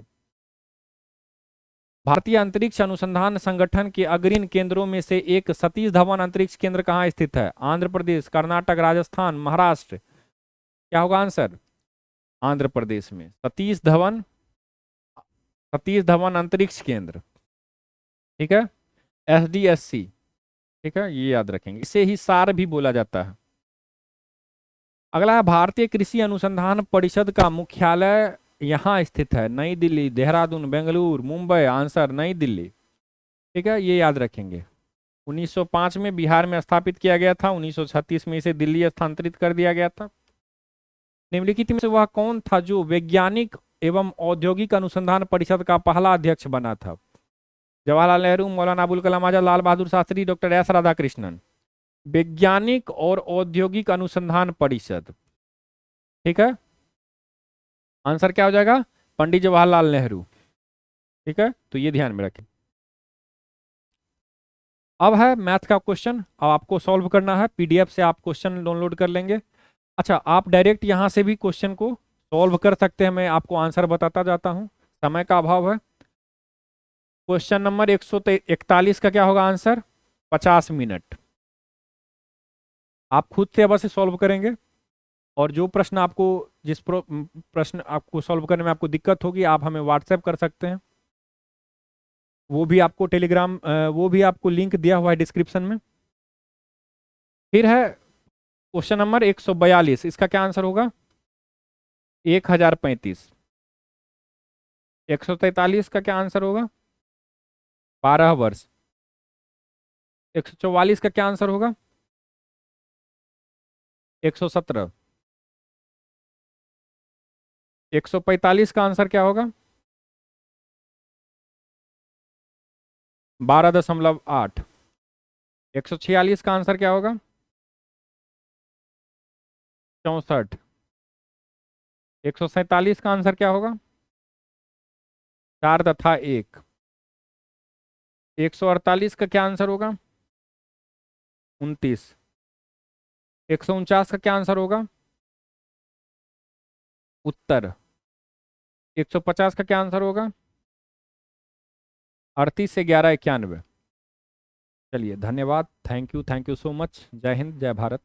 भारतीय अंतरिक्ष अनुसंधान संगठन के अग्रणी केंद्रों में से एक सतीश धवन अंतरिक्ष केंद्र कहाँ स्थित है? आंध्र प्रदेश, कर्नाटक, राजस्थान, महाराष्ट्र। क्या होगा आंसर? आंध्र प्रदेश में। सतीश धवन अंतरिक्ष केंद्र। ठीक है, SDSC। ठीक है, ये याद रखेंगे। इसे ही सार भी बोला जाता है। अगला है, भारतीय कृषि अनुसंधान परिषद का मुख्यालय यहाँ स्थित है। नई दिल्ली, देहरादून, बेंगलुरु, मुंबई। आंसर नई दिल्ली। ठीक है, ये याद रखेंगे। 1905 में बिहार में स्थापित किया गया था। 1936 में इसे दिल्ली स्थानांतरित कर दिया गया था। निम्नलिखित में से वह कौन था जो वैज्ञानिक एवं औद्योगिक अनुसंधान परिषद का पहला अध्यक्ष बना था? Jawaharlal Nehru, Maulana Abul Kalam Azad, Lal Bahadur Shastri, doctor S Radhakrishnan. वैज्ञानिक और औद्योगिक अनुसंधान परिषद। ठीक है, आंसर क्या हो जाएगा? पंडित जवाहरलाल नेहरू। ठीक है, तो ये ध्यान में रखें। अब है मैथ का क्वेश्चन। अब आपको सॉल्व करना है। PDF से आप क्वेश्चन डाउनलोड कर लेंगे। अच्छा, आप डायरेक्ट यहां से भी क्वेश्चन को सॉल्व कर सकते हैं। मैं आपको आंसर बताता जाता हूं, समय का अभाव है। क्वेश्चन नंबर 141 का क्या होगा आंसर? 50 मिनट। आप खुद से अवश्य सॉल्व करेंगे, और जो प्रश्न आपको प्रश्न आपको सॉल्व करने में आपको दिक्कत होगी, आप हमें व्हाट्सएप कर सकते हैं। वो भी आपको टेलीग्राम, वो भी आपको लिंक दिया हुआ है डिस्क्रिप्शन में। फिर है क्वेश्चन नंबर 142। इसका क्या आंसर होगा? 1035। 143 का क्या आंसर होगा? 12 वर्ष। 144 का क्या आंसर होगा? 117। 145 का आंसर क्या होगा? 12.8। 146 का आंसर क्या होगा? 64। 147 का आंसर क्या होगा? 4 तथा 1। 148 का क्या आंसर होगा? 29। 149 का क्या आंसर होगा? उत्तर। 150 का क्या आंसर होगा? 38 से 11 91। चलिए, धन्यवाद। Thank you so much. जय हिंद, जय भारत।